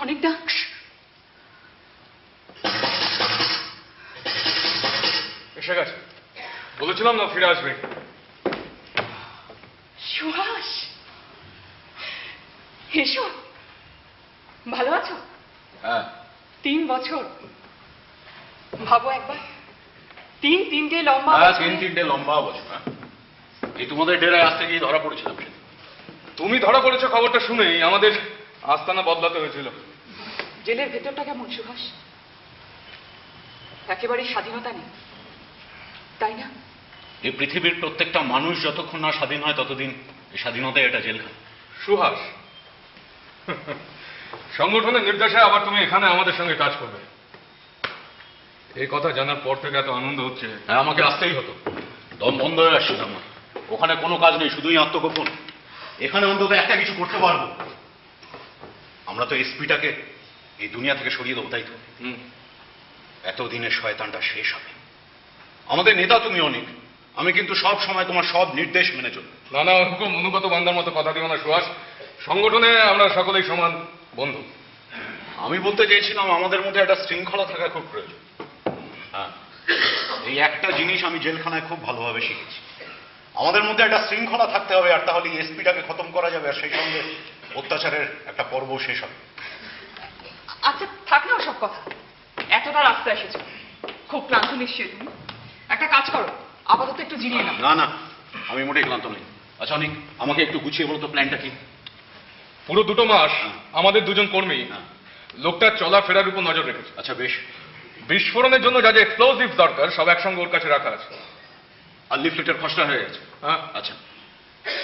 অনেকটা এসে গেছে, বলেছিলাম না ফিরে আসবে। সুহাস, এসো। ভালো আছো? হ্যাঁ। 3 বছর, ভাবো একবার, তিনটে লম্বা তিনটে লম্বা বছর। এই তোমাদের ডেরায় আসতে গিয়ে ধরা পড়েছিলাম। তুমি ধরা পড়েছো খবরটা শুনেই আমাদের আস্তানা বদলাতে হয়েছিল। জেলের ভেতরটা কেমন সুহাস? একেবারে স্বাধীনতা নেই, তাই না? এই পৃথিবীর প্রত্যেকটা মানুষ যতক্ষণ না স্বাধীন হয় ততদিন এই স্বাধীনতাই এটা জেলখানা। সুহাস, সংগঠনের নির্দেশে আবার তুমি এখানে আমাদের সঙ্গে কাজ করবে, এই কথা জানার পর থেকে এত আনন্দ হচ্ছে। হ্যাঁ, আমাকে আসতেই হতো, দম বন্ধ হয়ে আসছিল আমার। ওখানে কোনো কাজ নেই, শুধুই আত্মগোপন। এখানে অন্তত একটা কিছু করতে পারবো। আমরা তো এসপিটাকে এই দুনিয়া থেকে সরিয়ে দেবো, তাই তো? এতদিনের শয়তানটা শেষ হবে। আমাদের নেতা তুমি অনেক, আমি কিন্তু সব সময় তোমার সব নির্দেশ মেনে চলবো। না না, ওরকম অনুগত বান্দার মতো কথা দিও না সুহাস। সংগঠনে আমরা সকলেই সমান বন্ধু। আমি বলতে চেয়েছিলাম আমাদের মধ্যে একটা শৃঙ্খলা থাকা খুব প্রয়োজন। হ্যাঁ, এই একটা জিনিস আমি জেলখানায় খুব ভালোভাবে শিখেছি। আমাদের মধ্যে একটা শৃঙ্খলা থাকতে হবে, আর তাহলে এসপিটাকে খতম করা যাবে, আর সেই সঙ্গে অত্যাচারের একটা পর্ব শেষ হবে। আচ্ছা থাক না ওসব কথা, এতটা রাস্তা এসেছো, খুব ক্লান্ত নিশ্চয়ই তুমি। একটা কাজ করো, আপাতত একটু জিরিয়ে নাও। না না, আমি মোটেই ক্লান্ত নেই। আচ্ছা অনিক, আমাকে একটু গুছিয়ে বলো তো প্ল্যানটা কি? পুরো 2 মাস আমাদের দুজন কর্মী লোকটার চলাফেরার উপর নজর রেখেছে। আচ্ছা বেশ। বিস্ফোরণের জন্য যা যা এক্সপ্লোসিভ দরকার সব একসঙ্গে ওর কাছে রাখা আছে। আর লিফলেটের খসড়া হয়ে গেছে? হ্যাঁ। আচ্ছা,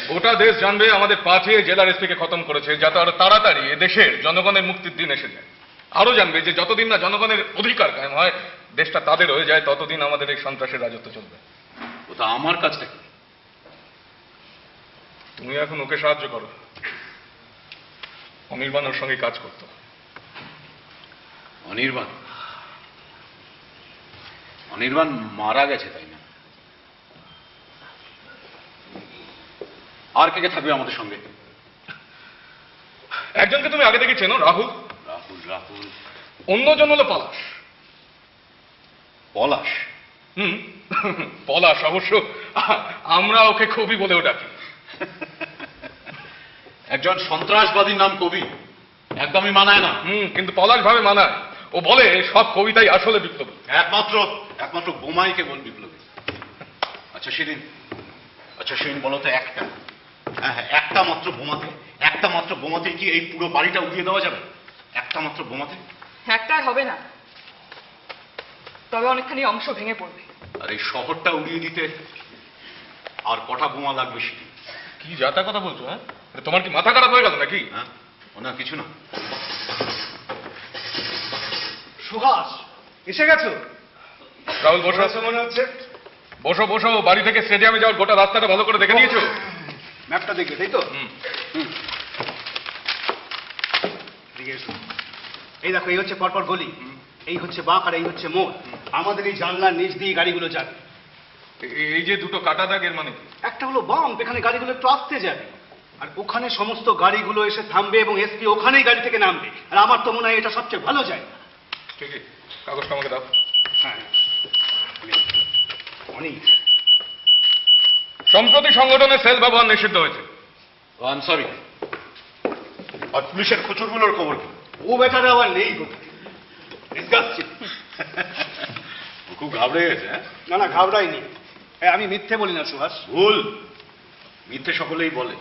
গোটা দেশ জানবে আমাদের পাঠিয়ে জেলার এসপিকে খতম করেছে, যাতে আরো তাড়াতাড়ি এ দেশের জনগণের মুক্তির দিন এসে যায়। আরো জানবে যে যতদিন না জনগণের অধিকার কায়েম হয়, দেশটা তাদের হয়ে যায়, ততদিন আমাদের এই সন্ত্রাসের রাজত্ব চলবে। ওটা আমার কাজটা কি? তুমি এখন ওকে সাহায্য করো। অনির্বাণ ওর সঙ্গে কাজ করতো। অনির্বাণ? অনির্বাণ মারা গেছে তাই না? আর কে কে থাকবে আমাদের সঙ্গে? একজনকে তুমি আগে থেকে চেনো, রাহুল। রাহুল? রাহুল? অন্যজন হলো পলাশ। পলাশ? পলাশ অবশ্য আমরা ওকে কবি বলেও ডাকি। একজন সন্ত্রাসবাদীর নাম কবি একদমই মানায় না। কিন্তু পলাশ ভাবে মানায়। ও বলে সব কবিতাই আসলে বিপ্লবী। একমাত্র বোমাই কেবল বিপ্লবী। আচ্ছা সেদিন বলো তো, একটা হ্যাঁ হ্যাঁ, একটা মাত্র বোমাতে কি এই পুরো বাড়িটা উড়িয়ে দেওয়া যাবে? একটা মাত্র বোমাতে? একটাই হবে না, তবে অনেকখানি অংশ ভেঙে পড়বে। আর এই শহরটা উড়িয়ে দিতে আর কটা বোমা লাগবে সেটি? কি যাতা কথা বলছো? হ্যাঁ, তোমার কি মাথা খারাপ হয়ে গেল নাকি? হ্যাঁ, না কিছু না। সুহাস, এসে গেছো? রাহুল বসো। মনে হচ্ছে বসো বসো, বাড়ি থেকে স্টেডিয়ামে যাওয়ার গোটা রাস্তাটা ভালো করে দেখে নিয়েছো? ম্যাপটা দেখবে, তাই তো? হুম। এদিকে এসো। এই দেখো, এই হচ্ছে পরপর গলি, এই হচ্ছে বাঁক, আর এই হচ্ছে মোড়। আমাদের এই জানলার নিচ দিয়ে গাড়িগুলো যাবে। এই যে দুটো কাটা দাগ, এর মানে কি? একটা হলো বাম্প, এখানে গাড়িগুলো একটু আসতে যাবে, আর ওখানে সমস্ত গাড়িগুলো এসে থামবে এবং এসপি ওখানেই গাড়ি থেকে নামবে। আর আমার তো মনে হয় এটা সবচেয়ে ভালো যায়। ঠিকই, কাগজটা আমাকে দাও। হ্যাঁ, অনেক। সম্প্রতি সংগঠনের সেল ব্যবহার নিষিদ্ধ হয়েছে। I am sorry. আর পুলিশের খোঁচরগুলোর খবর কি? ও বেটারা আবার নেই কোথায়? Disgusting। ও খুব ঘাবড়ে গেছে। হ্যাঁ, না না, ঘাবড়াইনি। আমি মিথ্যে বলি না সুহাস। ভুল। মিথ্যে সকলেই বলে।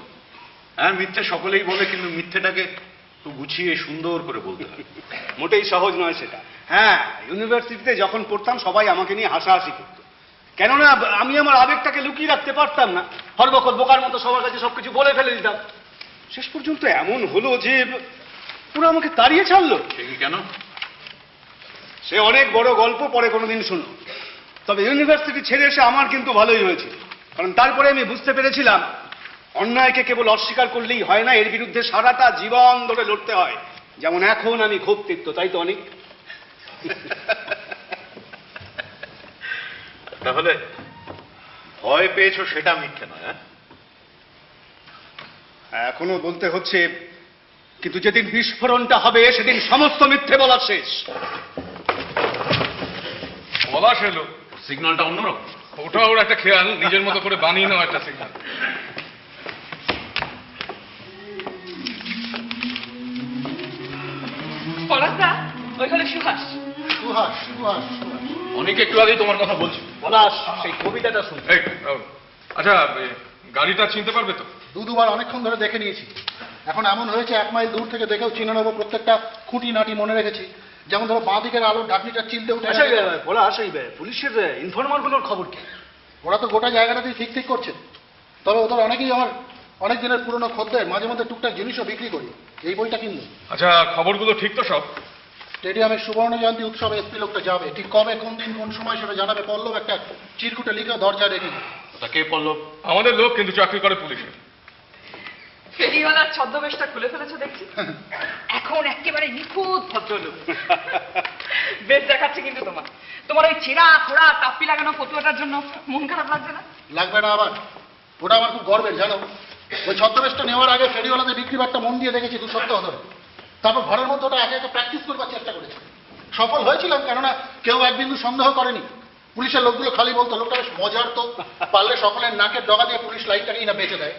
হ্যাঁ, মিথ্যে সকলেই বলে, কিন্তু মিথ্যেটাকে একটু গুছিয়ে সুন্দর করে বলতে হয়। মোটেই সহজ নয় সেটা। হ্যাঁ, ইউনিভার্সিটিতে যখন পড়তাম সবাই আমাকে নিয়ে হাসাহাসি করত, কেননা আমি আমার আবেগটাকে লুকিয়ে রাখতে পারতাম না। হরবকত বোকার মতো সবার কাছে সবকিছু বলে ফেলে দিতাম। শেষ পর্যন্ত এমন হলো যে পুরো আমাকে তাড়িয়ে ছাড়লো। সে কি কেন? সে অনেক বড় গল্প, পরে কোনোদিন শুনো। তবে ইউনিভার্সিটি ছেড়ে এসে আমার কিন্তু ভালোই হয়েছিল, কারণ তারপরে আমি বুঝতে পেরেছিলাম অন্যায়কে কেবল অস্বীকার করলেই হয় না, এর বিরুদ্ধে সারাটা জীবন ধরে লড়তে হয়। যেমন এখন আমি খুব তিক্ত, তাই তো অনেক। তাহলে ভয় পেয়েছো সেটা মিথ্যে নয়? হ্যাঁ, এখনো বলতে হচ্ছে, কিন্তু যেদিন বিস্ফোরণটা হবে সেদিন সমস্ত মিথ্যে বলা শেষ। পলাশ এলো। সিগন্যালটা অন্যরকম। ওটা ওর একটা খেয়াল, নিজের মতো করে বানিয়ে নেওয়া একটা সিগন্যাল। পলাশদা, ওই হলো সুহাস। সুহাস, সুহাস, অনেক একটু আগেই তোমার কথা বলছি। পলাশ, সেই কবিতাটা শুন। এই, রাহুল, আচ্ছা গাড়িটা চিনতে পারবে তো? দুবার অনেকক্ষণ ধরে দেখে নিয়েছি। এখন এমন হয়েছে 1 মাইল দূর থেকে দেখেও চিনে নেবো, প্রত্যেকটা খুঁটি নাটি মনে রেখেছি। যেমন ধরো বাঁ দিকের আলোর ঢাকনিটা চিনতে উঠে আচ্ছা পলাশ, এই পুলিশের ইনফরমারগুলোর খবর কি? ওরা তো গোটা জায়গাটাতেই ঠিক ঠিক করছে। তবে ওদের অনেকেই আমার অনেক দিনের পুরনো খদ্দের, মাঝে মধ্যে টুকটাক জিনিসও বিক্রি করি। এই বইটা কিনলো। আচ্ছা, খবরগুলো ঠিক তো সব? স্টেডিয়ামের সুবর্ণ জয়ন্তী উৎসবে এসপি লোকটা যাবে, ঠিক কবে, কোন দিন, কোন সময় সেটা জানাবে। পল্লব একটা চিরকুটে লিখে দরজায় রেখে দিই। তা কে পল্লব? আমাদের লোক, কিন্তু চাকরি করে পুলিশে। ফেরিওয়ালার ছদ্মবেশটা খুলে ফেলেছো দেখছি। এখন একেবারে নিখুঁত ভদ্রলোক। বেশ দেখাচ্ছে কিন্তু তোমার। তোমার ওই ছেঁড়া খোড়া টাপ্পি লাগানো ফতুয়াটার জন্য মন খারাপ লাগছে না? লাগবে না আবার, ওটা আমার খুব গর্বের জানো। ওই ছদ্মবেশটা নেওয়ার আগে ফেরিওয়ালাদের বিক্রি বাট্টা মন দিয়ে দেখেছি 2 সপ্তাহ ধরে। তারপর ঘরের মধ্যে ওটা একে একে প্র্যাকটিস করবার চেষ্টা করেছি। সফল হয়েছিলাম, কেননা কেউ এক বিন্দু সন্দেহ করেনি। পুলিশের লোকগুলো খালি বলতো লোকটা বেশ মজার, তো পারলে সকলের নাকের ডগা দিয়ে পুলিশ লাইনটাকেই না বেঁচে দেয়।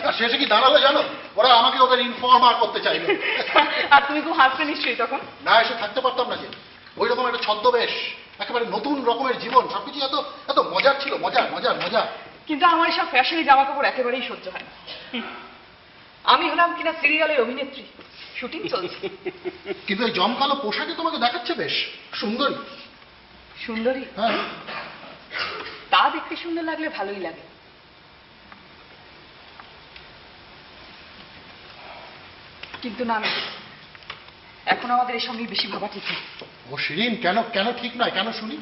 আর শেষে কি দাঁড়ালো জানো? ওরা আমাকে ওদের ইনফর্মার করতে চাইলো। আর তুমি খুব হাসতে নিশ্চয়ই তখন। না এসে থাকতে পারতাম না যে। ওই রকম একটা ছদ্মবেশ, একেবারে নতুন রকমের জীবন, সবকিছু এত এত মজার ছিল, মজার মজার মজা। কিন্তু আমার এসব ফ্যাশনি জামা কাপড় একেবারেই সহ্য হয় না। আমি হলাম কিনা সিরিয়ালের অভিনেত্রী, শুটিং চলছে। কিন্তু এই জমকালো পোশাকে তোমাকে দেখাচ্ছে বেশ সুন্দরী। সুন্দরী? হ্যাঁ, তা দেখতে সুন্দর লাগলে ভালোই লাগে। কিন্তু না না, এখন আমাদের এসব নিয়ে বেশি ভাবা ঠিক নেই। ও শিরিন, কেন কেন ঠিক নয়? কেন শুনি?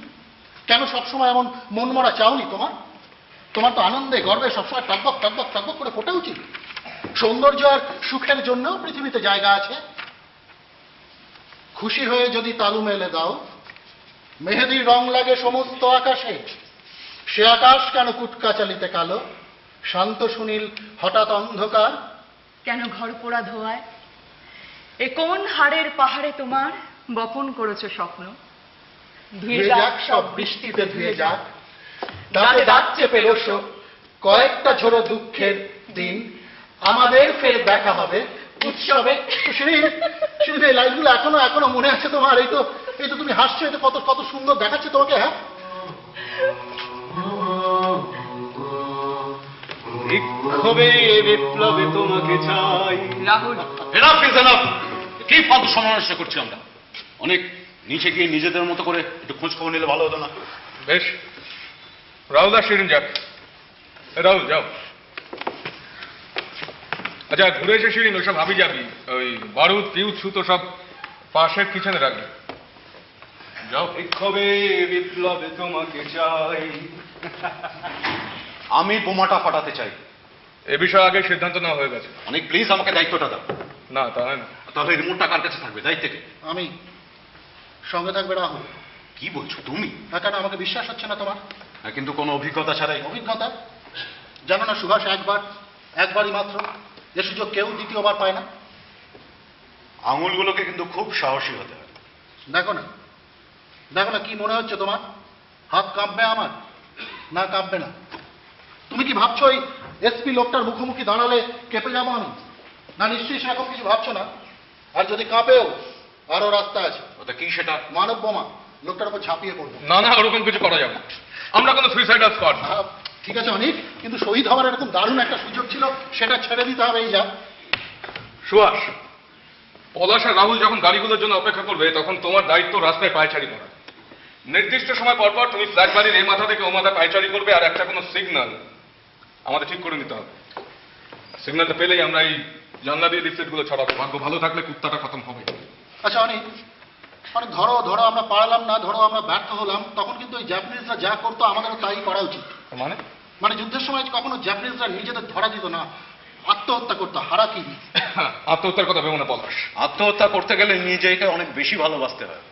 কেন সবসময় এমন মন মরা চাওনি তোমার? তোমার তো আনন্দে গর্বে সবসময় টকবক টকবক টকবক করে ফোটা উচিত। সৌন্দর্য আর সুখের জন্য পৃথিবীতে জায়গা আছে। খুশি হয়ে যদি তালু মেলে দাও, মেহেদির রং লাগে সমস্ত আকাশে। সে আকাশ কেন কুটকাচালিতে কালো, শান্ত সুনীল হঠাৎ অন্ধকার। কেন ঘর পোড়া ধোয়ায় এ কোন হাড়ের পাহাড়ে তোমার বপন করেছো স্বপ্ন? ধুয়ে যাক সব বৃষ্টিতে, ধুয়ে যাক দাঁতে দাঁত চেপে রসো। কয়েকটা ঝোড়ো দুঃখের দিন আমাদের ফের দেখা হবে উৎসবে। শিরিন, শিরিন, এই লাইনগুলো এখনো এখনো মনে আছে তোমার? এই তো তুমি হাসছো, এটা কত কত সুন্দর দেখাচ্ছে তোমাকে। হ্যাঁ, বিক্ষোভে বিপ্লবে তোমাকে চাই। Rahul, enough is enough. কি ফালতু সমালোচনা করছি আমরা? অনেক নিচে গিয়ে নিজেদের মতো করে একটু খোঁজ খবর নিলে ভালো হতো না? বেশ, রাহুল আর শিরিন যাক। রাহুল যাও। আচ্ছা, ঘুরে এসে শিরিন ওইসব ভাবি যাবি, ওই বারুদ পিউজ সুতো সব পাশের কিচেনে রাখবি। যাও। বিক্ষোভে বিপ্লবে তোমাকে চাই। আমি বোমাটা ফাটাতে চাই। এ বিষয়ে আগে সিদ্ধান্ত নেওয়া হয়ে গেছে। অনেক প্লিজ আমাকে দায়িত্বটা দাও। না, তা হয় না। তাহলে রিমোটটা কার কাছে থাকবে দায়িত্বকে? আমি সঙ্গে থাকবে রাহুল। কি বলছো তুমি? হ্যাঁ, কেন আমাকে বিশ্বাস হচ্ছে না তোমার? কিন্তু কোনো অভিজ্ঞতা ছাড়াই? অভিজ্ঞতা জানো না সুভাষ, একবারই মাত্র এ সুযোগ কেউ দ্বিতীয়বার পায় না। আঙুলগুলোকে কিন্তু খুব সাহসী হতে হয়। দেখো না কি মনে হচ্ছে তোমার? হাত কাঁপবে আমার? না, কাঁপবে না। তুমি কি ভাবছো ওই এসপি লোকটার মুখোমুখি দাঁড়ালে কেঁপে যাবো আমি? না, নিশ্চয়ই সেরকম কিছু ভাবছো না। আর যদি কাঁপেও, আরো রাস্তা আছে। ওটা কি সেটা? মানব বোমা লোকটার উপর ঝাঁপিয়ে পড়বো। না না, ওরকম কিছু করা যাবে না। আমরা কোনো সুইসাইডাল স্কোয়াড না। ঠিক আছে অনেক, কিন্তু শহীদ হওয়ার এরকম দারুণ একটা সুযোগ ছিল, সেটা ছেড়ে দিতে হবে। এই যা সুহাস, পলাশ আর রাহুল যখন গাড়িগুলোর জন্য অপেক্ষা করবে, তখন তোমার দায়িত্ব রাস্তায় পায়চারি করা। নির্দিষ্ট সময় পরপর তুমি ফ্ল্যাট বাড়ির এই মাথা থেকে ও মাথা পায়চারি করবে, আর একটা কোনো সিগন্যাল আমাদের ঠিক করে নিতে হবে। সিগন্যালটা পেলেই আমরা এই জানলা দিয়ে লিফলেটগুলো ছড়াবো। ভাগ্য ভালো থাকলে কুত্তাটা খতম হবে। আচ্ছা অনেক, ধরো আমরা পারলাম না, ধরো আমরা ব্যর্থ হলাম, তখন কিন্তু ওই জাপানিজরা যা করতো আমাদেরও তাই করা উচিত। মানে যুদ্ধের সময় কখনো জাপানিজরা নিজেদের ধরা দিত না, আত্মহত্যা করতো। হারাকি আত্মহত্যার কথা ভেবো না পলাশ। আত্মহত্যা করতে গেলে নিজেকে অনেক বেশি ভালোবাসতে হয়,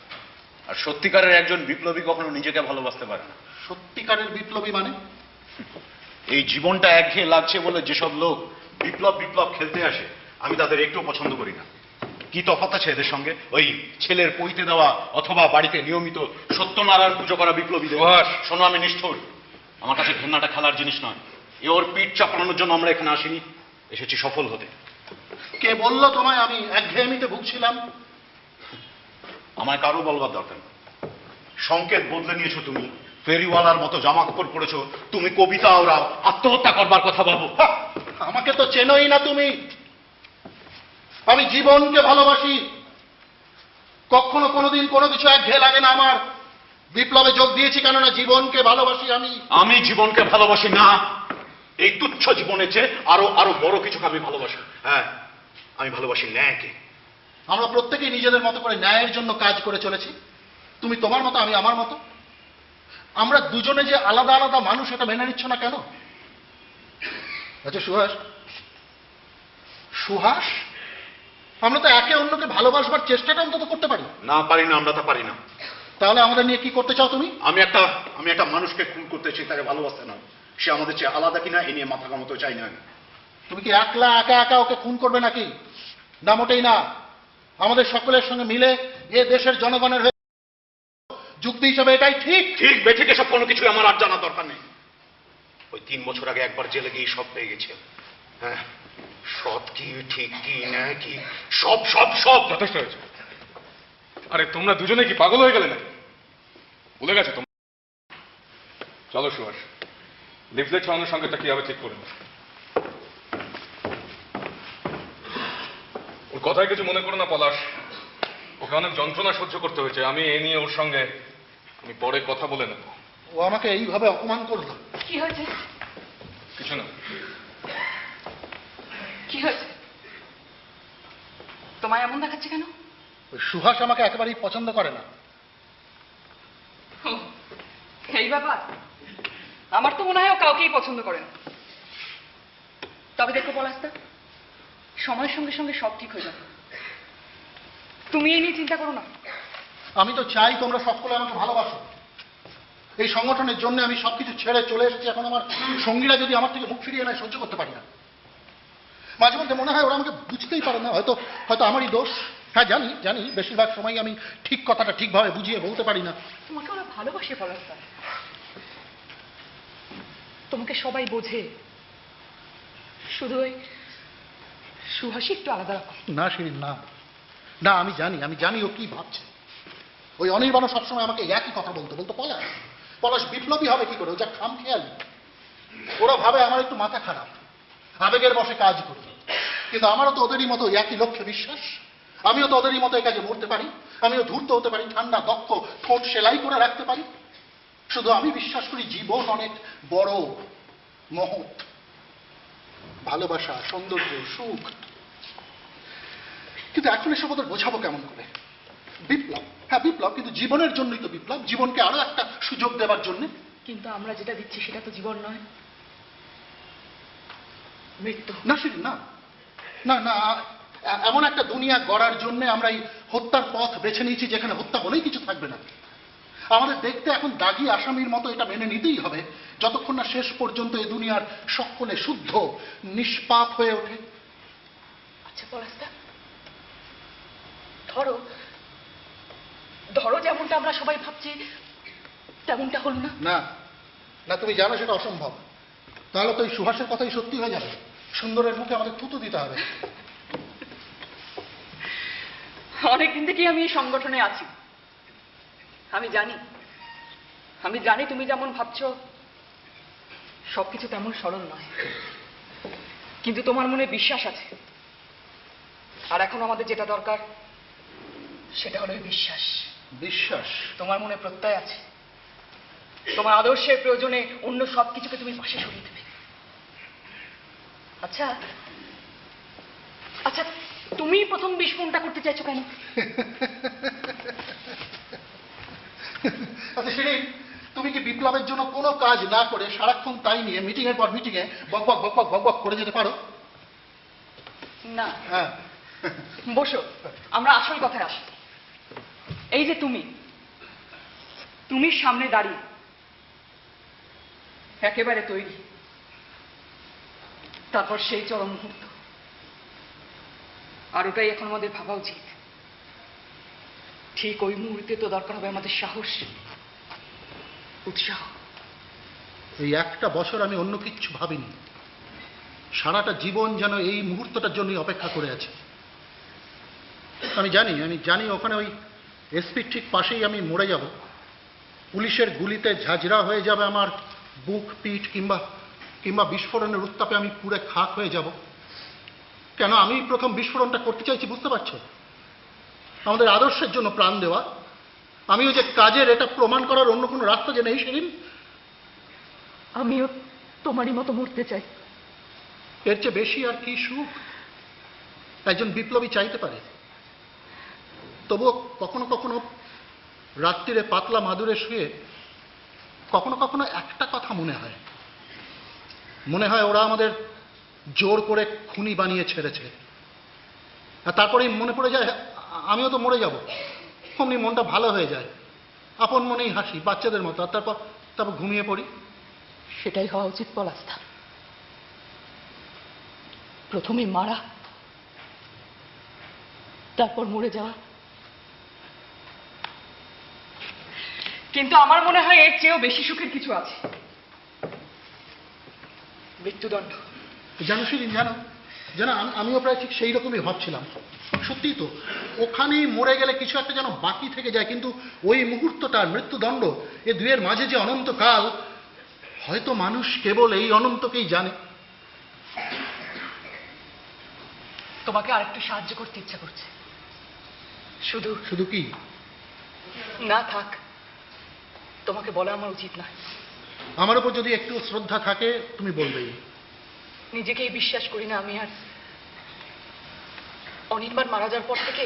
আর সত্যিকারের একজন বিপ্লবী কখনো নিজেকে ভালোবাসতে পারে না। সত্যিকারের বিপ্লবী মানে? এই জীবনটা একঘেয়ে লাগছে বলে যেসব লোক বিপ্লব খেলতে আসে, আমি তাদের একটু পছন্দ করি না। কি তফাৎ আছে এদের সঙ্গে? ওই ছেলের পইতে দেওয়া অথবা বাড়িতে নিয়মিত সত্যনারায়ণ পুজো করা বিপ্লবীদের। শোনো, আমি নিষ্ঠুর। আমার কাছে ঘেন্নাটা খেলার জিনিস নয়। এ ওর পিঠ চাপড়ানোর জন্য আমরা এখানে আসিনি, এসেছি সফল হতে। কে বললো তোমায় আমি একঘেয়েমিতে ভুগছিলাম? আমায় কারো বলবার দরকার নেই। সংকেত বদলে নিয়েছো তুমি, ফেরিওয়ালার মতো জামা কাপড় পরেছো, তুমি কবিতা ওরাও, আত্মহত্যা করবার কথা ভাবো। আমাকে তো চেনোই না তুমি। আমি জীবনকে ভালোবাসি। কখনো কোনোদিন কোনো কিছু একঘেয়ে লাগে না আমার। বিপ্লবে যোগ দিয়েছি কেননা জীবনকে ভালোবাসি আমি। আমি জীবনকে ভালোবাসি না, এই তুচ্ছ জীবনের চেয়ে আরো বড় কিছুকে আমি ভালোবাসি। হ্যাঁ, আমি ভালোবাসি ন্যায়কে। আমরা প্রত্যেকেই নিজেদের মতো করে ন্যায়ের জন্য কাজ করে চলেছি। তুমি তোমার মতো, আমি আমার মতো। আমরা দুজনে যে আলাদা আলাদা মানুষ, এটা মেনে নিচ্ছ না কেন? আচ্ছা সুহাস, আমরা তো একে অন্যকে ভালোবাসবার চেষ্টাটা অন্তত করতে পারি না? পারি না, আমরা তা পারি না। তাহলে আমাদের নিয়ে কি করতে চাও তুমি? আমি একটা মানুষকে খুন করতে চাই, তাকে ভালোবাসতে না। সে আমাদের চেয়ে আলাদা কিনা এ নিয়ে মাথা কামাতে চাই না আমি। তুমি কি একা ওকে খুন করবে নাকি? না, মোটেই না। আমাদের সকলের সঙ্গে মিলে এ দেশের জনগণের হয়ে যুক্তি হিসাবে এটাই ঠিক। ঠিক বেঠিক এসব কোনো কিছু আমার আর জানা দরকার নেই। ওই 3 বছর আগে একবার জেলে গিয়ে সব পেয়ে গেছে। হ্যাঁ, সৎ কি, ঠিক কি, ন্যায় কি, সব যথেষ্ট হয়েছে। আরে তোমরা দুজনে কি পাগল হয়ে গেলে নাকি? ভুলে গেছো তোমরা? চলো সুহাস, লিফলেট ছড়ানোর সঙ্গেটা কি হবে ঠিক করে না। ওর কথায় কিছু মনে করো না পলাশ, ওকে অনেক যন্ত্রণা সহ্য করতে হয়েছে। আমি এ নিয়ে ওর সঙ্গে পরে কথা বলে নেব। ও আমাকে এইভাবে অপমান করলো। কি হয়েছে? কিছু না। কি হয়েছে? তোমায় এমন দেখাচ্ছে কেন? সুহাস আমাকে একেবারেই পছন্দ করে না। এই ব্যাপার? আমার তো মনে হয় ও কাউকেই পছন্দ করে না। তবে দেখো পলাশদা, সময়ের সঙ্গে সঙ্গে সব ঠিক হয়ে যাবে। তুমি এই নিয়ে চিন্তা করো না। আমি তো চাই তোমরা সকলে আমাকে ভালোবাসো। এই সংগঠনের জন্য আমি সবকিছু ছেড়ে চলে এসেছি। এখন আমার সঙ্গীরা যদি আমার থেকে মুখ ফিরিয়ে নেয়, সহ্য করতে পারি না। মাঝে মধ্যে মনে হয় ওরা আমাকে বুঝতেই পারে না। হয়তো আমারই দোষ। হ্যাঁ, জানি বেশিরভাগ সময় আমি ঠিক কথাটা ঠিকভাবে বুঝিয়ে বলতে পারি না। তোমাকে ওরা ভালোবাসে পলাশদা, তোমাকে সবাই বোঝে। শুধু ওই সুহাসী একটু আলাদা রকম। না শিরিন, না, আমি জানি ও কি ভাবছে। ওই অনির্বাণ সবসময় আমাকে একই কথা বলতো পলাশ বিপ্লবী হবে কি করে? ও যা খামখেয়ালি। ওরা ভাবে আমার একটু মাথা খারাপ। আবেগের বশে কাজ করি, কিন্তু আমারও তো ওদেরই মতো একই লক্ষ্যে বিশ্বাস। আমিও তো ওদেরই মতো এই কাজে মরতে পারি, আমিও ধূর্ত হতে পারি, ঠান্ডা দক্ষ, ঠোঁট সেলাই করে রাখতে পারি। শুধু আমি বিশ্বাস করি জীবন অনেক বড়, মহৎ, ভালোবাসা, সৌন্দর্য, সুখ। কিন্তু এখন এসব ওদের বোঝাবো কেমন করে? বিপ্লব, হ্যাঁ বিপ্লব, কিন্তু জীবনের জন্যই তো বিপ্লব, জীবনকে আরো একটা সুযোগ দেওয়ার জন্য। কিন্তু আমরা যেটা দিচ্ছি সেটা তো জীবন নয়, মৃত্যু। না শিরিন, না না না, এমন একটা দুনিয়া গড়ার জন্য আমরা এই হত্যার পথ বেছে নিয়েছি যেখানে হত্যা বলেই কিছু থাকবে না। আমাদের দেখতে এখন দাগী আসামির মতো এটা মেনে নিতেই হবে যতক্ষণ না শেষ পর্যন্ত এই দুনিয়ার সকলে শুদ্ধ নিষ্পাপ হয়ে ওঠে। আচ্ছা পলাশদা, ধরো ধরো যেমনটা আমরা সবাই ভাবছি তেমনটা হল না। না না, তুমি জানো সেটা অসম্ভব। তাহলে তো এই সুহাসের কথাই সত্যি হয়ে যাবে, সুন্দরের মুখে আমাদের থুতু দিতে হবে। অনেকদিন থেকেই আমি এই সংগঠনে আছি, আমি জানি তুমি যেমন ভাবছো সবকিছু তেমন সরল নয়, কিন্তু তোমার মনে বিশ্বাস আছে। আর এখন আমাদের যেটা দরকার সেটা হলো এই বিশ্বাস। বিশ্বাস? তোমার মনে প্রত্যয় আছে, তোমার আদর্শের প্রয়োজনে অন্য সবকিছুকে তুমি পাশে সরিয়ে দেবে। আচ্ছা আচ্ছা, তুমি প্রথম বিস্ফোরণটা করতে চাইছো কেন? আচ্ছা শিরিন, তুমি কি বিপ্লবের জন্য কোনো কাজ না করে সারাক্ষণ তাই নিয়ে মিটিং এর পর মিটিং এ বক বক বক বক বক বক করে যেতে পারো? না। হ্যাঁ, বসো, আমরা আসল কথায় আসি। এই যে তুমি সামনে দাঁড়িয়ে একেবারে তৈরি, তারপর সেই চরম মুহূর্ত, আর ওটাই এখন আমাদের ভাবা উচিত। ঠিক ওই মুহূর্তে তো দরকার হবে আমাদের সাহস, উৎসাহ। এই একটা বছর আমি অন্য কিচ্ছু ভাবিনি, সারাটা জীবন যেন এই মুহূর্তটার জন্যই অপেক্ষা করে আছে। আমি জানি ওখানে ওই এসপির ঠিক পাশেই আমি মরে যাব, পুলিশের গুলিতে ঝাঁঝরা হয়ে যাবে আমার বুক, পিঠ, কিংবা বিস্ফোরণের উত্তাপে আমি পুড়ে খাক হয়ে যাব। কেন আমি প্রথম বিস্ফোরণটা করতে চাইছি বুঝতে পারছো? আমাদের আদর্শের জন্য প্রাণ দেওয়া। আমিও যে কাজের এটা প্রমাণ করার অন্য কোনো রাস্তা যে নেই সেদিন। আমিও তোমারই মতো মরতে চাই। এর চেয়ে বেশি আর কি সুখ একজন বিপ্লবী চাইতে পারে? তবুও কখনো কখনো রাত্রিরে পাতলা মাদুরে শুয়ে কখনো কখনো একটা কথা মনে হয় ওরা আমাদের জোর করে খুনি বানিয়ে ছেড়েছে। আর তারপরেই মনে পড়ে যায় আমিও তো মরে যাব। অমনি মনটা ভালো হয়ে যায়, আপন মনেই হাসি বাচ্চাদের মতো, আর তারপর ঘুমিয়ে পড়ি। সেটাই হওয়া উচিত পলাশদা। প্রথমে মারা, তারপর মরে যাওয়া। কিন্তু আমার মনে হয় এর চেয়েও বেশি সুখের কিছু আছে, মৃত্যুদণ্ড। জানো শিরিন, জানো আমিও প্রায় ঠিক সেই রকমই ভাবছিলাম। সত্যিই তো, ওখানেই মরে গেলে কিছু একটা যেন বাকি থেকে যায়, কিন্তু ওই মুহূর্তটা, মৃত্যুদণ্ড, এ দুয়ের মাঝে যে অনন্তকাল, হয়তো মানুষ কেবল এই অনন্তকেই জানে। তোমাকে আরেকটু সাহায্য করতে ইচ্ছা করছে। শুধু কি? না থাক, তোমাকে বলা আমার উচিত না। আমার উপর যদি একটু শ্রদ্ধা থাকে তুমি বলবেই। নিজেকেই বিশ্বাস করি না আমি আর। অনির্বাণ মারা যাওয়ার পর থেকে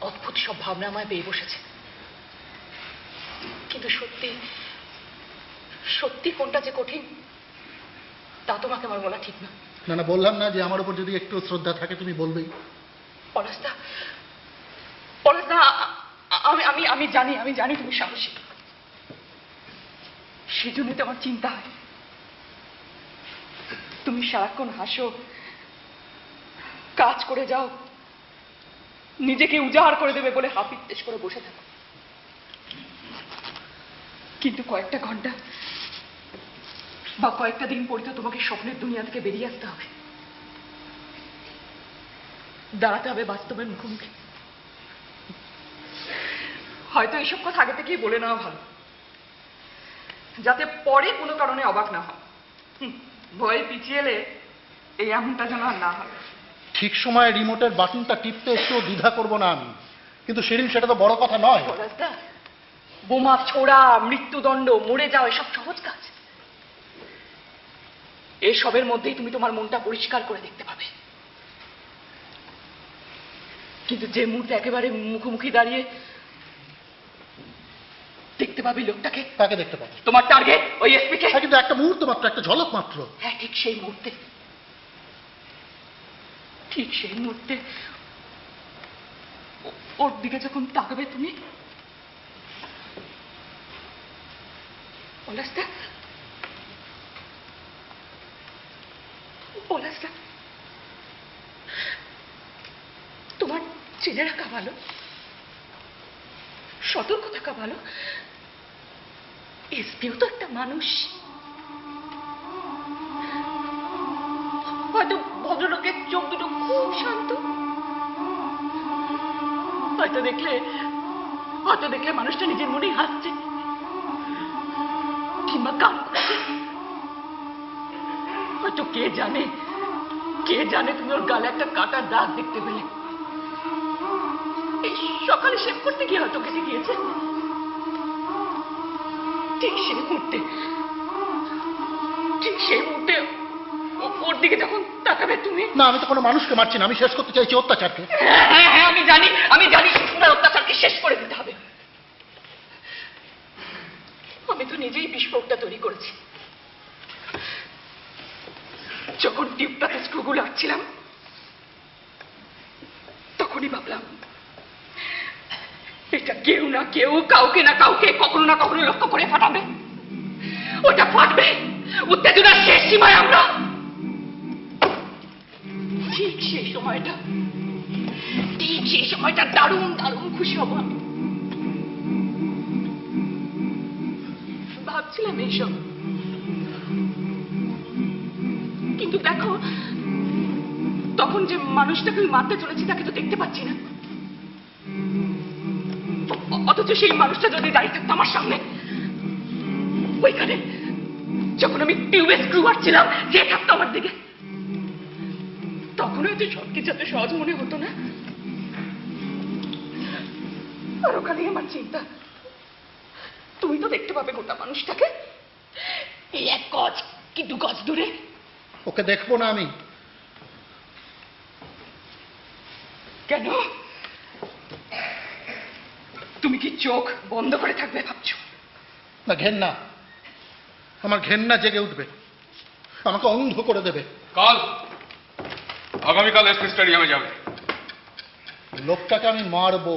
অদ্ভুত সব ভাবনা আমায় পেয়ে বসেছে। কিন্তু সত্যি কোনটা যে কঠিন তা তোমাকে আমার বলা ঠিক না। না বললাম না যে আমার উপর যদি একটু শ্রদ্ধা থাকে তুমি বলবেই। পলাশদা, আমি জানি তুমি সাহসী, সেজন্যই তো আমার চিন্তা হয়। তুমি সারাক্ষণ হাসো, কাজ করে যাও, নিজেকে উজাড় করে দেবে বলে হাপিত্তেশ করে বসে থাকো। কিন্তু কয়েকটা ঘন্টা বা কয়েকটা দিন পরে তো তোমাকে স্বপ্নের দুনিয়া থেকে বেরিয়ে আসতে হবে, দাঁড়াতে হবে বাস্তবের মুখোমুখি। হয়তো এইসব কথা আগে থেকেই বলে নেওয়া ভালো, যাতে পরে কোনো কারণে অবাক না হয়। ভয়ে পিছিয়ে এলে এই এমনটা যেন আর না হয়। ঠিক সময়ে রিমোটের বাটনটা টিপতে একটু দ্বিধা করব না আমি, কিন্তু সেদিন সেটা তো বড় কথা নয়। পলাশদা, বোমা ছোড়া, মৃত্যুদণ্ড, মরে যাওয়া এসব সহজ কাজ। এসবের মধ্যেই তুমি তোমার মনটা পরিষ্কার করে দেখতে পাবে। কিন্তু যে মুহূর্তে একেবারে মুখোমুখি দাঁড়িয়ে দেখতে পাবে লোকটাকে, তাকে দেখতে পাবো। তোমার টার্গেট ওই এসপি কে। হ্যাঁ, কিন্তু একটা মুহূর্ত মাত্র, একটা ঝলক মাত্র। হ্যাঁ, ঠিক সেই মুহূর্তে, ঠিক সেই মুহূর্তে ওর দিকে যখন তাকাবে তুমি, পলাশদা, পলাশদা, তোমার চিনে রাখা ভালো, সতর্ক থাকা ভালো। এসপিও তো একটা মানুষ। হয়তো ভদ্রলোকের চোখ দুটো খুব শান্ত, হয়তো দেখলে মানুষটা নিজের মনেই হাসছে কিংবা কান করছে। হয়তো কে জানে তুমি ওর গালে একটা কাটার দাগ দেখতে পেলে। এই সকালে শেভ করতে গিয়ে হয়তো কেটে গিয়েছে। ঠিক সেই মুহূর্তে ওর দিকে যখন তাকাবে তুমি। না, আমি তো কোনো মানুষকে মারছি না, আমি শেষ করতে চাইছি অত্যাচারকে। হ্যাঁ, আমি জানি শিশুটার অত্যাচারকে শেষ করে দিতে হবে। আমি তো নিজেই বিস্ফোরকটা তৈরি করেছি। যখন টিউবটাতে স্ক্রুগুলো আটছিলাম, তখনই ভাবলাম এটা কেউ না কেউ, কাউকে না কাউকে, কখনো না কখনো লক্ষ্য করে ফাটাবে। ওটা ফাটবে, উত্তেজনার শেষ সীমায় আমরা। ঠিক সেই সময়টা দারুণ খুশি হব আমি। ভাবছিলাম এইসব, কিন্তু দেখো, তখন যে মানুষটাকে মারতে চলেছি তাকে তো দেখতে পাচ্ছি না। অথচ সেই মানুষটা যদি দাঁড়িয়ে থাকতো আমার সামনে, ওইখানে যখন আমি টিউবে স্ক্রু আটছিলাম, যে থাকতো আমার দিকে, তখন হয়তো সবকিছু এত সহজ মনে হতো না। আর ওখানেই আমার চিন্তা, তুমি তো দেখতে পাবে গোটা মানুষটাকে, এই 1 গজ কি 2 গজ দূরে। ওকে দেখবো না আমি। কেন? তুমি কি চোখ বন্ধ করে থাকবে ভাবছো? না, ঘেন্না, আমার ঘেন্না জেগে উঠবে, আমাকে অন্ধ করে দেবে। আগামীকাল এসপি স্টেডিয়ামে যাবে। লোকটাকে আমি মারবো।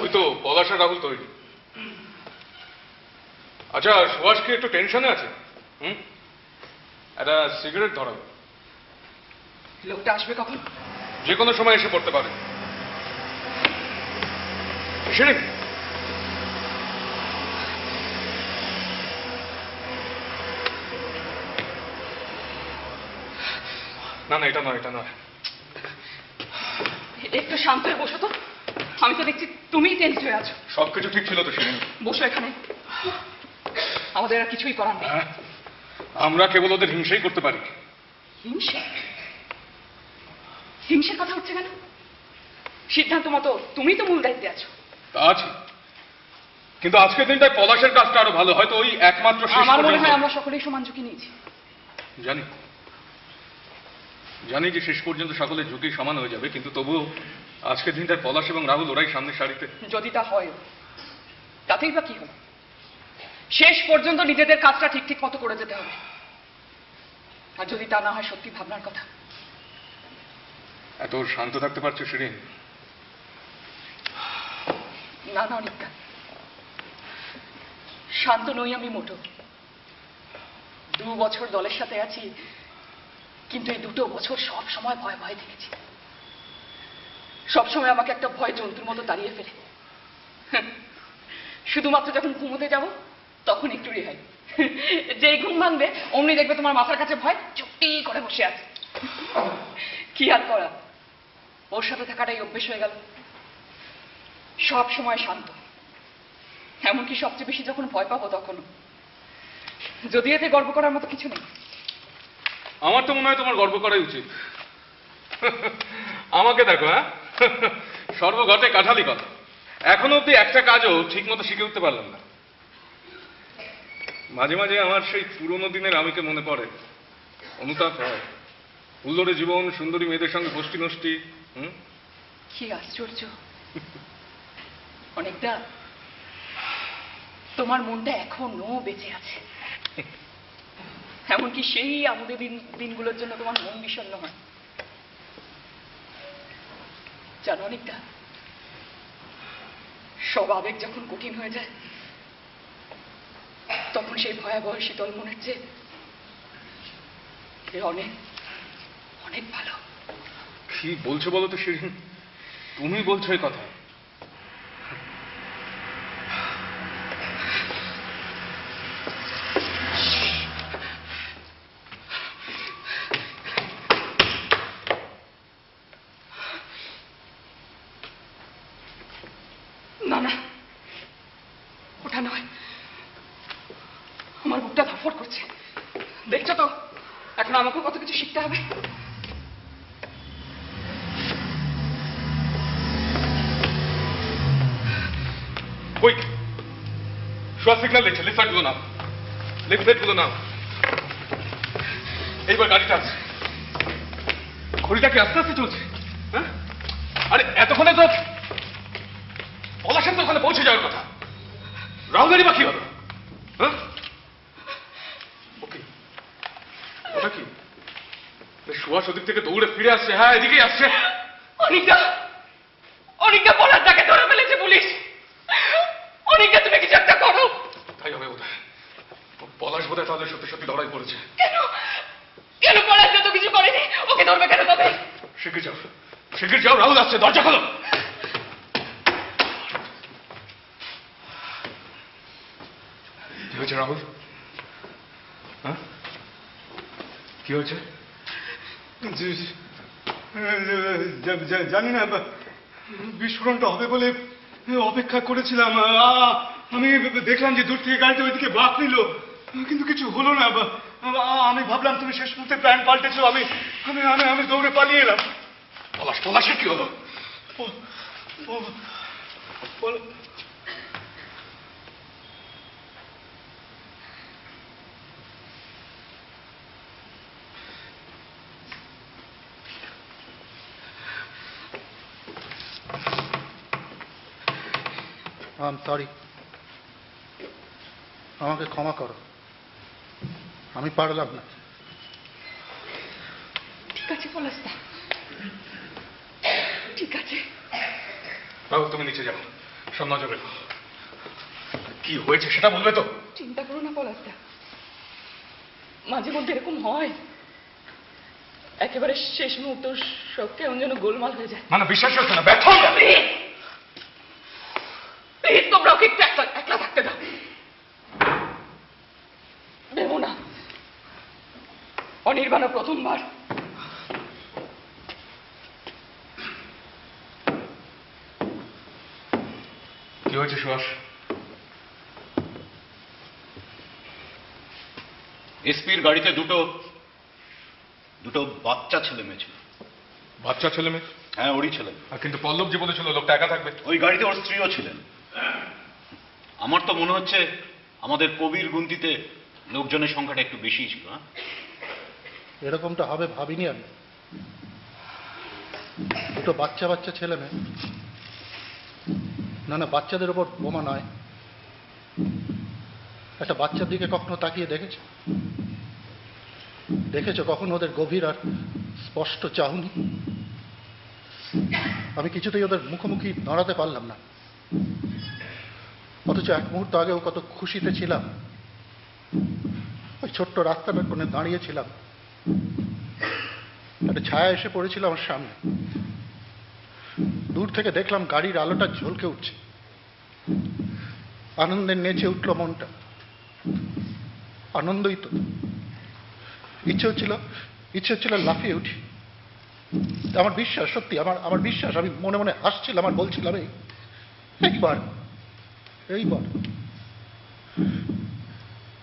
ওই তো পলাশ আর রাহুল তৈরি। আচ্ছা, সুভাষ কি একটু টেনশনে আছে? একটা সিগারেট ধরাবে। লোকটা আসবে কখন? যে কোনো সময় এসে পড়তে পারে। এসে নেই। না, এটা নয়। একটু শান্ত হয়ে বসো তো। আমি তো দেখছি তুমিই টেন্স হয়ে আছো। সবকিছু ঠিক ছিল তো সেদিন। বসো এখানে, আমাদের আর কিছুই করার নেই। আমরা কেবল ওদের হিংসাই করতে পারি। হিংসার কথা হচ্ছে কেন? সিদ্ধান্ত মতো তুমি তো মূল দায়িত্বে আছো। তা আছে, কিন্তু আজকের দিনটায় পলাশের কাজটা আরো ভালো। হয়তো ওই একমাত্র শেষ আমার মনে পর্যন্ত- হয় আমরা সকলেই সমান ঝুঁকি নিয়েছি। জানি যে শেষ পর্যন্ত সকলের ঝুঁকি সমান হয়ে যাবে, কিন্তু তবুও আজকের দিনটায় পলাশ এবং রাহুল ওরাই সামনের সারিতে। যদি তা হয়, তাতেই বা কি হবে? শেষ পর্যন্ত নিজেদের কাজটা ঠিক ঠিক মতো করে যেতে হবে। আর যদি তা না হয়, সত্যি ভাবনার কথা। এত শান্ত থাকতে পারছো শিরিন? না না অনিকা, শান্ত নই আমি মোটো। 2 বছর দলের সাথে আছি, কিন্তু এই 2 বছর সব সময় ভয় ভয় থেকেছি। সবসময় আমাকে একটা ভয় জন্তুর মতো তাড়িয়ে ফেলে। শুধুমাত্র যখন ঘুমোতে যাব, তখন একটু রেহাই। যেই ঘুম ভাঙবে, অমনি দেখবে তোমার মাথার কাছে ভয় চুপটি করে বসে আছে। কি আর করা, ওর সাথে থাকাটাই অভ্যেস হয়ে গেল। সব সময় শান্ত, এমনকি সবচেয়ে বেশি যখন ভয় পাবো তখনও। যদি এতে গর্ব করার মতো কিছু নেই। আমার তো মনে হয় তোমার গর্ব করাই উচিত। আমাকে দেখো, হ্যাঁ, সর্বঘটে কাঠালি কথা। এখনো অব্দি একটা কাজও ঠিক মতো শিখে উঠতে পারলাম না। মাঝে মাঝে আমার সেই পুরোনো দিনের আমিকে মনে পড়ে, অনুতাপ হয়। উল্লোড়ে জীবন, সুন্দরী মেয়েদের সঙ্গে গোষ্ঠী নষ্টি। কি আশ্চর্য অনেকটা, তোমার মনটা এখনো বেঁচে আছে। এমনকি সেই আমাদের দিনগুলোর জন্য তোমার মন বিষণ্ণ হয়। জানো অনেকটা, সব আবেগ যখন কঠিন হয়ে যায়, তখন সেই ভয়াবহ শীতল মনের চেয়ে অনেক অনেক ভালো। কি বলছো বলো তো শিরিন? তুমি বলছো এই কথা? না না, ওটা নয়। আমার বুকটা ধরফর করছে। দেখছো তো, এখন আমাকেও কত কিছু শিখতে হবে। ওই শোয়া সিগন্যাল দিচ্ছে, লিফট গুলো নাও, লিফট গুলো নাও। এইবার গাড়িটা আছে। ঘড়িটা কি আস্তে আস্তে চলছে? হ্যাঁ, আরে এতক্ষণে তো পলাশের তো ওখানে পৌঁছে যাওয়ার কথা। রাহুলেরই বা কি হলো? হ্যাঁ, ওকে, ওটা কি? সুভাষ ওদিক থেকে দৌড়ে ফিরে আসছে। হ্যাঁ, এদিকেই আসছে। অনিকা, অনিকা পলাশটাকে ধরে ফেলেছে পুলিশ। অনিকা, তুমি কিছু একটা করো। তাই হবে বোধহয়। পলাশ বোধহয় তাহলে সত্যি সত্যি লড়াই করেছে। কেন কেন পলাশ তো কিছু করেনি, ওকে ধরবে কেন তবে? শিগগির যাও, শিগগির যাও, রাহুল আসছে, দরজা খোলো। কি হয়েছে রাহুল? হ্যাঁ, কি হয়েছে? জানি না, বিস্ফোরণটা হবে বলে অপেক্ষা করেছিলাম। আমি দেখলাম যে দূর থেকে গাড়িটা ওইদিকে বাঁক নিল, কিন্তু কিছু হলো না। আমি ভাবলাম তুমি শেষ মুহূর্তে প্ল্যান পাল্টেছো। আমি আমি আমি আমি দৌড়ে পালিয়ে এলাম। পলাশের কি হলো? আই এম সরি, আমাকে ক্ষমা করো, আমি পারলাম না। ঠিক আছে পলাশদা, ঠিক আছে। রাহুল, তুমি নিচে যাও, সব নজরে। কি হয়েছে সেটা বলবে তো? চিন্তা করো না পলাশদা, মাঝে মধ্যে এরকম হয়। একেবারে শেষ মুহূর্ত সব কেমন যেন গোলমাল হয়ে যায়। মানে বিশ্বাস হচ্ছে না, ব্যর্থ হয়ে যাবে। প্লিজ তোমরা ওকে একটু একলা থাকতে দাও। দেবো না, অনির্বাণও প্রথমবার। কি হয়েছে সুভাষ? এসপির গাড়িতে দুটো বাচ্চা ছেলে মেয়ে ছিল। বাচ্চা ছেলে মেয়ে? হ্যাঁ, ওরই ছেলে। আর কিন্তু পল্লব যে বলেছিল লোকটা একা থাকবে। ওই গাড়িতে ওর স্ত্রীও ছিলেন। আমার তো মনে হচ্ছে আমাদের কবির গুনতিতে লোকজনের সংখ্যাটা একটু বেশি ছিল। এরকমটা হবে ভাবিনি আমি। দুটো বাচ্চা বাচ্চা ছেলে মেয়ে, না না বাচ্চাদের ওপর বোমা নয়, একটা বাচ্চার দিকে কখনো তাকিয়ে দেখেছো? দেখেছো কখনো ওদের গভীর আর স্পষ্ট চাহনি? আমি কিছুতেই ওদের মুখোমুখি দাঁড়াতে পারলাম না, অথচ এক মুহূর্ত আগেও কত খুশিতে ছিলাম। ওই ছোট্ট রাস্তাটার কোণে দাঁড়িয়েছিলাম, একটা ছায়া এসে পড়েছিল আমার সামনে। দূর থেকে দেখলাম গাড়ির আলোটা ঝলকে উঠছে, আনন্দে নেচে উঠল মনটা। আনন্দই তো, ইচ্ছে হচ্ছিল লাফিয়ে উঠি। আমার বিশ্বাস, সত্যি আমার বিশ্বাস, আমি মনে মনে হাসছিলাম আর বলছিলাম এইবার।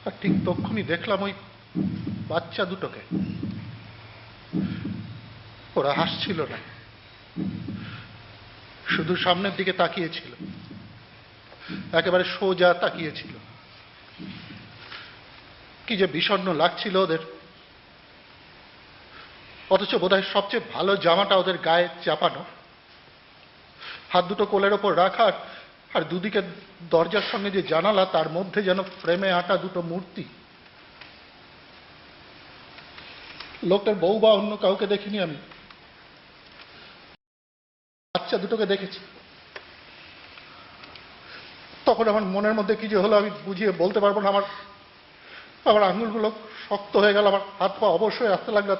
আর ঠিক তখনই দেখলাম ওই বাচ্চা দুটোকে। ওরা হাসছিল না, শুধু সামনের দিকে তাকিয়েছিল, একেবারে সোজা তাকিয়েছিল। কি যে বিষণ্ণ লাগছিল ওদের, অথচ বোধহয় সবচেয়ে ভালো জামাটা ওদের গায়ে চাপানো, হাত দুটো কোলের ওপর রাখা, আর দুদিকে দরজার সঙ্গে যে জানালা, তার মধ্যে যেন ফ্রেমে আঁটা দুটো মূর্তি। লোকটার বউ বা অন্য কাউকে দেখিনি আমি, বাচ্চা দুটোকে দেখেছি। তখন আমার মনের মধ্যে কি যে হলো আমি বুঝিয়ে বলতে পারবো না। আমার আঙুলগুলো শক্ত হয়ে গেল, আমার হাত পা অবশ্যই আসতে লাগলো।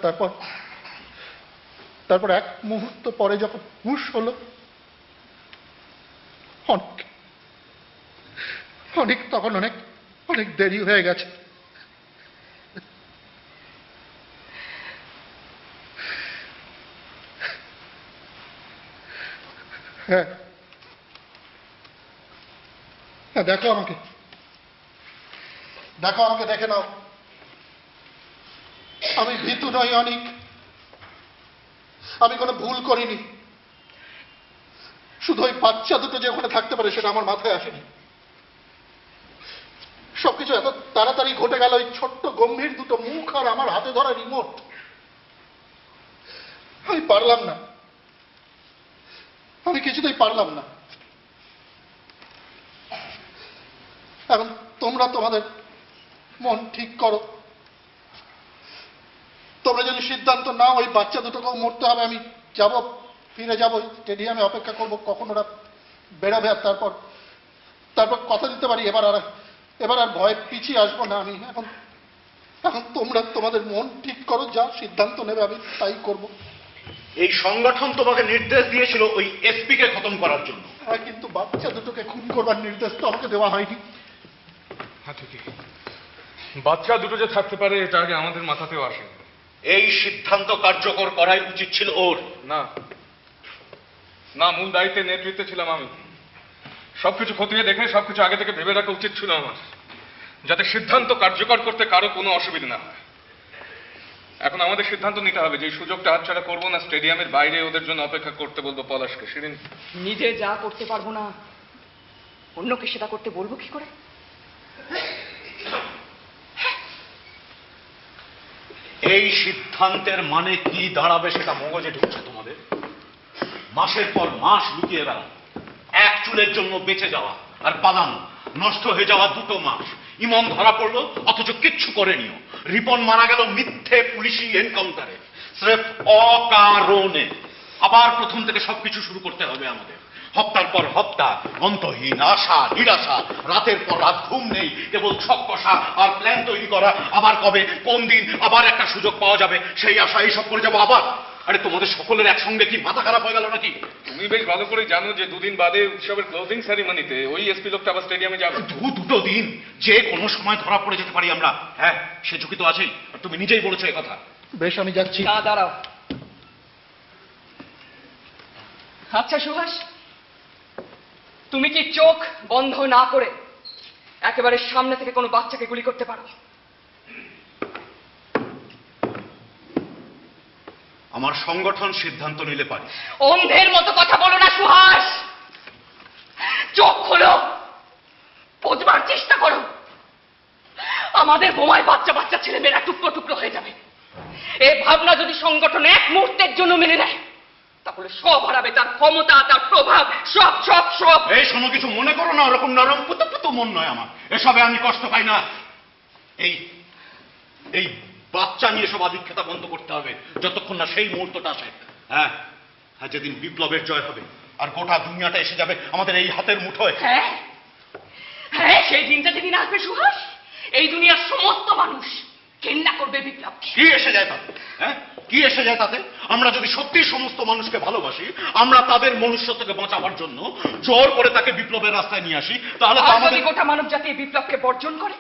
তারপর এক মুহূর্ত পরে যখন হুঁশ হলো, তখন অনেক দেরি হয়ে গেছে। হ্যাঁ, দেখো আমাকে দেখে নাও। আমি ভীতু নই অনেক, আমি কোনো ভুল করিনি। শুধু ওই বাচ্চা দুটো যে ওখানে থাকতে পারে সেটা আমার মাথায় আসেনি। সবকিছু এত তাড়াতাড়ি ঘটে গেল, ওই ছোট্ট গম্ভীর দুটো মুখ আর আমার হাতে ধরা রিমোট। আমি পারলাম না, আমি কিছুতেই পারলাম না। এখন তোমরা তোমাদের মন ঠিক করো। তোমরা যদি সিদ্ধান্ত নাও ওই বাচ্চা দুটোকেও মরতে হবে, আমি ফিরে যাব স্টেডিয়ামে, অপেক্ষা করব কখন ওরা বেরোবে। আর তারপর কথা দিতে পারি এবার আর ভয় পিছিয়ে আসবো না আমি। এখন তোমরা তোমাদের মন ঠিক করো, যা সিদ্ধান্ত নেবে আমি তাই করব। এই সংগঠন তোমাকে নির্দেশ দিয়েছিল ওই এসপি কে খতম করার জন্য। হ্যাঁ, কিন্তু বাচ্চা দুটোকে খুন করবার নির্দেশ তো আমাকে দেওয়া হয়নি। হ্যাঁ ঠিকই, বাচ্চা দুটো যে থাকতে পারে এটা আগে আমাদের মাথাতেও আসেনি। এই সিদ্ধান্ত কার্যকর করাই উচিত ছিল ওর। না, মূল দায়িত্বের নেতৃত্বে ছিলাম আমি। সবকিছু খতিয়ে দেখে সবকিছু আগে থেকে ভেবে রাখা উচিত ছিল আমার, যাতে সিদ্ধান্ত কার্যকর করতে কারো কোনো অসুবিধা না হয়। এখন আমাদের সিদ্ধান্ত নিতে হবে যে সুযোগটা হাতছাড়া করবো না, স্টেডিয়ামের বাইরে ওদের জন্য অপেক্ষা করতে বলবো পলাশকে। শিরিন, নিজে যা করতে পারবো না অন্যকে সেটা করতে বলবো কি করে? এই সিদ্ধান্তের মানে কি দাঁড়াবে সেটা মগজে ঢুকছে তোমাদের? মাসের পর মাস লুকিয়ে বেড়ানো, এক চুলের জন্য বেঁচে যাওয়া আর পালানো, নষ্ট হয়ে যাওয়া 2 মাস। ইমন ধরা পড়লো অথচ কিচ্ছু করেনিও। রিপন মারা গেল মিথ্যে পুলিশি এনকাউন্টারে, স্রেফ অকারণে। আবার প্রথম থেকে সবকিছু শুরু করতে হবে আমাদের। হপ্তার পর হপ্তা অন্তহীন আশা নিরাশা, রাতের পর রাত ঘুম নেই, কেবল ছক কষা আর প্ল্যান তৈরি করা। আবার কবে, কোন দিন আবার একটা সুযোগ পাওয়া যাবে সেই আশা এইসব করে যাবো আবার। আরে তোমাদের সকলের একসঙ্গে কি মাথা খারাপ হয়ে গেল নাকি? তুমি বেশ ভালো করে জানো যে 2 দিন বাদে উৎসবের ক্লোজিং সেরিমনিতে ওই এসপি লোকটা আবার স্টেডিয়ামে যাবে। 2 দিন, যে কোনো সময় ধরা পড়ে যেতে পারি আমরা। হ্যাঁ, সে ঝুঁকি তো আছেই, আর তুমি নিজেই বলেছো এই কথা। বেশ, আমি যাচ্ছি। না, দাঁড়াও। আচ্ছা সুভাষ, তুমি কি চোখ বন্ধ না করে একেবারে সামনে থেকে কোনো বাচ্চাকে গুলি করতে পারো? আমার সংগঠন সিদ্ধান্ত নিলে পারি। অন্ধের মতো কথা বলো না সুভাষ, চোখ খোলো, বুঝবার চেষ্টা করো। আমাদের বোমায় বাচ্চা ছেলেমেয়েরা টুকরো টুকরো হয়ে যাবে। এই ভাবনা যদি সংগঠন এক মুহূর্তের জন্য মেনে নেয়, তাহলে সব হারাবে, তার ক্ষমতা, তার প্রভাব, সব সব সব। এই শোনো, কিছু মনে করো না, ওরকম নরম পুতো পুতো মন নয় আমার, এসবে আমি কষ্ট পাই না। এই এই বাচ্চা নিয়ে সব আদিক্ষেতা বন্ধ করতে হবে যতক্ষণ না সেই মুহূর্তটা আসে। হ্যাঁ হ্যাঁ, যেদিন বিপ্লবের জয় হবে আর গোটা দুনিয়াটা এসে যাবে আমাদের এই হাতের মুঠোয়। হ্যাঁ হ্যাঁ, সেই দিনটা যেদিন আসবে সুহাস, এই দুনিয়ার সমস্ত মানুষ ঘেন্না করবে বিপ্লবকে। কি এসে যায় তাতে? হ্যাঁ, কি এসে যায় তাতে? আমরা যদি সত্যি সমস্ত মানুষকে ভালোবাসি, আমরা তাদের মনুষ্যত্বকে বাঁচাবার জন্য জোর করে তাকে বিপ্লবের রাস্তায় নিয়ে আসি, তাহলে তো আর আমাদের যদি গোটা মানব জাতি এই বিপ্লবকে বর্জন করে,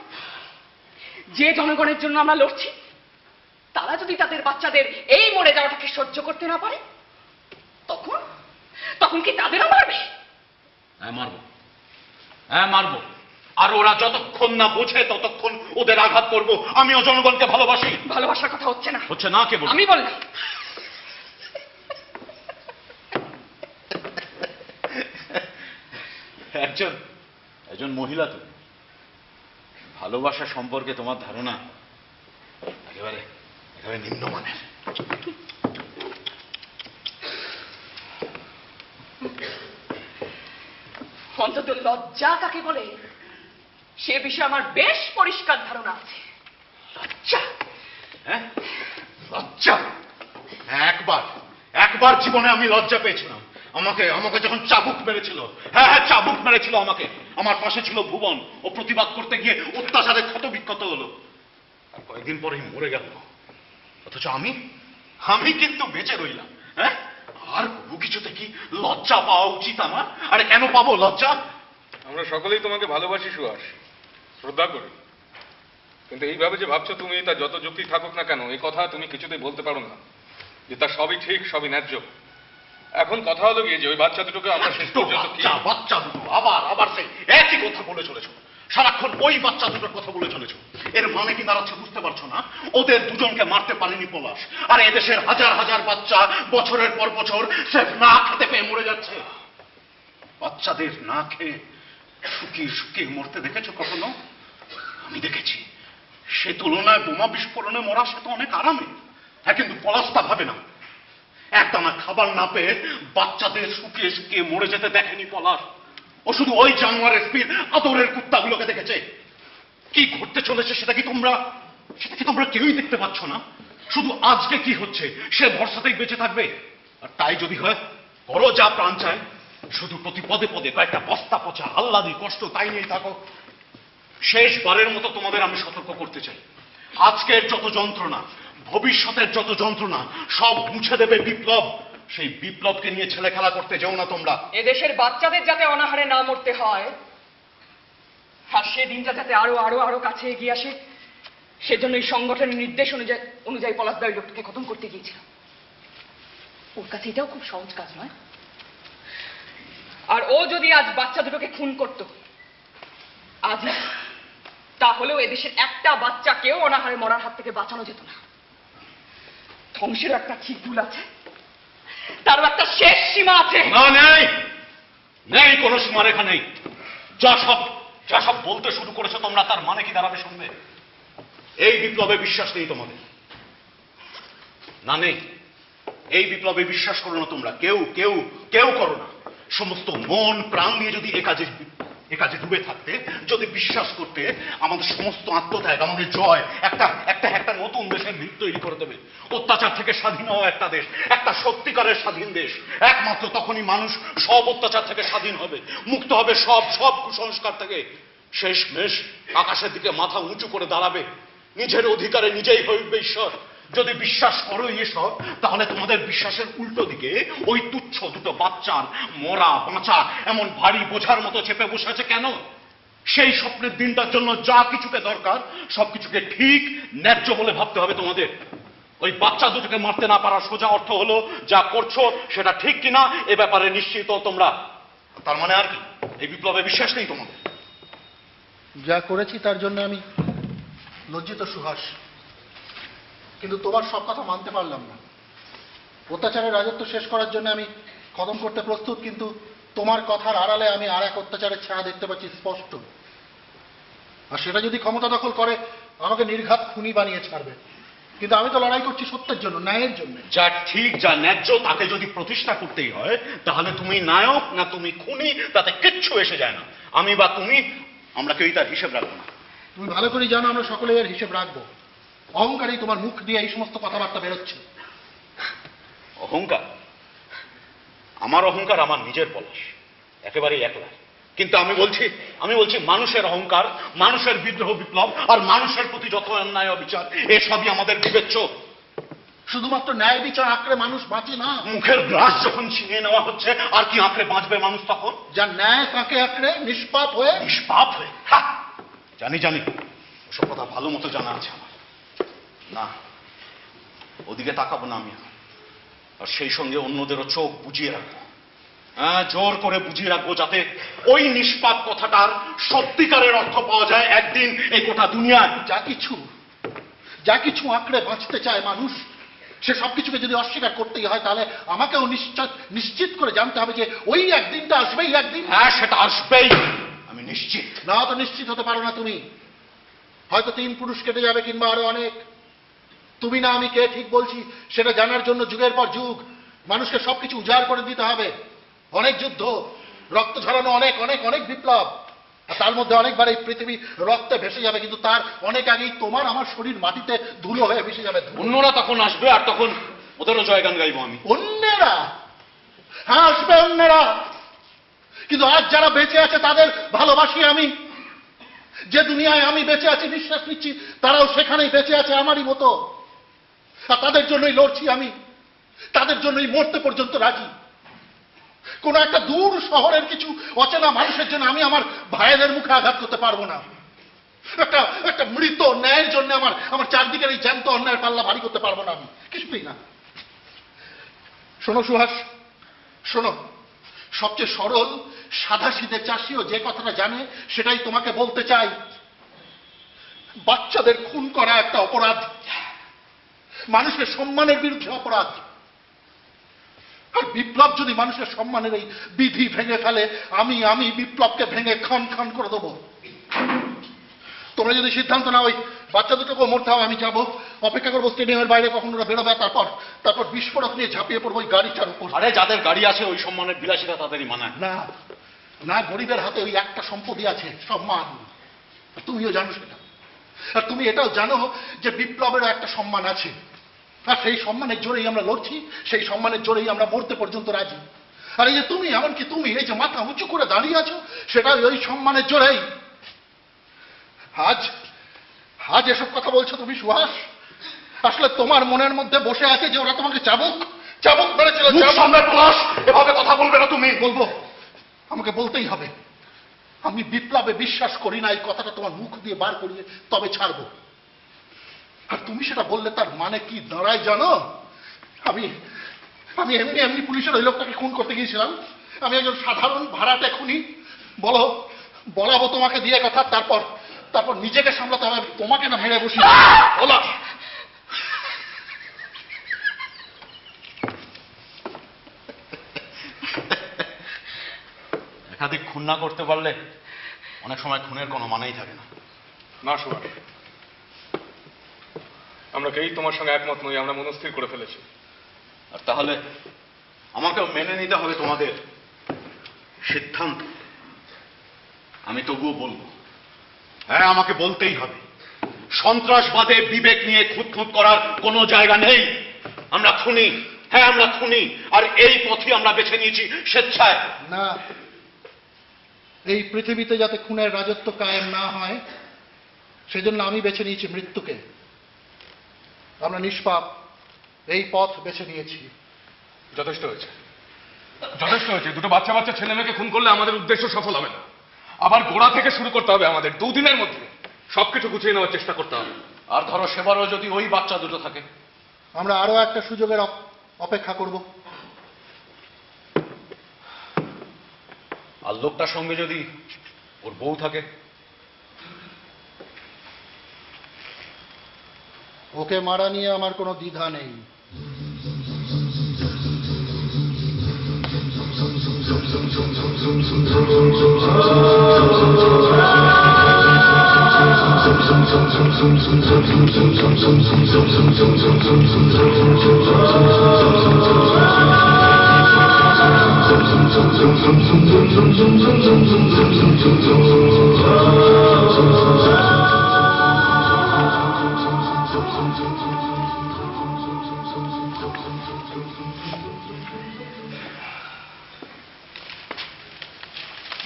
যে জনগণের জন্য আমরা লড়ছি তারা যদি তাদের বাচ্চাদের এই মরে যাওয়াটাকে সহ্য করতে না পারে, তখন তখন কি তাদেরও মারবে? হ্যাঁ মারবো, হ্যাঁ মারবো। আর ওরা যতক্ষণ না বোঝে ততক্ষণ ওদের আঘাত করবো। আমিও জনগণকে ভালোবাসি। ভালোবাসার কথা হচ্ছে না, হচ্ছে না, কে বলছে? আমি বললাম। একজন মহিলা, তুমি ভালোবাসা সম্পর্কে তোমার ধারণা একেবারে একেবারে নিম্নমানের। অন্তত লজ্জা কাকে বলে সে বিষয়ে আমার বেশ পরিষ্কার ধারণা আছে। লজ্জা? হ্যাঁ, লজ্জা? একবার একবার জীবনে আমি লজ্জা পেয়েছিলাম। আমাকে আমাকে যখন চাবুক মেরেছিল, হ্যাঁ হ্যাঁ চাবুক মেরেছিল আমাকে, আমার পাশে ছিল ভুবন, ও প্রতিবাদ করতে গিয়ে অত্যাচারে ক্ষত বিক্ষত হলো, আর কয়েকদিন পরেই মরে গেল। অথচ আমি আমি কিন্তু বেঁচে রইলাম। হ্যাঁ, আর কোনো কিছুতে কি লজ্জা পাওয়া উচিত আমার? আরে কেন পাবো লজ্জা? আমরা সকলেই তোমাকে ভালোবাসি সুহাস, শ্রদ্ধা করি, কিন্তু এইভাবে যে ভাবছো তুমি, তার যত যুক্তি থাকুক না কেন, এই কথা তুমি কিছুতেই বলতে পারো না যে তার সবই ঠিক, সবই ন্যায্য। এখন কথা হলো গিয়ে যে ওই বাচ্চা দুটোকে আমরা শেষ পর্যন্ত কি বাচ্চা দুটো আবার আবার সেই একই কথা বলে চলেছো, সারাক্ষণ ওই বাচ্চা দুটোর কথা বলে চলেছো। এর মানে কি দাঁড়াচ্ছে বুঝতে পারছো না? ওদের দুজনকে মারতে পারেনি পলাশ, আর এদেশের হাজার হাজার বাচ্চা বছরের পর বছর স্রেফ না খেতে পেয়ে মরে যাচ্ছে। বাচ্চাদের না খেয়ে শুকিয়ে শুকিয়ে মরতে দেখেছো কখনো? আমি দেখেছি। সে তুলনায় বোমা বিস্ফোরণে মরা সে তো অনেক আরামে। হ্যাঁ, কিন্তু পলাশ তা ভাবে না। একদানা খাবার না পেয়ে বাচ্চাদের শুকিয়ে শুকিয়ে মরে যেতে দেখেনি পলাশ। ও শুধু ওই জানোয়ার এসপির আদরের কুত্তাগুলোকে দেখেছে। কি ঘটতে চলেছে সেটা কি তোমরা কেউই দেখতে পাচ্ছ না? শুধু আজকে কি হচ্ছে সে ভরসাতেই বেঁচে থাকবে। আর তাই যদি হয়, করো যা প্রাণ চায়, শুধু প্রতি পদে পদে কয়েকটা বস্তা পচা আহ্লাদি কষ্ট তাই নিয়ে থাকো। শেষবারের মতো তোমাদের আমি সতর্ক করতে চাই, আজকের যত যন্ত্রণা, ভবিষ্যতের যত যন্ত্রণা সব মুছে দেবে বিপ্লব। সেই বিপ্লবকে নিয়ে ছেলে খেলা করতে যেও না তোমরা। এদেশের বাচ্চাদের যাতে অনাহারে না মরতে হয়, আর সেদিনটা যাতে আরো আরো আরো কাছে এগিয়ে আসে, সেজন্য এই সংগঠনের নির্দেশ অনুযায়ী পলাশদা ওই লোকটাকে খতম করতে গিয়েছিল। ওর কাছে এটাও খুব সহজ কাজ নয়। আর ও যদি আজ বাচ্চা দুটোকে খুন করত আজ, তাহলেও এদেশের একটা বাচ্চাকেও অনাহারে মরার হাত থেকে বাঁচানো যেত না। ধ্বংসের একটা ঠিক ভুল আছে, তারও একটা শেষ সীমা আছে। না, নেই নেই, কোনো সীমারেখা নেই। যা সব বলতে শুরু করেছো তোমরা, তার মানে কি দাঁড়াবে শুনবে? এই বিপ্লবে বিশ্বাস নেই তোমাদের? না নেই, এই বিপ্লবে বিশ্বাস করো না তোমরা, কেউ কেউ কেউ করো না। সমস্ত মন প্রাণ নিয়ে যদি এ কাজে ডুবে থাকতে, যদি বিশ্বাস করতে, আমাদের সমস্ত আত্মত্যাগ, আমাদের জয় একটা একটা একটা নতুন দেশের ভিত তৈরি করে দেবে। অত্যাচার থেকে স্বাধীন হওয়া একটা দেশ, একটা সত্যিকারের স্বাধীন দেশ। একমাত্র তখনই মানুষ সব অত্যাচার থেকে স্বাধীন হবে, মুক্ত হবে সব সব কুসংস্কার থেকে। শেষমেশ আকাশের দিকে মাথা উঁচু করে দাঁড়াবে, নিজের অধিকারে নিজেই হইবে ঈশ্বর। যদি বিশ্বাস করো এসব, তাহলে তোমাদের বিশ্বাসের উল্টো দিকে ওই তুচ্ছ দুটো বাচ্চার মরা বাঁচা এমন ভারী বোঝার মতো চেপে বসে আছে কেন? সেই স্বপ্নের দিনটার জন্য যা কিছুকে দরকার সবকিছুকে ঠিক ন্যায্য বলে ভাবতে হবে তোমাদের। ওই বাচ্চা দুটোকে মারতে না পারার সোজা অর্থ হলো যা করছো সেটা ঠিক কিনা এ ব্যাপারে নিশ্চিত তোমরা। তার মানে আর কি, এই বিপ্লবে বিশ্বাস নেই তোমাদের? যা করেছি তার জন্য আমি লজ্জিত সুহাস, কিন্তু তোমার সব কথা মানতে পারলাম না। অত্যাচারের রাজত্ব শেষ করার জন্য আমি কদম করতে প্রস্তুত, কিন্তু তোমার কথার আড়ালে আমি আর এক অত্যাচারের ছায়া দেখতে পাচ্ছি স্পষ্ট। আর সেটা যদি ক্ষমতা দখল করে, আমাকে নির্ঘাত খুনি বানিয়ে ছাড়বে। কিন্তু আমি তো লড়াই করছি সত্যের জন্য, ন্যায়ের জন্য। যা ঠিক যা ন্যায্য তাকে যদি প্রতিষ্ঠা করতেই হয়, তাহলে তুমি নায়ক না তুমি খুনি তাতে কিচ্ছু এসে যায় না। আমি বা তুমি, আমরা কেউই তার হিসেব রাখবো না। তুমি ভালো করে জানো আমরা সকলে এর হিসেব রাখবো। অহংকারই তোমার মুখ দিয়ে এই সমস্ত কথাবার্তা বেরোচ্ছে। অহংকার? আমার অহংকার আমার নিজের পলাশ, একেবারেই একলা। কিন্তু আমি বলছি মানুষের অহংকার, মানুষের বিদ্রোহ বিপ্লব আর মানুষের প্রতি যত অন্যায় অবিচার, এসবই আমাদের বিবেচ্য। শুধুমাত্র ন্যায় বিচার আঁকড়ে মানুষ বাঁচে না। মুখের গ্রাস যখন ছিনিয়ে নেওয়া হচ্ছে, আর কি আঁকড়ে বাঁচবে মানুষ তখন? যার ন্যায় তাকে আঁকড়ে নিষ্পাপ হয়ে। নিষ্পাপ হয়ে? হ্যাঁ, জানি ওসব কথা ভালো মতো জানা আছে আমার। না, ওদিকে তাকাবো না আমি। আর সেই সঙ্গে অন্যদেরও চোখ বুজিয়ে রাখবো। হ্যাঁ, জোর করে বুঝিয়ে রাখবো, যাতে ওই নিষ্পাপ কথাটার সত্যিকারের অর্থ পাওয়া যায় একদিন এই গোটা দুনিয়ায়। যা কিছু আঁকড়ে বাঁচতে চায় মানুষ, সে সবকিছুকে যদি অস্বীকার করতেই হয়, তাহলে আমাকেও নিশ্চিত করে জানতে হবে যে ওই একদিনটা আসবেই একদিন। হ্যাঁ, সেটা আসবেই, আমি নিশ্চিত। না, তো নিশ্চিত হতে পারো না তুমি। হয়তো 3 পুরুষ কেটে যাবে, কিংবা আরো অনেক। তুমি না আমি কে ঠিক বলছি সেটা জানার জন্য যুগের পর যুগ মানুষকে সবকিছু উজাড় করে দিতে হবে। অনেক যুদ্ধ, রক্ত ঝরানো, অনেক অনেক অনেক বিপ্লব, আর তার মধ্যে অনেকবার এই পৃথিবী রক্তে ভেসে যাবে, কিন্তু তার অনেক আগেই তোমার আমার শরীর মাটিতে ধুলো হয়ে ভেসে যাবে। অন্যরা তখন আসবে, আর তখন ওদেরও জয়গান গাইবো আমি। অন্যেরা? হ্যাঁ, আসবে অন্যেরা, কিন্তু আজ যারা বেঁচে আছে তাদের ভালোবাসি আমি। যে দুনিয়ায় আমি বেঁচে আছি, নিঃশ্বাস নিচ্ছি, তারাও সেখানেই বেঁচে আছে আমারই মতো। আর তাদের জন্যই লড়ছি আমি, তাদের জন্যই মরতে পর্যন্ত রাজি। কোন একটা দূর শহরের কিছু অচেনা মানুষের জন্য আমি আমার ভাইয়েদের মুখে আঘাত করতে পারবো না। একটা মৃত ন্যায়ের জন্য আমার চারদিকের এই জ্যান্ত অন্যায়ের পাল্লা ভারী করতে পারবো না আমি, কিছুতেই না। শোনো সুহাস, শোনো, সবচেয়ে সরল সাধাসিধে চাষিও যে কথাটা জানে সেটাই তোমাকে বলতে চাই। বাচ্চাদের খুন করা একটা অপরাধ, মানুষের সম্মানের বিরুদ্ধে অপরাধ। আর বিপ্লব যদি মানুষের সম্মানের এই বিধি ভেঙে ফেলে, আমি বিপ্লবকে ভেঙে খান খান করে দেবো। তোমরা যদি সিদ্ধান্ত নাও ওই বাচ্চা দুটোকে মরতে হবে, আমি যাবো, অপেক্ষা করবো স্টেডিয়ামের বাইরে কখন ওরা বেরোবে, তারপর বিস্ফোরক নিয়ে ঝাঁপিয়ে পড়বো ওই গাড়িটার উপর। আরে, যাদের গাড়ি আছে ওই সম্মানের বিলাসিতা তাদেরই মানায় না না, গরিবের হাতে ওই একটা সম্পত্তি আছে, সম্মান। তুমিও জানো সেটা। আর তুমি এটাও জানো যে বিপ্লবেরও একটা সম্মান আছে, আর সেই সম্মানের জোরেই আমরা লড়ছি, সেই সম্মানের জোরেই আমরা মরতে পর্যন্ত রাজি। আর এই যে তুমি, এমনকি তুমি এই যে মাথা উঁচু করে দাঁড়িয়ে আছো, সেটা ওই সম্মানের জোরেই। আজ এসব কথা বলছো তুমি সুহাস, আসলে তোমার মনের মধ্যে বসে আছে যে ওরা তোমাকে চাবুক মেরেছিল। এভাবে কথা বলবে না তুমি। বলবো, আমাকে বলতেই হবে। আমি বিপ্লবে বিশ্বাস করি না, এই কথাটা তোমার মুখ দিয়ে বার করিয়ে তবে ছাড়বো। আর তুমি সেটা বললে তার মানে কি দাঁড়ায় জানো? আমি এমনি পুলিশের ওই লোকটাকে খুন করতে গিয়েছিলাম। আমি একজন সাধারণ ভাড়াটে খুনি। বলাবো তোমাকে দিয়ে কথা, তারপর নিজেকে সামলাতে হবে, তোমাকে না মেরে বসি। বলা একাধিক খুন না করতে পারলে অনেক সময় খুনের কোনো মানেই থাকে না। না সুভাষ, আমরা কেউই তোমার সঙ্গে একমত নই, আমরা মনস্থির করে ফেলেছি। আর তাহলে আমাকেও মেনে নিতে হবে তোমাদের সিদ্ধান্ত। আমি তবুও বলবো, হ্যাঁ, আমাকে বলতেই হবে, সন্ত্রাসবাদে বিবেক নিয়ে খুঁতখুঁত করার কোনো জায়গা নেই। আমরা খুনি, হ্যাঁ আমরা খুনি, আর এই পথই আমরা বেছে নিয়েছি স্বেচ্ছায়। না, এই পৃথিবীতে যাতে খুনের রাজত্ব কায়েম না হয় সেজন্য আমি বেছে নিয়েছি মৃত্যুকে। আমরা নিষ্পাপ, এই পথ বেছে নিয়েছি। যথেষ্ট হয়েছে। দুটো বাচ্চা ছেলে মেয়েকে খুন করলে আমাদের উদ্দেশ্য সফল হবে না। আবার গোড়া থেকে শুরু করতে হবে। আমাদের 2 দিনের মধ্যে সবকিছু গুছিয়ে নেওয়ার চেষ্টা করতে হবে। আর ধরো সেবারও যদি ওই বাচ্চা দুটো থাকে, আমরা আরো একটা সুযোগের অপেক্ষা করব। আর লোকটার সঙ্গে যদি ওর বউ থাকে, ওকে মারা নিয়ে আমার কোনো দ্বিধা নেই। Zum কি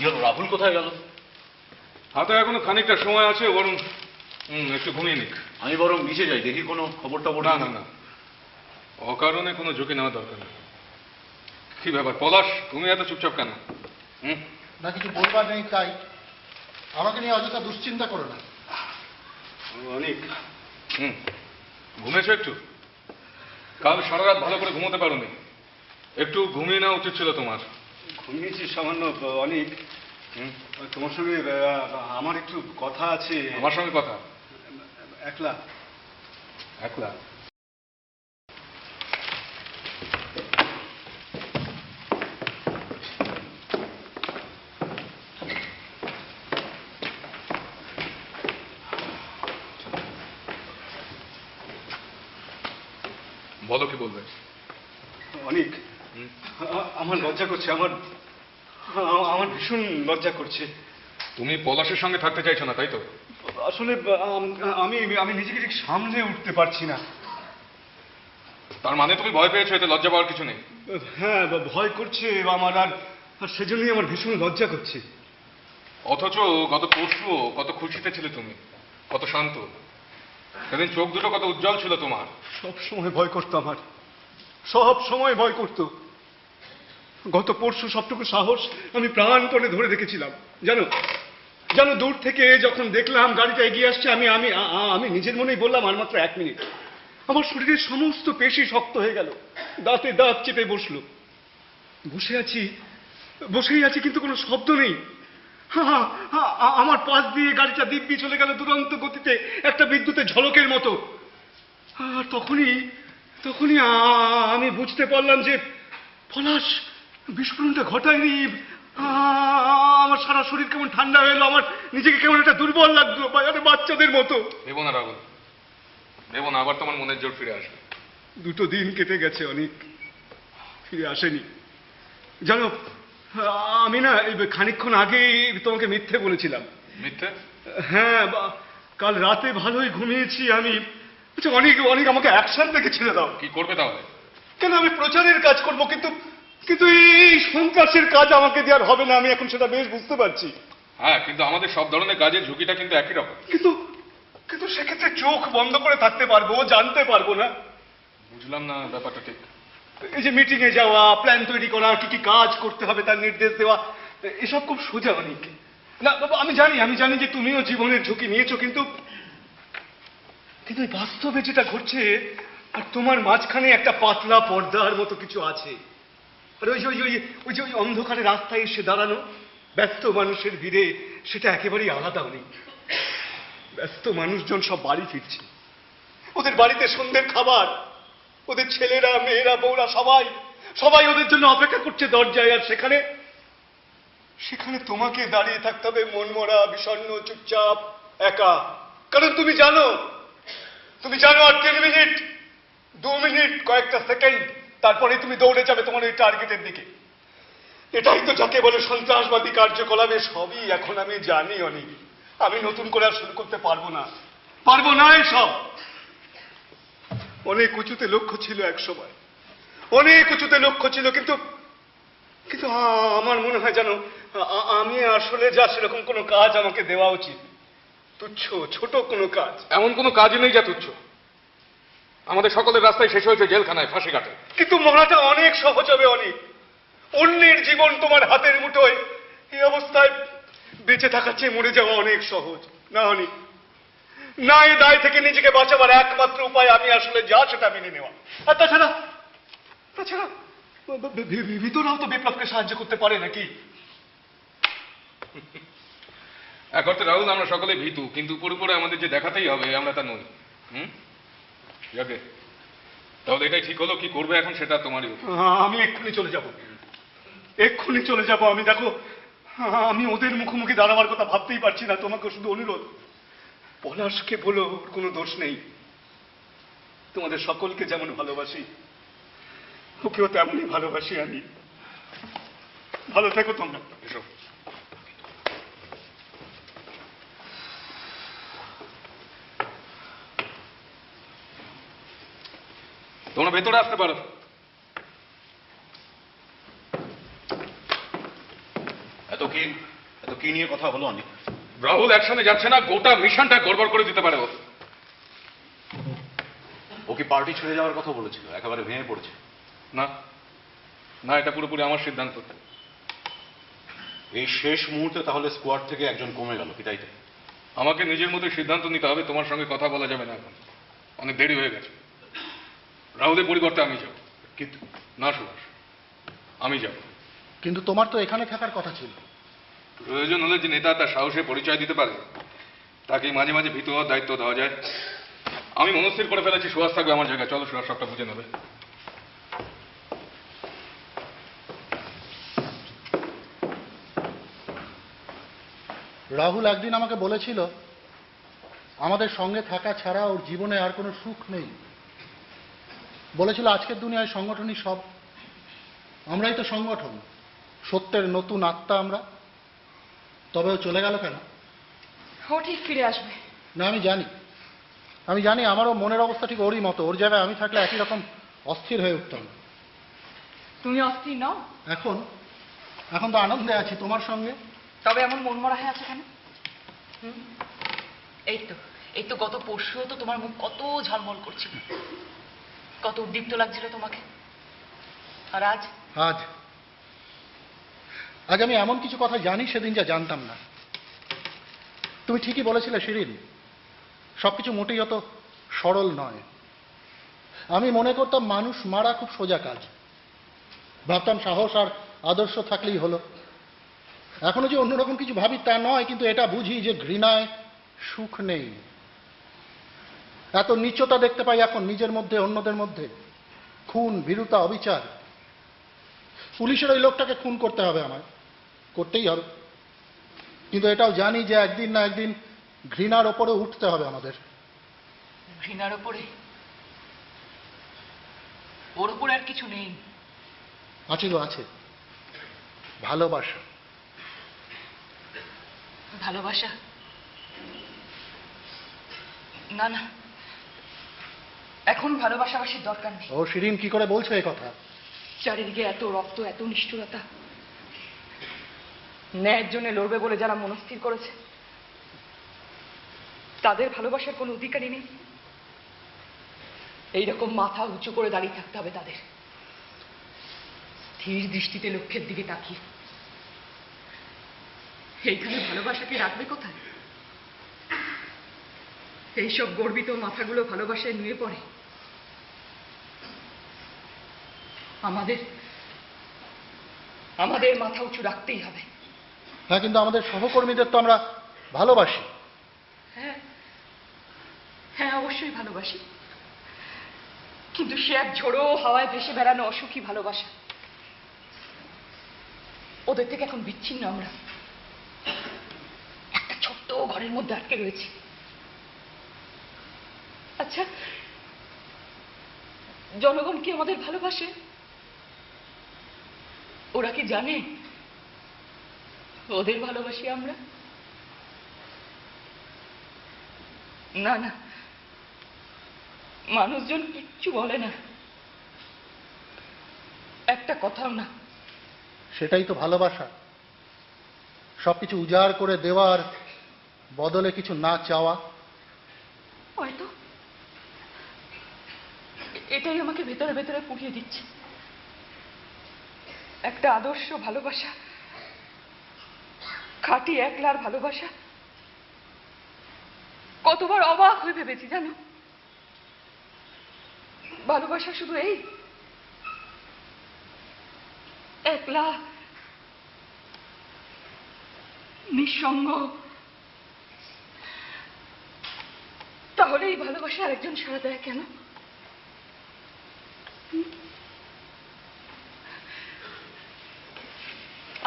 হলো, রাহুল কোথায় গেল? হাতে এখনো খানিকটা সময় আছে, বরং একটু ঘুমিয়ে নিক। আমি বরং নিচে যাই, দেখি কোনো খবর টবর। না না না, অকারণে কোনো ঝুঁকি নেওয়া দরকার নেই। কি ব্যাপার পলাশ, তুমি এত চুপচাপ কেন? না কিছু বলবার নেই তাই। আমাকে নিয়ে অযথা দুশ্চিন্তা করো না। অনেক ঘুমেছো একটু? কাল সারা রাত ভালো করে ঘুমোতে পারোনি, একটু ঘুমিয়ে নেওয়া উচিত ছিল তোমার। ঘুমিয়েছি সামান্য। অনেক তোমার সঙ্গে আমার একটু কথা আছে। আমার সঙ্গে কথা? একলা একলা? বলো, কি বলবে? অনেক আমার লজ্জা করছে, আমার আমার ভীষণ লজ্জা করছে। তুমি পলাশের সঙ্গে থাকতে চাইছো না, তাই তো? আসলে আমি আমি নিজেকে ঠিক সামলে উঠতে পারছি না। তার মানে তুমি ভয় পেয়েছো, এতে লজ্জা পাওয়ার কিছু নেই। হ্যাঁ, ভয় করছে আমার, আর সেজন্যই আমার ভীষণ লজ্জা করছে। অথচ গত পরশু কত খুশিতে ছিলে তুমি, কত শান্ত। সেদিন চোখ দুটো কত উজ্জ্বল ছিল তোমার। সব সময় ভয় করতো আমার, সব সময় ভয় করতো। গত পরশু সবটুকু সাহস আমি প্রাণপণে ধরে রেখেছিলাম। জানো জানো, দূর থেকে যখন দেখলাম গাড়িটা এগিয়ে আসছে, আমি আমি আমি নিজের মনেই বললাম আর মাত্র 1 মিনিট। আমার শরীরের সমস্ত পেশি শক্ত হয়ে গেল, দাঁতে দাঁত চেপে বসলো। বসেই আছি কিন্তু কোনো শব্দ নেই। আমার পাশ দিয়ে গাড়িটা দিব্যি চলে গেল দুরন্ত গতিতে, একটা বিদ্যুতের ঝলকের মতো। আর তখনই আমি বুঝতে পারলাম যে পলাশ বিস্ফোরণটা ঘটায়নি। আমার সারা শরীর কেমন ঠান্ডা হয়ে এলো, আমার নিজেকে কেমন একটা দুর্বল লাগলো, বাচ্চাদের মতো। ভেবো না রাহুল, ভেবো না, আবার তোমার মনের জোর ফিরে আসবে। 2 দিন কেটে গেছে, অনেক ফিরে আসেনি। জানো, আমি না এই খানিকক্ষণ আগেই তোমাকে মিথ্যে বলেছিলাম। মিথ্যে? হ্যাঁ, কাল রাতে ভালোই ঘুমিয়েছি আমি। আচ্ছা অনেক আমাকে অ্যাকশন থেকে ছেড়ে দাও। কি করবে তাহলে? কেন, আমি প্রচারের কাজ করব, কিন্তু এই সন্ত্রাসের কাজ আমাকে দেওয়ার হবে না, আমি এখন সেটা বেশ বুঝতে পারছি। হ্যাঁ, কিন্তু আমাদের সব ধরনের কাজের ঝুঁকিটা কিন্তু একই রকম। কিন্তু সেক্ষেত্রে চোখ বন্ধ করে থাকতে পারবো, জানতে পারবো না। বুঝলাম না ব্যাপারটা ঠিক। এই যে মিটিং এ যাওয়া, প্ল্যান তৈরি করা, কি কি কাজ করতে হবে তার নির্দেশ দেওয়া, এসব খুব সোজা অনেক। না বাবা, আমি জানি যে তুমিও জীবনের ঝুঁকি নিয়েছো, কিন্তু বাস্তবে যেটা ঘটছে আর তোমার মাঝখানে একটা পাতলা পর্দার মতো কিছু আছে। আর ওই যে অন্ধকারে রাস্তায় এসে দাঁড়ানো ব্যস্ত মানুষের ভিড়ে, সেটা একেবারেই আলাদা নেই। ব্যস্ত মানুষজন সব বাড়ি ফিরছে, ওদের বাড়িতে সন্ধ্যের খাবার, ওদের ছেলেরা মেয়েরা বউরা সবাই ওদের জন্য অপেক্ষা করছে দরজায়। আর সেখানে তোমাকে দাঁড়িয়ে থাকতে হবে মনমরা, বিষণ্ণ, চুপচাপ, একা। কারণ তুমি জানো আর 3 মিনিট, 2 মিনিট, কয়েকটা সেকেন্ড, তারপরে তুমি দৌড়ে যাবে তোমার ওই টার্গেটের দিকে। এটাই তো যাকে বলে সন্ত্রাসবাদী কার্যকলাপে। সবই এখন আমি জানি অনেক, আমি নতুন করে আর শুরু করতে পারবো না এসব। অনেক উঁচুতে লক্ষ্য ছিল এক সময়, অনেক উঁচুতে লক্ষ্য ছিল, কিন্তু আমার মনে হয় জানো, আমি আসলে যা সেরকম কোনো কাজ আমাকে দেওয়া উচিত। তুচ্ছ ছোট কোনো কাজ। এমন কোনো কাজই নেই যা তুচ্ছ। আমাদের সকলের রাস্তায় শেষ হয়েছে জেলখানায়, ফাঁসি কাটে। কিন্তু মরাটা অনেক সহজ হবে অনেক। অন্যের জীবন তোমার হাতের মুঠোয়, এই অবস্থায় বেঁচে থাকার চেয়ে মরে যাওয়া অনেক সহজ। না অনেক না, এই দায় থেকে নিজেকে বাঁচাবার একমাত্র উপায় আমি আসলে যা সেটা মেনে নেওয়া। আর তাছাড়া ভিতরাও তো বিপ্লবকে সাহায্য করতে পারে নাকি? এক অর্থে রাহুল, আমরা সকলে ভীতু, কিন্তু উপরে আমাদের যে দেখাতেই হবে আমরা তা নই। যাকে তাহলে এটাই ঠিক হলো, কি করবে এখন সেটা তোমারই উপর। আমি এক্ষুনি চলে যাব। আমি দেখো, আমি ওদের মুখোমুখি দাঁড়াবার কথা ভাবতেই পারছি না। তোমাকে শুধু অনুরোধ, পলাশকে বলো ওর কোনো দোষ নেই। তোমাদের সকলকে যেমন ভালোবাসি ওকেও তেমনই ভালোবাসি আমি। ভালো থেকো তোমরা। এসো। তোমরা ভেতরে আসতে পারো। এত কি নিয়ে কথা হলো অনেক? রাহুল একসাথে যাচ্ছে না, গোটা মিশনটা গড়বড় করে দিতে পারে ও। ও কি পার্টি ছেড়ে যাওয়ার কথা বলেছিল? একেবারে ভেঙে পড়ছে। না না, এটা পুরোপুরি আমার সিদ্ধান্ত। এই শেষ মুহূর্তে তাহলে স্কোয়াড থেকে একজন কমে গেল, কি তাই তো? আমাকে নিজের মতো সিদ্ধান্ত নিতে হবে, তোমার সঙ্গে কথা বলা যাবে না এখন, অনেক দেরি হয়ে গেছে। রাহুলের পরিবর্তে আমি যাব। কিন্তু না সুভাষ, আমি যাব। কিন্তু তোমার তো এখানে থাকার কথা ছিল। প্রয়োজন হলে যে নেতা তার সাহসে পরিচয় দিতে পারে তাকে মাঝে মাঝে ভীত হওয়ার দায়িত্ব দেওয়া যায়। আমি মনস্থির করে ফেলেছি সুভাষ থাকবে আমার জায়গায়। চলো সুভাষ, সবটা বুঝে নেবে। রাহুল একদিন আমাকে বলেছিল আমাদের সঙ্গে থাকা ছাড়া ওর জীবনে আর কোনো সুখ নেই। বলেছিল আজকের দুনিয়ায় সংগঠনই সব। আমরাই তো সংগঠন, সত্যের নতুন আত্মা আমরা। তবে ও চলে গেল কেন? ও ঠিক ফিরে আসবে। না, আমি জানি আমারও মনের অবস্থা ঠিক ওরই মতো। ওর জায়গায় আমি থাকলে একই রকম অস্থির হয়ে উঠতাম। তুমি অস্থির নও? এখন তো আনন্দে আছি তোমার সঙ্গে। তবে এমন মনমরা হয়ে আছে কেন? এই তো গত পরশুও তো তোমার মুখ কত ঝলমল করছিল, কত উদ্দীপ্ত লাগছিল তোমাকে। আর আজ আমি এমন কিছু কথা জানি সেদিন যা জানতাম না। তুমি ঠিকই বলেছিলে শিরিন, সবকিছু মোটেই অত সরল নয়। আমি মনে করতাম মানুষ মারা খুব সোজা কাজ। ভাবতাম সাহস আর আদর্শ থাকলেই হলো। এখনো যে অন্যরকম কিছু ভাবি তা নয়, কিন্তু এটা বুঝি যে ঘৃণায় সুখ নেই। এত নীচতা দেখতে পাই এখন নিজের মধ্যে, অন্যদের মধ্যে। খুন, ভীরুতা, অবিচার। পুলিশের ওই লোকটাকে খুন করতে হবে, আমায় করতেই হবে। কিন্তু এটাও জানি যে একদিন না একদিন ঘৃণার ওপরে উঠতে হবে আমাদের। ঘৃণার ওপরে? ওর উপরে আর কিছু নেই। আছে গো, আছে ভালোবাসা। ভালোবাসা? না না, এখন ভালোবাসাবাসির দরকার নেই। ও শিরিন, কি করে বলছো এই কথা? চারিদিকে এত রক্ত, এত নিষ্ঠুরতা। ন্যায়ের জন্য লড়বে বলে যারা মনস্থির করেছে তাদের ভালোবাসার কোনো অধিকারই নেই। এইরকম মাথা উঁচু করে দাঁড়িয়ে থাকতে হবে তাদের, স্থির দৃষ্টিতে লক্ষ্যের দিকে তাকিয়ে। এইখানে ভালোবাসাকে রাখবে কোথায়? এইসব গর্বিত মাথাগুলো ভালোবাসায় নুয়ে পড়ে। আমাদের মাথা উঁচু রাখতেই হবে। হ্যাঁ, কিন্তু আমাদের সহকর্মীদের তো আমরা ভালোবাসি। হ্যাঁ হ্যাঁ, অবশ্যই ভালোবাসি, কিন্তু সে এক ঝোড়ো হাওয়ায় ভেসে বেড়ানো অসুখী ভালোবাসা। ওদের থেকে এখন বিচ্ছিন্ন আমরা, একটা ছোট্ট ঘরের মধ্যে আটকে রয়েছি। আচ্ছা, জনগণ কি আমাদের ভালোবাসে? ওরা কি জানে ওদের ভালোবাসি আমরা? না না, মানুষজন কিচ্ছু বলে না, একটা কথাও না। সেটাই তো ভালোবাসা, সবকিছু উজাড় করে দেওয়ার বদলে কিছু না চাওয়া। হয়তো এটাই আমাকে ভেতরে ভেতরে পুড়িয়ে দিচ্ছে। একটা আদর্শ ভালোবাসা, খাঁটি একলার ভালোবাসা। কতবার অবাক হয়ে ভেবেছি জানো, ভালোবাসা শুধু এই একলা, নিঃসঙ্গ। তাহলে এই ভালোবাসা আরেকজন সাড়া দেয় কেন?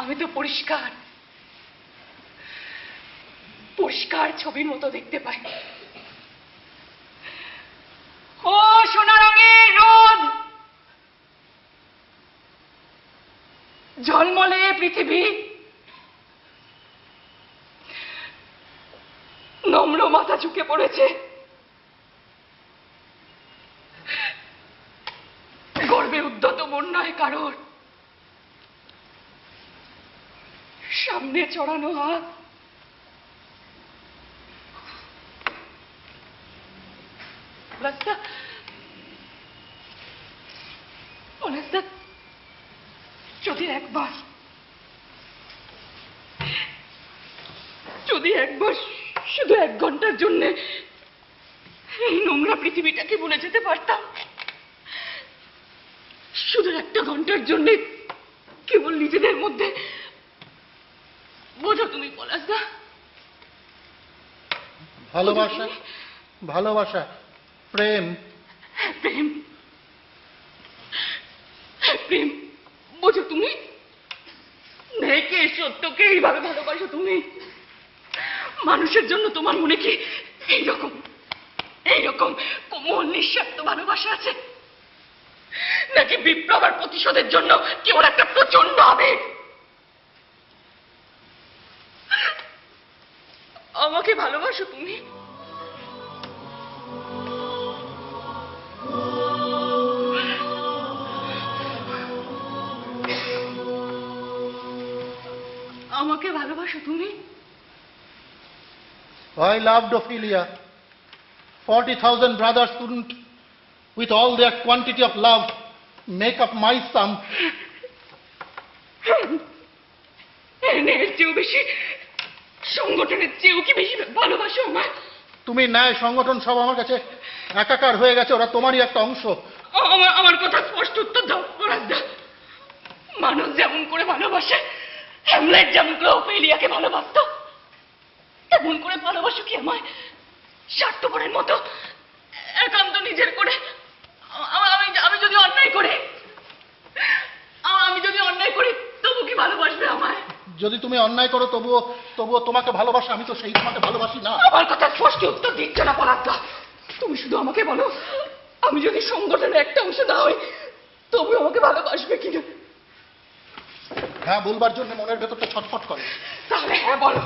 আমি তো পরিষ্কার, পরিষ্কার ছবির মতো দেখতে পাই। ও সোনা রঙের রোদ, ঝলমলে পৃথিবী, নম্র মাথা ঝুঁকে পড়েছে, গর্বে উদ্ধত মন নয় কারোর, সামনে চড়ানো হাত, রাস্তা রাস্তা যদি একবার শুধু 1 ঘন্টার জন্য এই নোংরা পৃথিবীটাকে ভুলে যেতে পারতাম, শুধু 1 ঘন্টার জন্য কেবল নিজেদের মধ্যে। বোঝো তুমি পলাশদা? ভালোবাসা, ভালোবাসা, প্রেম, প্রেম, প্রেম, বোঝো তুমি? ন্যায়কে, সত্যকে এইভাবে ভালোবাসো তুমি? মানুষের জন্য তোমার মনে কি এইরকম কোমল নিঃস্বার্থ ভালোবাসা আছে, নাকি বিপ্লব আর প্রতিশোধের জন্য কেবল একটা প্রচন্ড আবেগ? আমাকে ভালোবাসো তুমি? আমাকে ভালোবাসো তুমি? I loved Ophelia. 40,000 brothers couldn't, with all their quantity of love, make up my sum. এর চেয়েও বেশি, সংগঠনের চেয়েও কি বেশি ভালোবাসো আমায়? তুমি ন্যায় সংগঠন সব আমার কাছে একাকার হয়ে গেছে, ওরা তোমারই একটা অংশ। আমার কথা স্পষ্ট উত্তর দাও পরাগদা। মানুষ যেমন করে ভালোবাসে, হ্যামলেট যেমন করে ওফেলিয়াকে ভালোবাসতো, তেমন করে ভালোবাসো কি আমায়? স্বার্থপরের মতো একান্ত নিজের করে? আমি যদি অন্যায় করি তবু কি ভালোবাসবে আমায়? যদি তুমি অন্যায় করো তবুও তোমাকে ভালোবাসি, আমি তো সেই তোমাকে ভালোবাসি না। আমার কথা স্পষ্ট উত্তর দিচ্ছ না পরাগদা। তুমি শুধু আমাকে বলো, আমি যদি সংগঠনের একটা অংশ না হই তবু আমাকে ভালোবাসবে কিনা? হ্যাঁ বলবার জন্য মনের ভেতরটা ছটফট করে। তাহলে হ্যাঁ বলো,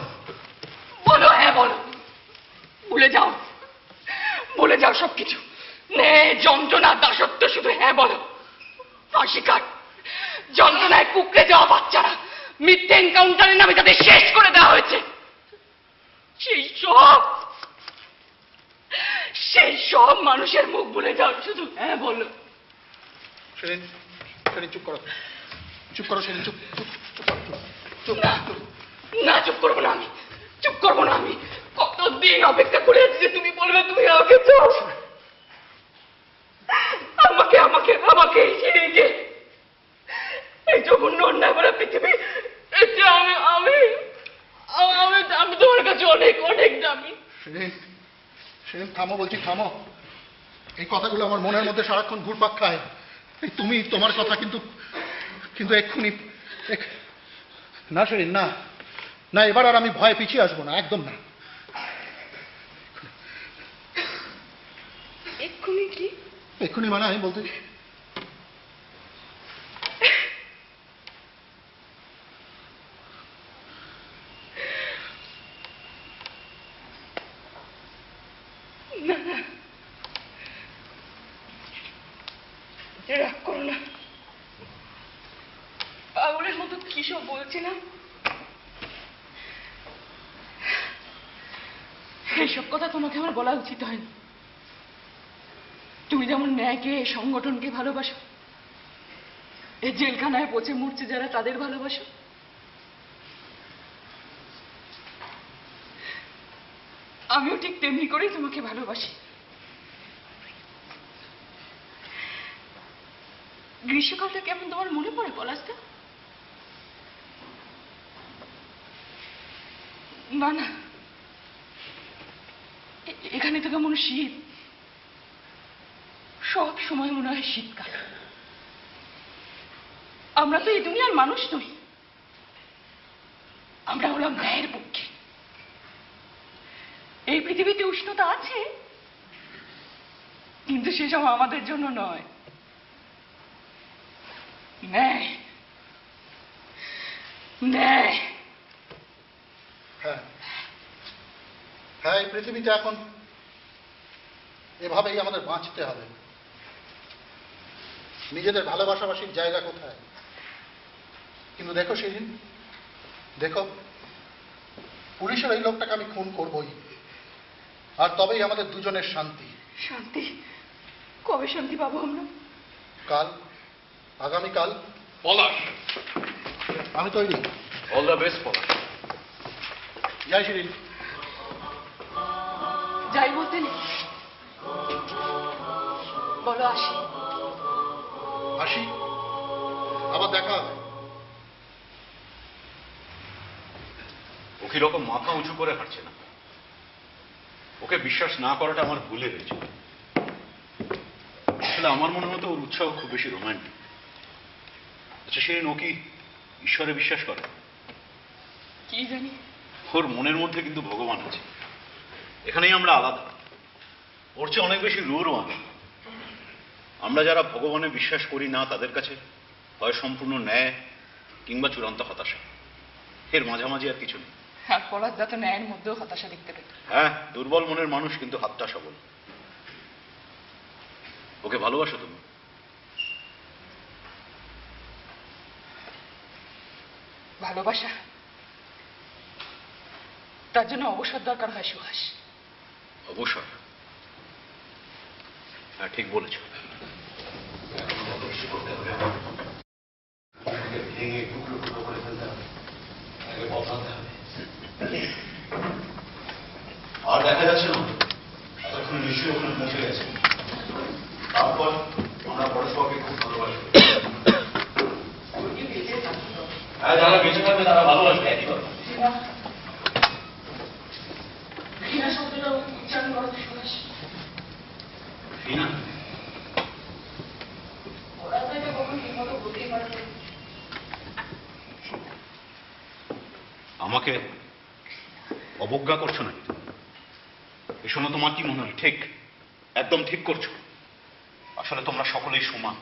হ্যাঁ বলো। ভুলে যাও সবকিছু, যন্ত্রণা, দাসত্ব, শুধু হ্যাঁ বলো। অস্বীকার, যন্ত্রণায় কুকড়ে যাওয়া বাচ্চারা, মিথ্যে এনকাউন্টারের নামে তাদের শেষ করে দেওয়া হয়েছে, সেই সব মানুষের মুখ ভুলে যাও, শুধু হ্যাঁ বলো। সেদিন চুপ করো, সেদিন চুপ। না, চুপ করবো না আমি। কতদিন অপেক্ষা করে আছি যে তুমি বলবে তুমি আমাকে চাও। আমাকে এই জঘন্য অন্যায় করা পৃথিবী, এতে আমি তোমার কাছে অনেক অনেক দামি। সেদিন থামো বলছি, থামো। এই কথাগুলো আমার মনের মধ্যে সারাক্ষণ ঘুরপাক খায়। এই তুমি তোমার কথা, কিন্তু এক্ষুনি না সেদিন, না এবার আর আমি ভয়ে পিছিয়ে আসবো না, একদম না। এক্ষুনি কি? এক্ষুনি মানে আমি বলতে রাগ করো না, পাগলের মতো কি সব বলছিলাম। এইসব কথা তোমাকে আমার বলা উচিত হয়নি। তুমি যেমন ন্যায়কে, সংগঠনকে ভালোবাসো, এই জেলখানায় পচে মরছে যারা, তাদের ভালোবাসো, আমিও ঠিক তেমনি করেই তোমাকে ভালোবাসি। গ্রীষ্মকালটা কেমন তোমার মনে পড়ে পলাশদা? না, এখানে তো কেমন শীত, সব সময় মনে হয় শীতকাল। আমরা তো এই দুনিয়ার মানুষ নই, আমরা হলাম ন্যায়ের পক্ষে। পৃথিবীতে উষ্ণতা আছে, কিন্তু সেসব আমাদের জন্য নয়। ন্যায়, ন্যায়। হ্যাঁ হ্যাঁ, এই পৃথিবীতে এখন এভাবেই আমাদের বাঁচতে হবে। নিজেদের ভালোবাসাবাসির জায়গা কোথায়? কিন্তু দেখো সেদিন, দেখো পুলিশের এই লোকটাকে আমি খুন করবই, আর তবেই আমাদের দুজনের শান্তি। শান্তি? কবে শান্তি পাবো আমরা? কাল, আগামীকাল। পলাশ, আমি তৈরি। অল দ্য বেস্ট পলাশ। যাই শিরিন। যাই বলতে নেই, বলো আসি। আসি, আবার দেখা হবে। ও কিরকম মাথা উঁচু করে হাঁটছে না? ওকে বিশ্বাস না করাটা আমার ভুলে হয়েছে। আসলে আমার মনে হতো ওর উৎসাহ খুব বেশি রোমান্টিক। আচ্ছা সেদিন ও কি ঈশ্বরে বিশ্বাস করে? কি জানি। ওর মনের মধ্যে কিন্তু ভগবান আছে। এখানেই আমরা আলাদা। ওর চেয়ে অনেক বেশি রূঢ়বান। আমরা যারা ভগবানে বিশ্বাস করি না তাদের কাছে হয় সম্পূর্ণ ন্যায় কিংবা চূড়ান্ত হতাশা, এর মাঝামাঝি আর কিছু নেই। আর পলাশ দা তো ন্যায়ের মধ্যেও হতাশা দেখতে পেত। হ্যাঁ, দুর্বল মনের মানুষ কিন্তু হাতটা সবল। ওকে ভালোবাসো তুমি? ভালোবাসা, তার জন্য অবসর দরকার হয় সুহাস। অবসর? হ্যাঁ ঠিক বলেছ। ভেঙে টুকরো টুকরো করে ফেলতে হবে, বদলাতে হবে। আর দেখা যাচ্ছে না এতক্ষণ নিশ্চয়ই ওখানে পৌঁছে গেছে। তারপর আমরা পরস্পরকে খুব ভালোবাসি। হ্যাঁ, যারা বেঁচে থাকবে তারা ভালোবাসবে। একই কথা। ঘৃণা শব্দটা উচ্চারণ করো সুহাস। ঘৃণা? ওরা তো এটা কখন ঠিক মতো বলতেই পারে না। আমাকে অবজ্ঞা করছো নাকি? এ শোনো, তোমার কি মনে হয় ঠিক? একদম ঠিক করছো। আসলে তোমরা সকলেই সমান।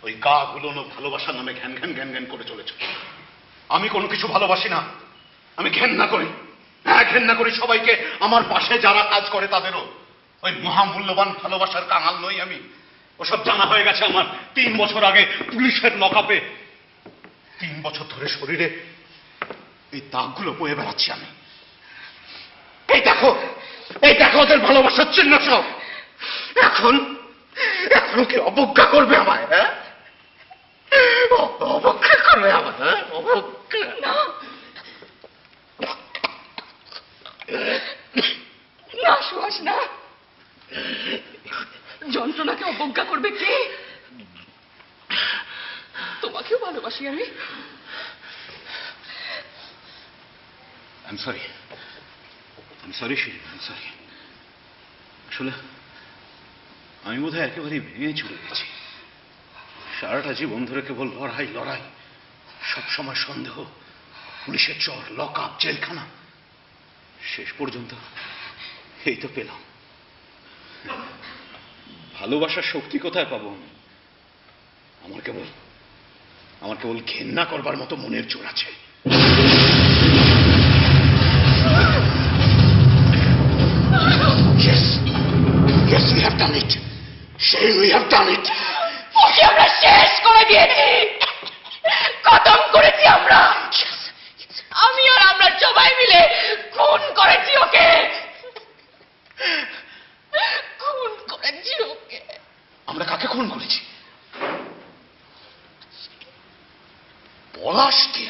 ওই গা গুলোনো ভালোবাসার নামে ঘ্যান ঘ্যান ঘ্যান ঘ্যান করে চলেছ। আমি কোনো কিছু ভালোবাসি না, আমি ঘেন্না করি। হ্যাঁ, ঘেন্না করি সবাইকে। আমার পাশে যারা কাজ করে তাদেরও। ওই মহামূল্যবান ভালোবাসার কাঙাল নই আমি। ওসব জানা হয়ে গেছে আমার 3 বছর আগে পুলিশের লকআপে। 3 বছর ধরে শরীরে এই দাগগুলো বয়ে বেড়াচ্ছি আমি। এই দেখো, এই দেখো ওদের ভালোবাসার চিহ্ন সব। এখন এখন কি অবজ্ঞা করবে আমায়? হ্যাঁ, অবজ্ঞা করবে আমায়? হ্যাঁ, অবজ্ঞা না না সুহাস, না। যন্ত্রণাকে অবজ্ঞা করবে কে? তোমাকেও ভালোবাসি আমি। I'm sorry, Shirin, I'm sorry. আসলে আমি বোধহয় একেবারেই ভেঙে চলে গেছি। সারাটা জীবন ধরে কেবল লড়াই লড়াই, সবসময় সন্দেহ, পুলিশের চর, লকআপ, জেলখানা। শেষ পর্যন্ত এই তো পেলাম। ভালোবাসার শক্তি কোথায় পাবো আমি? আমার কেবল ঘেন্না করবার মতো মনের জোর আছে। Yes, we have done it. Shirin, we have done it. ওকে আমরা শেষ করে দিয়েছি, খতম করেছি আমরা। আমি আর আমরা সবাই মিলে খুন করেছি ওকে, খুন করেছি ওকে। আমরা কাকে খুন করেছি? পলাশকে।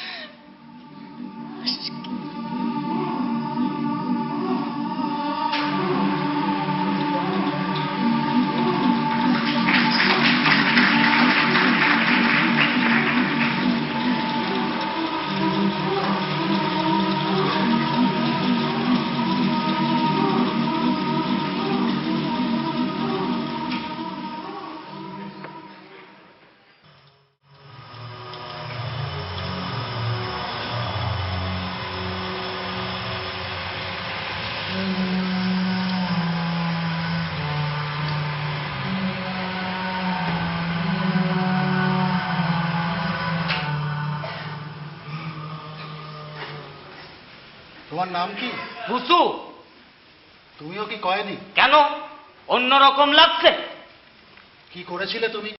তোমার নাম কি? বুসু। তুমিও কি কয়েদি? কেন, অন্যরকম লাগছে? কি করেছিলে তুমি?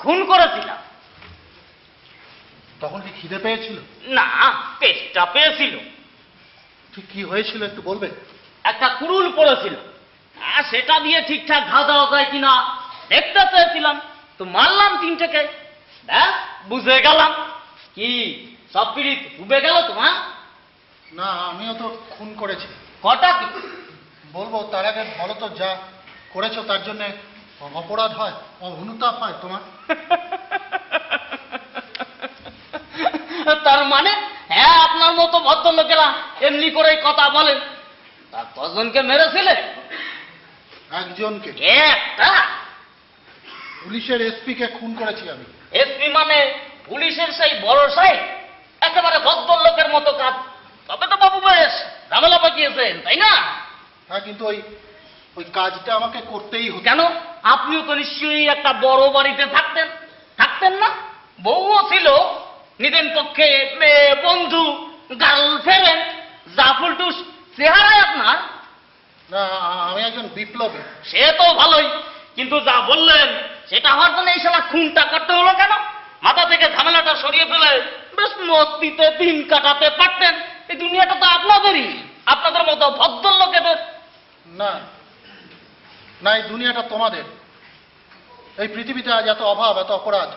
খুন করেছিলাম। তখন কি খিদে পেয়েছিল? না, পেটটা পেয়েছিল। ঠিক কি হয়েছিল একটু বলবে? একটা কুড়ুল পড়েছিল, সেটা দিয়ে ঠিকঠাক ঘা দেওয়া যায় কিনা দেখতে চেয়েছিলাম, তো মারলাম 3টেকে। ব্যাস, বুঝে গেলাম। কি সব পিড়িত ডুবে গেল তোমার? না, আমিও তো খুন করেছি। কটা কি? বলবো তার আগে বলো তো, যা করেছো তার জন্য অপরাধ হয়, অনুতাপ হয় তোমার? তার মানে? হ্যাঁ, আপনার মতো ভদ্রলোকেরা এমনি করেই কথা বলেন। তা কজনকে মেরেছিলে? একজনকে। একটা? পুলিশের এসপি কে খুন করেছি আমি। এসপি মানে পুলিশের সেই বড় সাহেব? একেবারে ভদ্রলোকের মতো কাজ। তবে তো বাবু বেশ ঝামেলা পাকিয়েছেন, তাই না? হ্যাঁ, কিন্তু ওই কাজটা আমাকে করতেই হতো। কেন? আপনিও তো নিশ্চয়ই একটা বড় বাড়িতে থাকতেন, থাকতেন না? বউও ছিল, নিদেন পক্ষে মেয়ে, বন্ধু, গার্লফ্রেন্ড, জাফুলটুস চেহারায় আপনার। না, আমি একজন বিপ্লবী। সে তো ভালোই, কিন্তু যা বললেন সেটা হওয়ার জন্য এই শালা খুনটা করতে হলো কেন? মাথা থেকে ঝামেলাটা সরিয়ে ফেলে বেশ মস্তিতে দিন কাটাতে পারতেন। এই দুনিয়াটা তো আপনাদেরই, আপনাদের মতো ভদ্রলোকেদের। না না, এই দুনিয়াটা তোমাদের। এই পৃথিবীতে আজ এত অভাব, এত অপরাধ।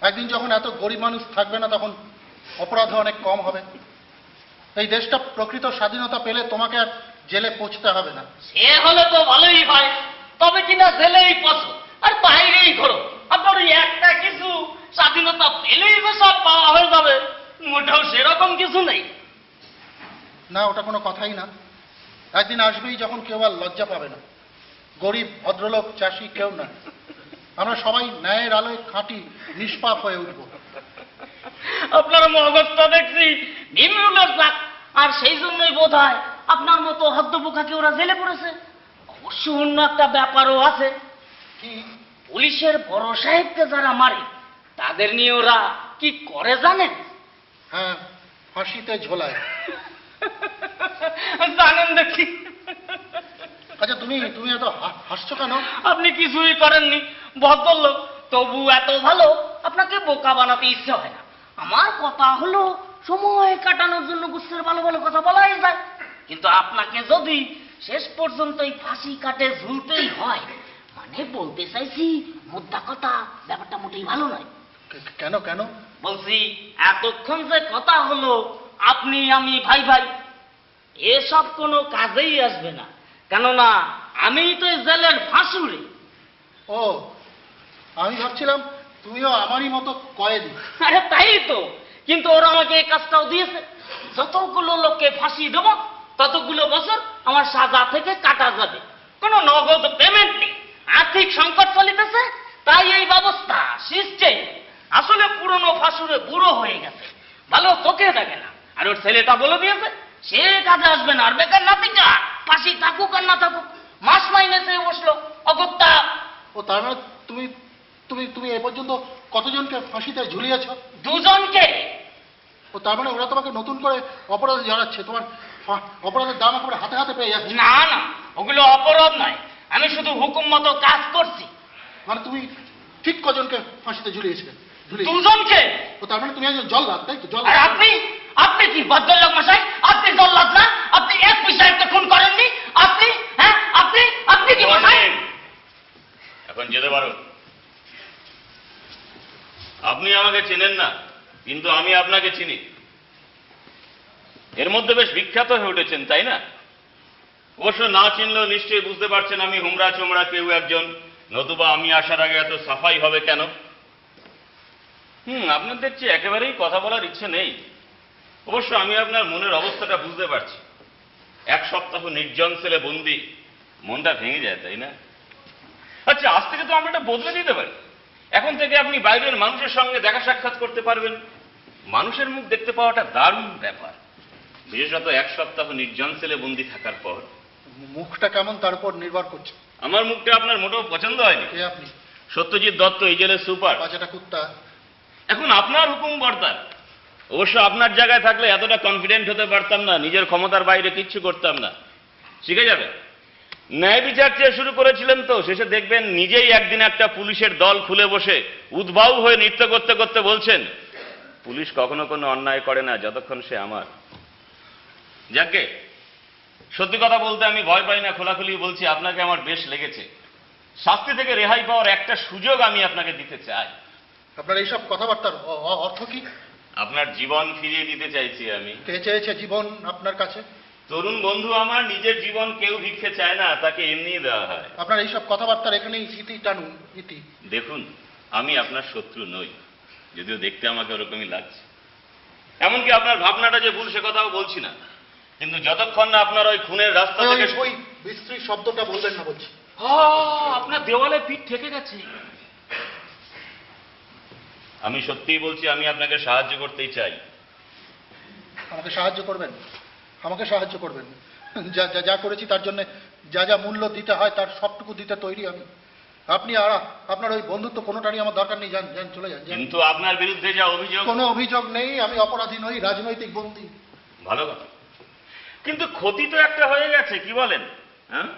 একদিন যখন এত গরিব মানুষ থাকবে না, তখন অপরাধ অনেক কম হবে। এই দেশটা প্রকৃত স্বাধীনতা পেলে তোমাকে আর জেলে পৌঁছতে হবে না। সে হলে তো ভালোই হয়, তবে কিনা জেলেই পছো আর বাইরেই ঘোরো। আপনার ওই একটা কিছু স্বাধীনতা পেলেই সব পাওয়া হয়ে যাবে, মোটেও সেরকম কিছু নেই। না, ওটা কোনো কথাই না। একদিন আসবেই যখন কেউ আর লজ্জা পাবে না। গরিব, ভদ্রলোক, চাষি কেউ না, আমরা সবাই ন্যায়ের আলোয় খাঁটি, নিষ্পাপ হয়ে উঠব। আপনার মগজটা দেখছি নিম্নুলের জাত, আর সেই জন্যই বোধ হয় আপনার মতো হদ্দবোকাকে ওরা জেলে পড়েছে। অবশ্য অন্য একটা ব্যাপারও আছে। কি? পুলিশের বড় সাহেবকে যারা মারে তাদের নিয়ে ওরা কি করে জানেন? হ্যাঁ, ফাঁসিতে ঝোলায়। জানেন দেখি। আচ্ছা, তুমি এত হাসছো কেন? আপনি কিছুই করেননি, ভদ্রলোক, তবু এত ভালো আপনাকে বোকা বানাতে ইচ্ছে হয় না। আমার কথা হলো, সময় কাটানোর জন্য গুচ্ছের ভালো ভালো কথা বলাই যায়, কিন্তু আপনাকে যদি শেষ পর্যন্ত এই ফাঁসি কাটে ঝুলতেই হয়, মানে বলতে চাইছি মুদ্রা কথা, ব্যাপারটা মোটেই ভালো নয়। কেন কেন? বলছি, এতক্ষণ যে কথা হলো আপনি আমি ভাই ভাই, এসব কোনো কাজেই আসবে না, কেননা আমি তো এই জেলের ফাঁসুড়ে। ও, আমি ভাবছিলাম তুমিও আমারই মতো কয়েদি। আরে তাই তো, কিন্তু ওরা আমাকে এই কাজটাও দিয়েছে। যতগুলো লোককে ফাঁসি দেব ততগুলো বছর আমার সাজা থেকে কাটা যাবে, কোনো নগদ পেমেন্ট নেই। আর্থিক সংকট চলিতেছে, তাই এই ব্যবস্থা সিস্টেম। আসলে পুরনো ফাঁসুরে বুড়ো হয়ে গেছে, ভালো চোখে দেখে না, আর ওর ছেলেটা বলে দিয়েছে সে কাজে আসবে না, আর বেকার নাতিটা ফাঁসি থাকুক আর না থাকুক মাস মাইনে চেয়ে বসলো অগত্যা। ও, তার মানে তুমি তুমি তুমি এ পর্যন্ত কতজনকে ফাঁসিতে ঝুলিয়েছ? 2 জনকে। ও, তার মানে ওরা তোমাকে নতুন করে অপরাধে জড়াচ্ছে, তোমার অপরাধের দাম একেবারে হাতে হাতে পেয়ে যাচ্ছে। না না, ওগুলো অপরাধ নয়, আমি শুধু হুকুম মতো কাজ করছি। মানে তুমি ঠিক কজনকে ফাঁসিতে ঝুলিয়েছিলে? 2 জনকে। ও, তার মানে তুমি একজন জল্লাদ, তাই তো? আর জল্লাদ। আপনি আপনি কি ভদ্রলোক মশাই? আপনি জল্লাদ না? আপনি এসপি সাহেবকে খুন করেননি? আপনি, হ্যাঁ আপনি আপনি কি মশাই? এখন যেতে পারো। আপনি আমাকে চেনেন না, কিন্তু আমি আপনাকে চিনি। এর মধ্যে বেশ বিখ্যাত হয়ে উঠেছেন, তাই না? অবশ্য না চিনলেও নিশ্চয়ই বুঝতে পারছেন আমি হুমড়া চোমড়া কেউ একজন, নতুবা আমি আসার আগে এত সাফাই হবে কেন? আপনার দেখছি একেবারেই কথা বলার ইচ্ছে নেই। অবশ্য আমি আপনার মনের অবস্থাটা বুঝতে পারছি। 1 সপ্তাহ নির্জন সেলে বন্দি, মনটা ভেঙে যায়, তাই না? আচ্ছা, আজ থেকে তো আমরা এটা বদলে দিতে পারি। এখন থেকে আপনি বাইরের মানুষের সঙ্গে দেখা সাক্ষাৎ করতে পারবেন। মানুষের মুখ দেখতে পাওয়াটা দারুণ ব্যাপার, বিশেষত 1 সপ্তাহ নির্জন সেলে বন্দি থাকার পর। মুখটা কেমন তার উপর নির্ভর করছে। আমার মুখটা আপনার মোটেও পছন্দ হয়নি। কে আপনি? সত্যজিৎ দত্ত, এই জেলের সুপার। বাচ্চাটা কুত্তা। এখন আপনার হুকুম বর্তার। অবশ্য আপনার জায়গায় থাকলে এতটা কনফিডেন্ট হতে পারতাম না, নিজের ক্ষমতার বাইরে কিচ্ছু করতাম না। শিখে যাবে। ন্যায় বিচার চেয়ে শুরু করেছিলেন তো শেষে দেখবেন নিজেই একদিন একটা পুলিশের দল খুলে বসে উদ্বাউ হয়ে নৃত্য করতে করতে বলছেন, পুলিশ কখনো কোনো অন্যায় করে না যতক্ষণ সে আমার। যাকে সত্যি কথা বলতে আমি ভয় পাই না, খোলাখুলি বলছি, আপনাকে আমার বেশ লেগেছে। শাস্তি থেকে রেহাই পাওয়ার একটা সুযোগ আমি আপনাকে দিতে চাই। আপনার এইসব কথাবার্তার অর্থ কি? আপনার জীবন ফিরিয়ে দিতে চাইছি আমি। কে চেয়েছে জীবন আপনার কাছে? তরুণ বন্ধু আমার, নিজের জীবন কেউ ভিক্ষে চায় না, তাকে এমনি দেওয়া হয়। আপনার এইসব কথাবার্তার এখানেই ইতি টানুন, ইতি। দেখুন, আমি আপনার শত্রু নই, যদিও দেখতে আমাকে ওরকমই লাগছে। এমনকি আপনার ভাবনাটা যে ভুল সে কথাও বলছি না, কিন্তু যতক্ষণ না আপনার ওই খুনের রাস্তা থেকে ওই বিশ্রী শব্দটা বলবেন না বলছি। আপনার দেওয়ালে পিঠ ঠেকে গেছে। আমি সত্যিই বলছি, আমি আপনাকে সাহায্য করতেই চাই। আমাকে সাহায্য করবেন? আমাকে সাহায্য করবেন? যা যা যা করেছি তার জন্য যা যা মূল্য দিতে হয় তার সবটুকু দিতে তৈরি আমি। আপনি আর আপনার ওই বন্ধুত্ব কোনোটারই আমার দরকার নেই, যান যান, চলে যান। কিন্তু আপনার বিরুদ্ধে যা অভিযোগ। কোনো অভিযোগ নেই, আমি অপরাধী নই, রাজনৈতিক বন্দী। ভালো কথা, কিন্তু ক্ষতি তো একটা হয়ে গেছে, কি বলেন? হ্যাঁ,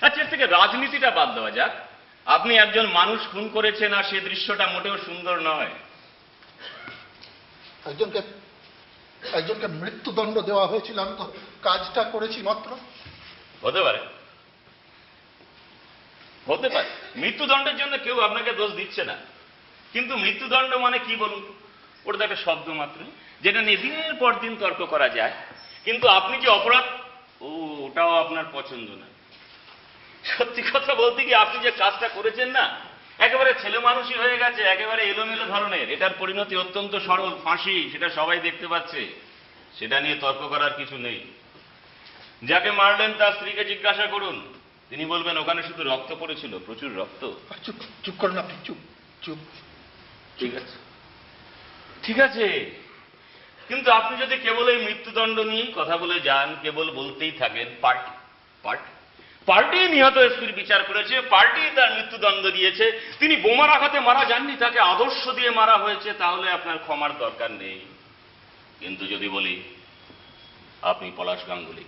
আচ্ছা, এর থেকে রাজনীতিটা বাদ দেওয়া যাক। আপনি একজন মানুষ খুন করেছেন, আর সে দৃশ্যটা মোটেও সুন্দর নয়। একজনকে মৃত্যুদণ্ড দেওয়া হয়েছিল, আমি তো কাজটা করেছি মাত্র। হতে পারে, হতে পারে। মৃত্যুদণ্ডের জন্য কেউ আপনাকে দোষ দিচ্ছে না, কিন্তু মৃত্যুদণ্ড মানে কি বলুন? ওটা তো একটা শব্দ মাত্র, যেটা নিয়ে দিনের পর দিন তর্ক করা যায়। কিন্তু আপনি যে অপরাধ, ওটাও আপনার পছন্দ না। সত্যি কথা বলতে কি, আপনি যে কাজটা করেছেন না, একেবারে ছেলে মানুষই হয়ে গেছে, একেবারে এলোমেলো ধরনের। এটার পরিণতি অত্যন্ত সরল, ফাঁসি, সেটা সবাই দেখতে পাচ্ছে। সেটা নিয়ে তর্ক করার কিছু নেই। যাকে মারলেন তার স্ত্রীকে জিজ্ঞাসা করুন, তিনি বলবেন ওখানে শুধু রক্ত পড়েছিল, প্রচুর রক্ত। চুপ চুপ করুন আপনি, চুপ চুপ। ঠিক আছে, ঠিক আছে, কিন্তু আপনি যদি কেবল এই মৃত্যুদণ্ড নিয়ে কথা বলে যান, কেবল বলতেই থাকেন পার্টি পার্টি পার্টি নিহত এসপির বিচার করেছে, পার্টি তার মৃত্যুদণ্ড দিয়েছে, তিনি বোমার আঘাতে মারা যাননি, তাকে আদর্শ দিয়ে মারা হয়েছে, তাহলে আপনার ক্ষমার দরকার নেই। কিন্তু যদি বলি আপনি পলাশ গাঙ্গুলি,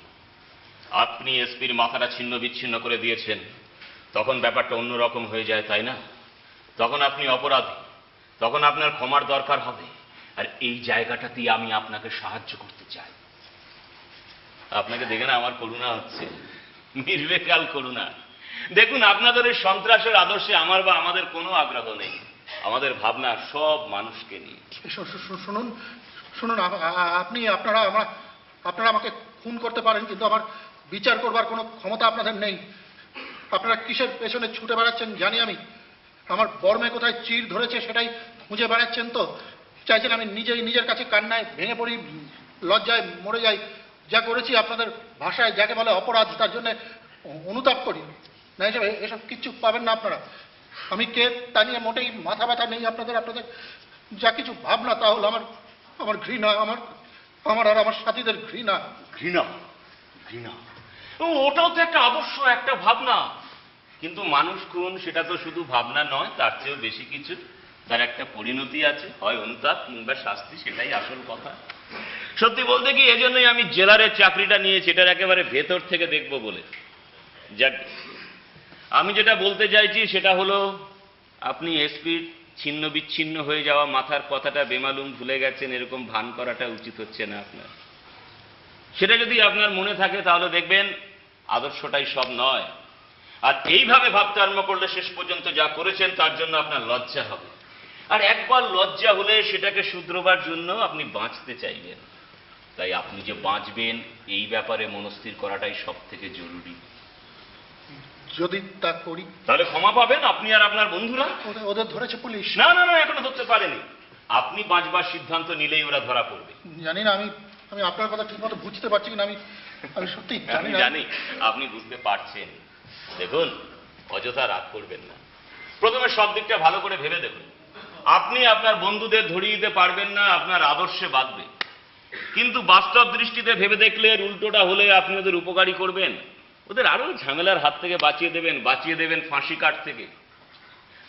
আপনি এসপির মাথাটা ছিন্ন বিচ্ছিন্ন করে দিয়েছেন, তখন ব্যাপারটা অন্যরকম হয়ে যায়, তাই না? তখন আপনি অপরাধী, তখন আপনার ক্ষমার দরকার হবে। আর এই জায়গাটাতেই আমি আপনাকে সাহায্য করতে চাই। আপনাকে দেখে না আমার করুণা হচ্ছে, নির্বেকাল করুণা। দেখুন, আপনাদের এই সন্ত্রাসের আদর্শে আমার বা আমাদের কোনো আগ্রহ নেই। আমাদের ভাবনা সব মানুষকে নিয়ে। শুনুন শুনুন, আপনারা আমাকে খুন করতে পারেন, কিন্তু আমার বিচার করবার কোনো ক্ষমতা আপনাদের নেই। আপনারা কিসের পেছনে ছুটে বেড়াচ্ছেন জানি আমি। আমার বর্মে কোথায় চির ধরেছে সেটাই খুঁজে বেড়াচ্ছেন তো। চাইছেন আমি নিজের কাছে কান্নায় ভেঙে পড়ি, লজ্জায় মরে যাই। যা করেছি আপনাদের ভাষায় যাকে বলে অপরাধ, তার জন্য অনুতাপ করি না। এসব কিচ্ছু পাবেন না আপনারা। আমি কে তা নিয়ে মোটেই মাথা ব্যথা নেই আপনাদের। যা কিছু ভাবনা তা হল আমার ঘৃণা, আমার আর আমার সাথীদের ঘৃণা। ঘৃণা? ঘৃণা ওটাও তো একটা আদর্শ, একটা ভাবনা। কিন্তু মানুষ খুন সেটা তো শুধু ভাবনা নয়, তার চেয়েও বেশি কিছু। তার একটা পরিণতি আছে, হয় অনুতাপ কিংবা শাস্তি, সেটাই আসল কথা। সত্যি বলতে কি, এজন্যই আমি জেলারের চাকরিটা নিয়েছি, এটার একেবারে ভেতর থেকে দেখব বলে। যাক, আমি যেটা বলতে চাইছি সেটা হলো, আপনি এসপির ছিন্ন বিচ্ছিন্ন হয়ে যাওয়া মাথার কথাটা বেমালুম ভুলে গেছেন, এরকম ভান করাটা উচিত হচ্ছে না আপনার। সেটা যদি আপনার মনে থাকে তাহলে দেখবেন আদর্শটাই সব নয়। আর এইভাবে ভাবতে আরম্ভ করলে শেষ পর্যন্ত যা করেছেন তার জন্য আপনার লজ্জা হবে। আর একবার লজ্জা হলে সেটাকে শুধরোবার জন্য আপনি বাঁচতে চাইবেন। তাই আপনি যে বাঁচবেন এই ব্যাপারে মনস্থির করাটাই সব থেকে জরুরি। যদি তা করি তাহলে ক্ষমা পাবেন আপনি আর আপনার বন্ধুরা। ওদের ধরেছে পুলিশ? না না না, এখনো ধরতে পারেনি। আপনি বাঁচবার সিদ্ধান্ত নিলেই ওরা ধরা পড়বে। জানি না, আমি আপনার কথা ঠিক মতো বুঝতে পারছি না। আমি সত্যি জানি আপনি বুঝতে পারছেন। দেখুন, অযথা রাগ করবেন না। প্রথমে সব দিকটা ভালো করে ভেবে দেখুন। আপনি আপনার বন্ধুদের ধরিয়ে দিতে পারবেন না, আপনার আদর্শে বাঁধবে। কিন্তু বাস্তব দৃষ্টিতে ভেবে দেখলে এর উল্টোটা হলে আপনি ওদের উপকারী করবেন, ওদের আরো ঝামেলার হাত থেকে বাঁচিয়ে দেবেন ফাঁসি কাঠ থেকে।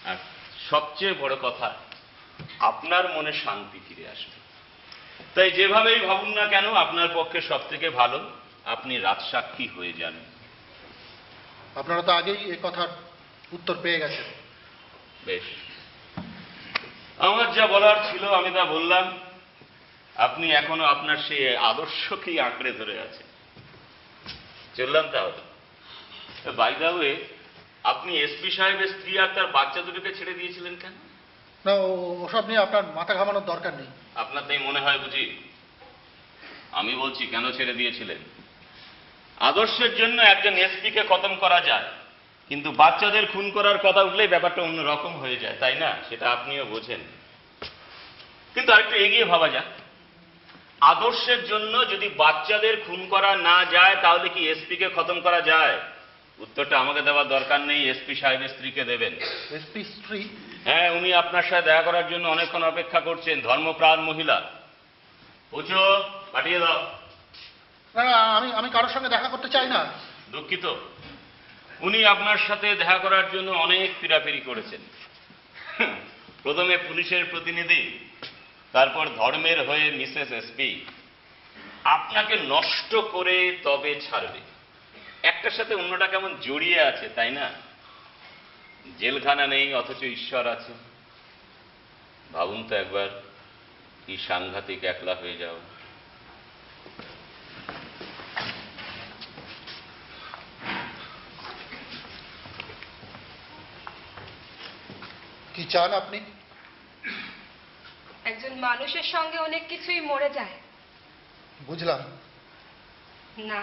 আর সবচেয়ে বড় কথা, আপনার মনে শান্তি ফিরে আসবে। তাই যেভাবেই ভাবুন না কেন আপনার পক্ষে সব থেকে ভালো আপনি রাজসাক্ষী হয়ে যান। আপনারা তো আগেই এই কথার উত্তর পেয়ে গেছেন। বেশ, আমার যা বলার ছিল আমি তা বললাম। আপনি এখনো আপনার সেই আদর্শকেই আঁকড়ে ধরে আছেন। চললাম তাহলে। বাই দ্য ওয়ে, আপনি এসপি সাহেবের স্ত্রী আর তার বাচ্চা দুটোকে ছেড়ে দিয়েছিলেন কেন? না, ওসব নিয়ে আপনার মাথা ঘামানোর দরকার নেই। আপনার তাই মনে হয় বুঝি? আমি বলছি কেন ছেড়ে দিয়েছিলেন। আদর্শের জন্য একজন এসপিকে খতম করা যায়, কিন্তু বাচ্চাদের খুন করার কথা উঠলেই ব্যাপারটা অন্যরকম হয়ে যায়, তাই না? সেটা আপনিও বোঝেন। কিন্তু আরেকটু এগিয়ে ভাবা যাক। আদর্শের জন্য যদি বাচ্চাদের খুন করা না যায় তাহলে কি এসপিকে খতম করা যায়? উত্তরটা আমাকে দেওয়ার দরকার নেই, এসপি সাহেবের স্ত্রীকে দেবেন। এসপি স্ত্রী? হ্যাঁ, উনি আপনার সাথে দেখা করার জন্য অনেকক্ষণ অপেক্ষা করছেন। ধর্মপ্রাণ মহিলা। বুঝছো, পাঠিয়ে দাও। না, আমি কারোর সঙ্গে দেখা করতে চাই না। দুঃখিত, উনি আপনার সাথে দেখা করার জন্য অনেক পীড়াপিড়ি করেছেন। প্রথমে পুলিশের প্রতিনিধি, তারপর ধর্মের হয়ে মিসেস এসপি। আপনাকে নষ্ট করে তবে ছাড়বে। একটার সাথে অন্যটা কেমন জড়িয়ে আছে, তাই না? জেলখানা নেই অথচ ঈশ্বর আছে। ভাবুন তো একবার, কি সাংঘাতিক একলা হয়ে যাও। কি চান আপনি? একজন মানুষের সঙ্গে অনেক কিছুই মরে যায়। বুঝলাম না,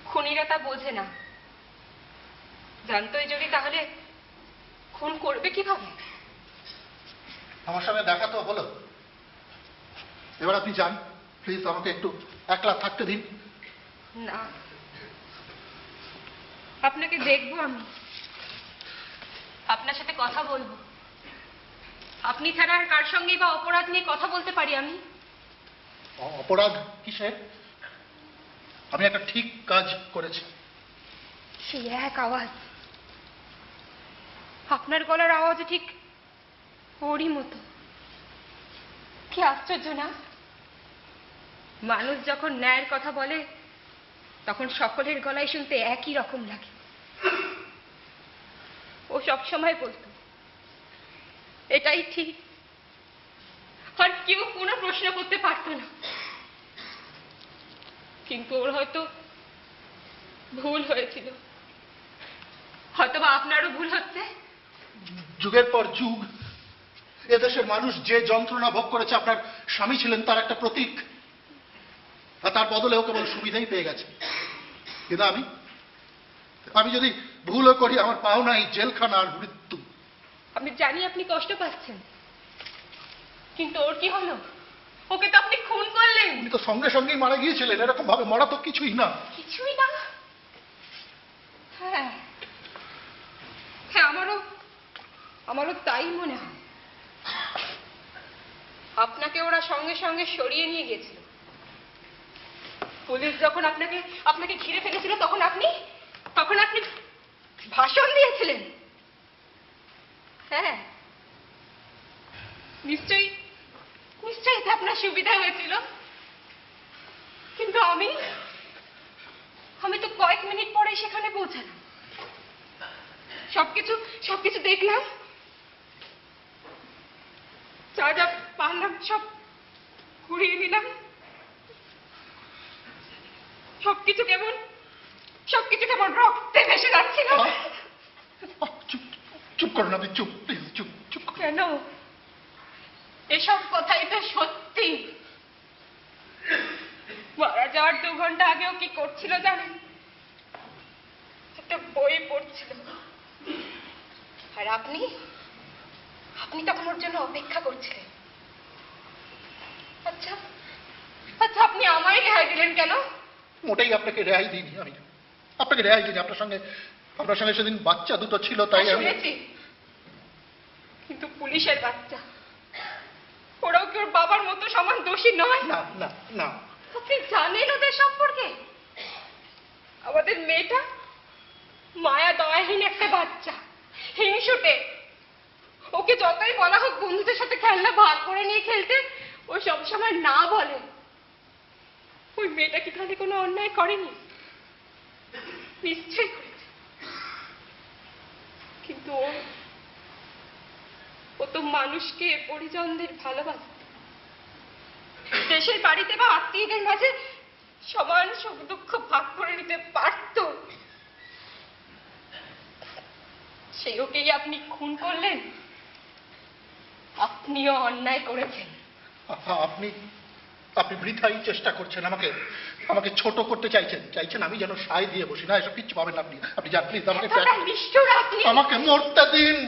খুনিরা তা বোঝে না। জানতোই যদি তাহলে খুন করবে কিভাবে? আমার সঙ্গে দেখা তো হলো, এবার আপনি যান। প্লিজ আমাকে একটু একলা থাকতে দিন। না, আপনাকে দেখবো আমি, আপনার সাথে কথা বলবো। আপনি ছাড়া আর কার সঙ্গেই বা অপরাধ নিয়ে কথা বলতে পারি আমি? অপরাধ কিসের? আমি একটা ঠিক কাজ করেছি। সেই এক আওয়াজ, আপনার গলার আওয়াজও ঠিক ওরই মতো। কি আশ্চর্য না? মানুষ যখন ন্যায়ের কথা বলে তখন সকলের গলায় শুনতে একই রকম লাগে। ও সবসময় বলতো এটাই ঠিক, আর কেউ কোনো প্রশ্ন করতে পারতো না। কিন্তু ওর হয়তো ভুল হয়েছিল, হয়তোবা আপনারও ভুল হচ্ছে। যুগের পর যুগ এদেশের মানুষ যে যন্ত্রণা ভোগ করেছে, আপনার স্বামী ছিলেন তার একটা প্রতীক, আর তার বদলেও কেবল সুবিধাই পেয়ে গেছে। কিন্তু আমি যদি ভুলও করি, আমার পাওনা এই জেলখানা আর মৃত্যু। আমি জানি আপনি কষ্ট পাচ্ছেন, কিন্তু ওর কি হলো? ওকে তো আপনি খুন করলেন। উনি তো সঙ্গে সঙ্গেই মারা গিয়েছিলেন। এরকম ভাবে মরা তো কিছুই না। কিছুই না? হ্যাঁ হ্যাঁ, আমারও তাই মনে হয়। আপনাকে ওরা সঙ্গে সঙ্গে সরিয়ে নিয়ে গেছিল। পুলিশ যখন আপনাকে ঘিরে ফেলেছিল তখন আপনি ভাষণ দিয়েছিলেন। হ্যাঁ, নিশ্চয়ই এতে আপনার সুবিধা হয়েছিল। কিন্তু আমি তো কয়েক মিনিট পরে সেখানে পৌঁছালাম। সবকিছু দেখলাম, যা যা পারলাম সব ঘুরিয়ে নিলাম। সবকিছু কেমন রক্তে ভেসে যাচ্ছিল। চুপ করুন আপনি, চুপ, প্লিজ চুপ চুপ। কেন? এসব কথাই তো সত্যি। মারা যাওয়ার 2 ঘন্টা আগেও কি করছিল জানেন? একটা বই পড়ছিল। আর আপনি তখন ওর জন্য অপেক্ষা করছিলেন। আচ্ছা, আপনি আমায় রেহাই দিলেন কেন? মোটেই আপনাকে রেহাই দিইনি। আমি আপনাকে রেহাই দিইনি। আপনার সঙ্গে সেদিন বাচ্চা দুটো ছিল, তাই আমি শুনেছি। কিন্তু পুলিশের বাচ্চা, ওরাও কি ওর বাবার মতো সমান দোষী নয়? না না না। আপনি জানেন ওদের সম্পর্কে? আমাদের মেয়েটা মায়া দয়াহীন একটা বাচ্চা, হিংসুটে। ওকে যতই বলা হোক বন্ধুদের সাথে খেলনা ভাগ করে নিয়ে খেলতে, ও সবসময় না বলে, ওই মেয়েটা কি তাহলে কোনো অন্যায় করেনি? নিশ্চয়ই করেছে, কিন্তু ও তো মানুষকে, পরিজনদের ভালোবাসে, দেশের বাড়িতে বা আত্মীয়দের মাঝে সমান সুখ দুঃখ ভাগ করে নিতে পারত। সেই ওকেই আপনি খুন করলেন। আপনিও অন্যায় করেছেন। আপনি আপনি বৃথাই চেষ্টা করছেন, আমাকে ছোট করতে চাইছেন আমি যেন সায় দিয়ে বসি। না, এসব কিচ্ছু পাবেন না আপনি। আপনি যান প্লিজ, আমাকে মরতে দিন।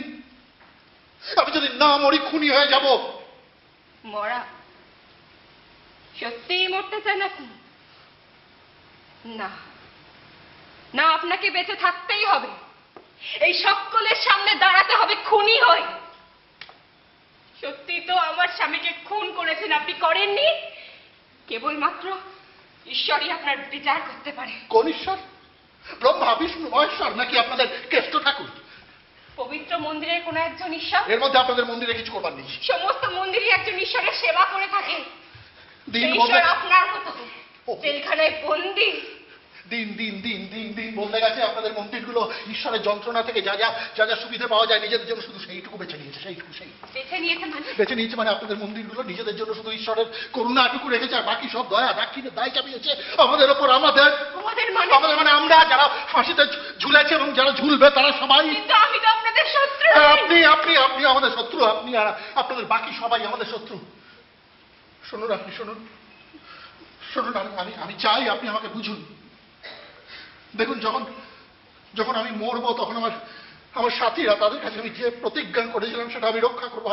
আমি যদি না মরি খুনি হয়ে যাব। মরা? সত্যিই মরতে চান আপনি? না না, আপনাকে বেঁচে থাকতেই হবে, এই সকলের সামনে দাঁড়াতে হবে খুনি হয়ে। সত্যি তো আমার স্বামীকে খুন করেছেন আপনি, করেননি? কেবলমাত্র ঈশ্বরই আপনার বিচার করতে পারে। কোন ঈশ্বর? ব্রহ্মা, বিষ্ণু, মহেশ্বর, নাকি আপনাদের কেষ্ট ঠাকুর? পবিত্র মন্দিরের কোন একজন ঈশ্বর। এর মধ্যে আপনাদের মন্দিরে কিছু করবার নেই। সমস্ত মন্দিরই একজন ঈশ্বরের সেবা করে থাকে। দিন ঈশ্বর আপনার মতো জেলখানায় বন্দী। দিন দিন দিন দিন দিন বলতে গেছে আপনাদের মন্দিরগুলো ঈশ্বরের যন্ত্রণা থেকে যা যা সুবিধা পাওয়া যায় নিজেদের জন্য শুধু সেইটুকু বেছে নিয়েছে। বেছে নিয়েছে মানে আপনাদের মন্দিরগুলো নিজেদের জন্য শুধু ঈশ্বরের করুণাটুকু রেখেছে, আর বাকি সব দয়া দাক্ষিণে দায় চাপিয়েছে আমাদের ওপর। আমাদের মানে আমরা যারা ফাঁসিতে ঝুলেছে এবং যারা ঝুলবে তারা সবাই। কিন্তু আমি তো আপনাদের শত্রু। আপনি আমাদের শত্রু। আপনি আর আপনাদের বাকি সবাই আমাদের শত্রু। শুনুন, আপনি শুনুন। আমি চাই আপনি আমাকে বুঝুন। দেখুন, যখন আমি মরবো তখন আমার সাথীরা, তাদের কাছে আমি যে প্রতিজ্ঞা করেছিলাম সেটা আমি রক্ষা করবো,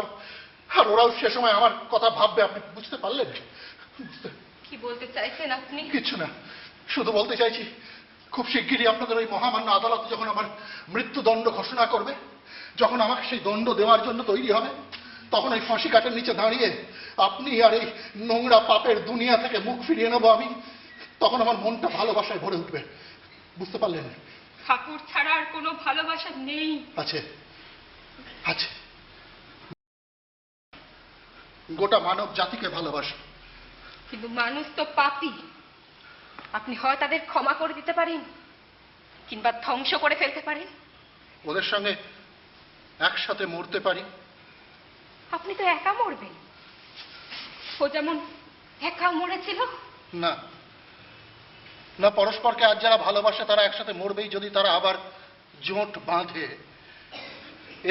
আর ওরাও সে সময় আমার কথা ভাববে। আপনি বুঝতে পারলেন? কি বলতে চাইছেন আপনি? কিছু না, শুধু বলতে চাইছি খুব শিগগিরই আপনাদের ওই মহামান্য আদালত যখন আমার মৃত্যুদণ্ড ঘোষণা করবে, যখন আমাকে সেই দণ্ড দেওয়ার জন্য তৈরি হবে, তখন ওই ফাঁসি কাঠের নিচে দাঁড়িয়ে আপনি আর এই নোংরা পাপের দুনিয়া থেকে মুখ ফিরিয়ে নেবো আমি, তখন আমার মনটা ভালোবাসায় ভরে উঠবে। বুঝতে পারলেন? ঠাকুর ছাড়া আর কোনো ভালোবাসা নেই। আছে, গোটা মানব জাতিকে ভালোবাসে। কিন্তু মানুষ তো পাপী। আপনি হয় তাদের ক্ষমা করে দিতে পারেন, কিংবা ধ্বংস করে ফেলতে পারেন। ওদের সঙ্গে একসাথে মরতে পারি। আপনি তো একা মরবেন। ও যেমন একা মরেছিল। না, পরস্পরকে আজ যারা ভালোবাসে তারা একসাথে মরবেই যদি তারা আবার জোট বাঁধে।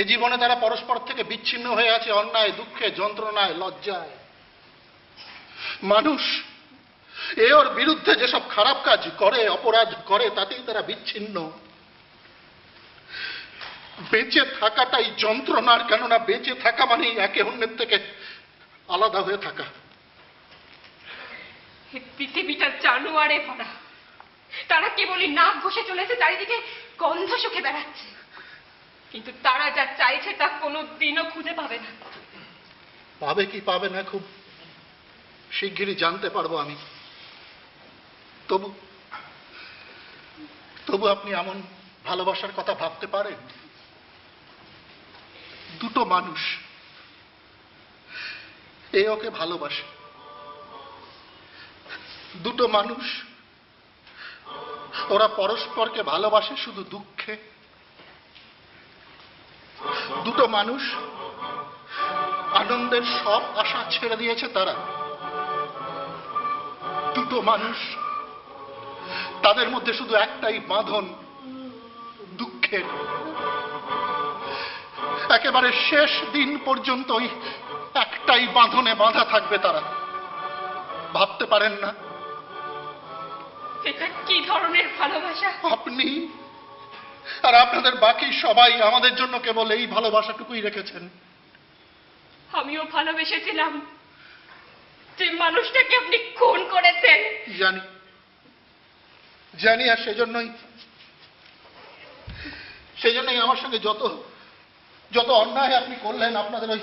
এ জীবনে তারা পরস্পর থেকে বিচ্ছিন্ন হয়ে আছে অন্যায়, দুঃখে, যন্ত্রণায়, লজ্জায়। মানুষ ওর বিরুদ্ধে যেসব খারাপ কাজ করে, অপরাধ করে, তাতেই তারা বিচ্ছিন্ন। বেঁচে থাকাটাই যন্ত্রণার, কেননা বেঁচে থাকা মানেই একে অন্যের থেকে আলাদা হয়ে থাকা। পৃথিবীটা জানোয়ারে ভরা। তারা কেবলই নাক ঘষে চলেছে, চারিদিকে গন্ধ শুকে বেড়াচ্ছে, কিন্তু তারা যা চাইছে তা কোনো দিনও খুঁজে পাবে না। পাবে কি পাবে না খুব শিগগিরই জানতে পারবো আমি। তবু আপনি এমন ভালোবাসার কথা ভাবতে পারেন? দুটো মানুষ ওকে ভালোবাসে, দুটো মানুষ ওরা পরস্পরকে ভালোবাসে শুধু দুঃখে। দুটো মানুষ আনন্দের সব আশা ছেড়ে দিয়েছে তারা। দুটো মানুষ, তাদের মধ্যে শুধু একটাই বাঁধন, দুঃখের। একেবারে শেষ দিন পর্যন্ত ওই একটাই বাঁধনে বাঁধা থাকবে তারা। ভাবতে পারেন না? এটা কি ধরনের ভালোবাসা? আপনি আর আপনাদের বাকি সবাই আমাদের জন্য কেবল এই ভালোবাসাটুকুই রেখেছেন। আমিও ভালোবেসেছিলাম, যে মানুষটাকে আপনি খুন করেছেন। জানি, আর সেজন্যই আমার সঙ্গে যত অন্যায় আপনি করলেন, আপনাদের ওই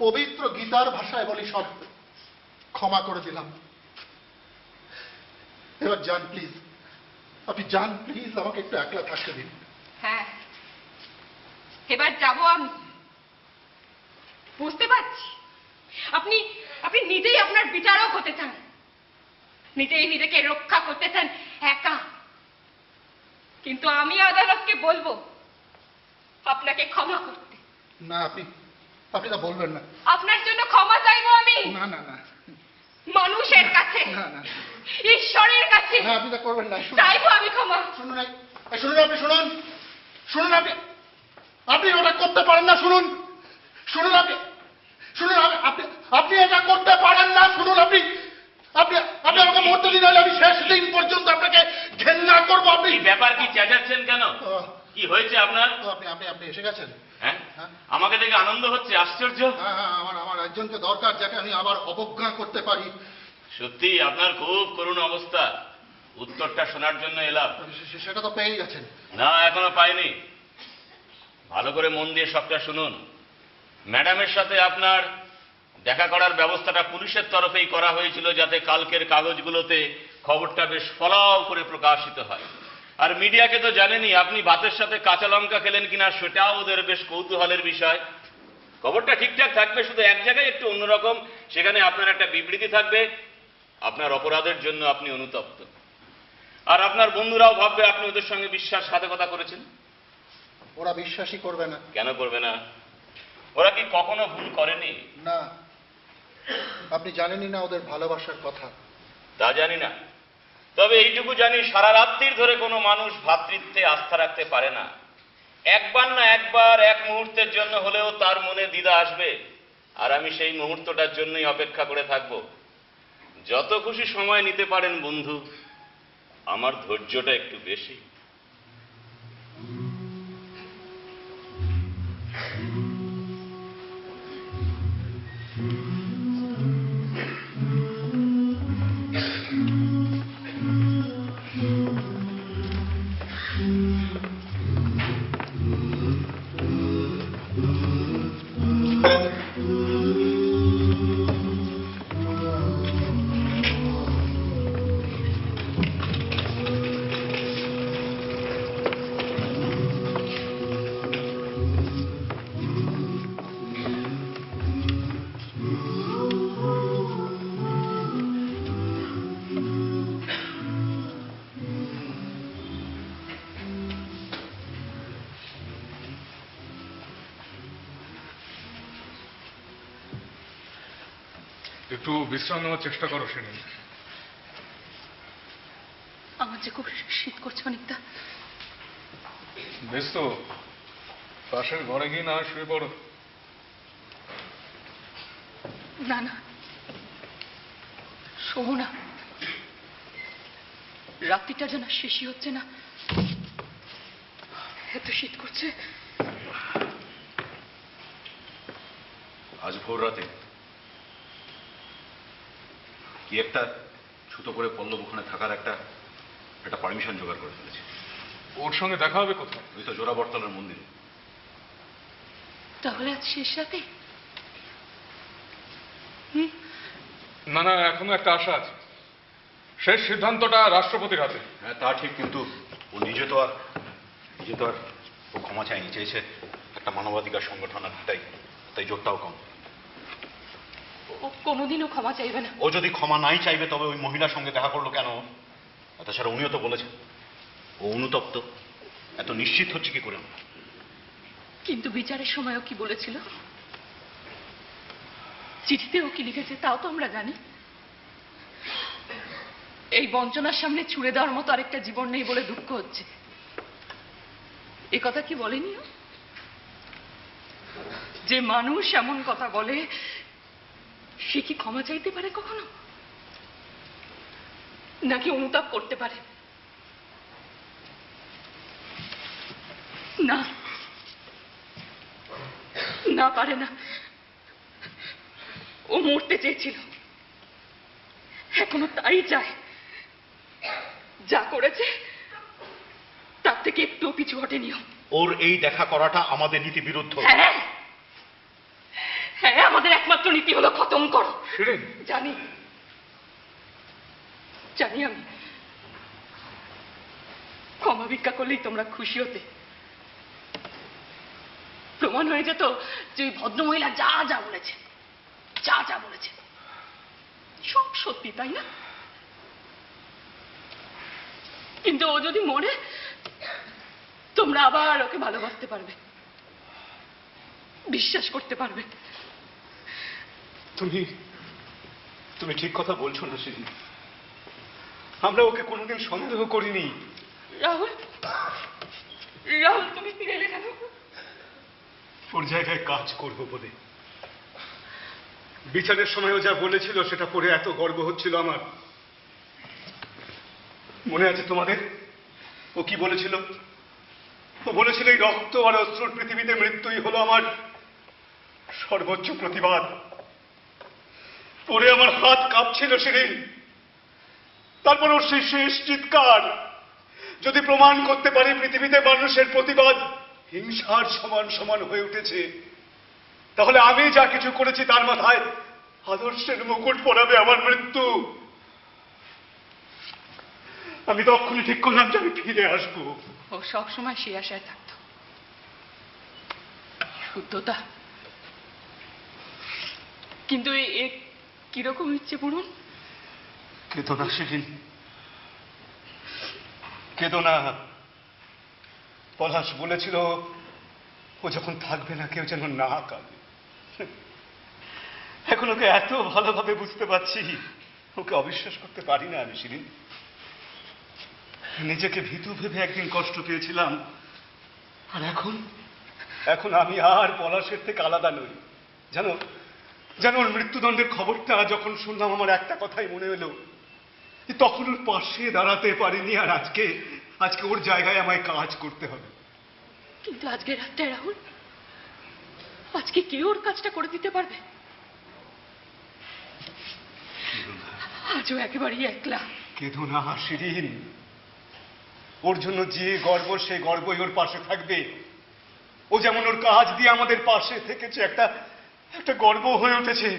পবিত্র গীতার ভাষায় বলি সব ক্ষমা করে দিলাম। এবার যান প্লিজ, আপনি যান প্লিজ, আমাকে একটু একলা থাকতে দিন। হ্যাঁ, এবার যাব আমি। বুঝতে পারছি আপনি আপনি নিজেই আপনার বিচারক হতে চান, নিজেই নিজেকে রক্ষা করতে চান একা। কিন্তু আমি আদালতকে বলবো আপনাকে ক্ষমা করতে। না, আপনি তা বলবেন না। আপনার জন্য ক্ষমা চাইবো আমি না না না মানুষের কাছে, না না ঈশ্বরের কাছে না, আপনি তা করবেন না। চাইবো আমি ক্ষমা। শুনুন, শুনুন, আপনি শুনুন, শুনুন, আপনি ওটা করতে পারেন না। শুনুন, শুনুন, শুনুন, আপনি এটা করতে পারেন না। শুনুন, আপনি আপনি আপনি আমাকে মরতে দিন, আমি শেষ দিন পর্যন্ত আপনাকে ঘেন্না করবো। আপনি এই ব্যাপার কি চেঁচাচ্ছেন কেন? কি হয়েছে আপনার? আপনি আপনি আপনি এসে গেছেন। হ্যাঁ, হ্যাঁ। আমাকে দেখে আনন্দ হচ্ছে, আশ্চর্য। হ্যাঁ হ্যাঁ, আমার একজনকে দরকার যাকে আমি আবার অবজ্ঞা করতে পারি। সত্যি আপনার খুব করুণ অবস্থা। উত্তরটা শোনার জন্য এলাম। সেটা তো পেয়ে গেছেন। না, এখনো পাইনি। ভালো করে মন দিয়ে সবটা শুনুন। ম্যাডামের সাথে আপনার দেখা করার ব্যবস্থাটা পুলিশের তরফেই করা হয়েছিল, যাতে কালকের কাগজগুলোতে খবরটা বেশ ফলাও করে প্রকাশিত হয়। আর মিডিয়াকে তো জানেনই, আপনি ভাতের সাথে কাঁচা লঙ্কা খেলেন কিনা সেটাও ওদের বেশ কৌতূহলের বিষয়। খবরটা ঠিকঠাক থাকবে, শুধু এক জায়গায় একটু অন্যরকম। সেখানে আপনার একটা বিবৃতি থাকবে, আপনার অপরাধের জন্য আপনি অনুতপ্ত। আর আপনার বন্ধুরাও ভাববে আপনি ওদের সঙ্গে বিশ্বাসঘাতকতা করেছেন। ওরা বিশ্বাসই করবে না। কেন করবে না? ওরা কি কখনো ভুল করেনি? না, আপনি জানেনই না ওদের ভালোবাসার কথা। তা জানি না, তবে এইটুকু জানি, সারা রাত্রির ধরে কোনো মানুষ ভ্রাতৃত্বে আস্থা রাখতে পারে না। একবার না একবার, এক মুহূর্তের জন্য হলেও তার মনে দ্বিধা আসবে। আর আমি সেই মুহূর্তটার জন্যই অপেক্ষা করে থাকব। যত খুশি সময় নিতে পারেন বন্ধু, আমার ধৈর্যটা একটু বেশি। একটু বিশ্রাম নেওয়ার চেষ্টা করো সেদিন। আমার যে খুব শীত করছে অনেকটা। বেশ তো, পাশের ঘরে গিয়ে না শুয়ে পড়ো। না না, শোবো না। রাত্রিটা যেন শেষই হচ্ছে না, এত শীত করছে। আজ ভোর রাতে কি একটা ছুতো করে পল্লব ওখানে থাকার একটা পারমিশন জোগাড় করে ফেলেছে। ওর সঙ্গে দেখা হবে কোথায়? ওই তো জোড়া বটতলার মন্দিরে। তাহলে আজ শেষ রাতে? না না, এখনো একটা আশা আছে। শেষ সিদ্ধান্তটা রাষ্ট্রপতির হাতে। হ্যাঁ, তা ঠিক, কিন্তু ও নিজে তো আর ও ক্ষমা চায়নি, চেয়েছে একটা মানবাধিকার সংগঠন, আর তাই জোরটাও কম। ও কোনোদিনও ক্ষমা চাইবে না। ও যদি ক্ষমা নাই চাইবে, তবে ওই মহিলার সঙ্গে দেখা করলো কেন? তাছাড়া উনিও তো বলেছেন ও অনুতপ্ত। এত নিশ্চিত হচ্ছে কি করে আমরা? কিন্তু বিচারের সময়ও কি বলেছিল? চিঠিতেও কি লিখেছে তাও তো আমরা জানি। এই বঞ্চনার সামনে ছুড়ে দেওয়ার মতো আরেকটা জীবন নেই বলে দুঃখ হচ্ছে, এ কথা কি বলেনি? যে মানুষ এমন কথা বলে সে কি ক্ষমা চাইতে পারে কখনো? নাকি অনুতাপ করতে পারে? না না, পারে না। ও মরতে চেয়েছিল, এখনো তাই চায়। যা করেছে তার থেকে একটু পিছু হটেনিও। ওর এই দেখা করাটা আমাদের নীতি বিরুদ্ধ। হ্যাঁ হ্যাঁ, আমাদের একমাত্র নীতি হলো খতম করো। জানি জানি, আমি ক্ষমা ভিক্ষা করলেই তোমরা খুশি হতে। প্রমাণ হয়ে যেত যে ওই ভদ্রমহিলা যা যা বলেছে যা যা বলেছে সব সত্যি, তাই না? কিন্তু ও যদি মরে, তোমরা আবার ওকে ভালোবাসতে পারবে, বিশ্বাস করতে পারবে। তুমি তুমি ঠিক কথা বলছো না সেদিন। আমরা ওকে কোনোদিন সন্দেহ করিনি। রাহুল, রাহুল তুমি ফিরে এলে কেন? ওর জায়গায় কাজ করব বলে। বিচারের সময়ও যা বলেছিল সেটা পড়ে এত গর্ব হচ্ছিল আমার। মনে আছে তোমাদের ও কি বলেছিল? ও বলেছিল এই রক্ত আর অশ্রুর পৃথিবীতে মৃত্যুই হলো আমার সর্বোচ্চ প্রতিবাদ। পরে আমার হাত কাঁপছিল সেদিন। তারপর ওর সেই শেষ চিৎকার, যদি প্রমাণ করতে পারি পৃথিবীতে মানুষের প্রতিবাদ হিংসার সমান সমান হয়ে উঠেছে, তাহলে আমি যা কিছু করেছি তার মাথায় আদর্শের মুকুট পরাবে আমার মৃত্যু। আমি তখনই ঠিক করলাম যে আমি ফিরে আসবো। ও সবসময় সে আশায় থাকত। শুদ্ধতা। কিন্তু এ কিরকম ইচ্ছে পূরণ? কেঁদো না সেদিন, কেঁদো না। পলাশ বলেছিল ও যখন থাকবে না কেউ যেন না কাঁদে। এখন ওকে এত ভালোভাবে বুঝতে পারছি, ওকে অবিশ্বাস করতে পারি না আমি সেদিন। নিজেকে ভীতু ভেবে একদিন কষ্ট পেয়েছিলাম, আর এখন এখন আমি আর পলাশের থেকে আলাদা নই। জানো জানো ওর মৃত্যুদণ্ডের খবরটা যখন শুনলাম আমার একটা কথাই মনে হলো, তখন ওর পাশে দাঁড়াতে পারিনি, আর আজকে আজকে ওর জায়গায় আমায় কাজ করতে হবে। কিন্তু আজকে রাতটা রাহুল, আজকে কে ওর কাজটা করে দিতে পারবে? আজও একেবারেই একলা। কেঁদো না শিরিন, ওর জন্য যে গর্ব সেই গর্বই ওর পাশে থাকবে। ও যেমন ওর কাজ দিয়ে আমাদের পাশে থেকেছে, একটা একটা গর্ব হয়ে উঠেছে।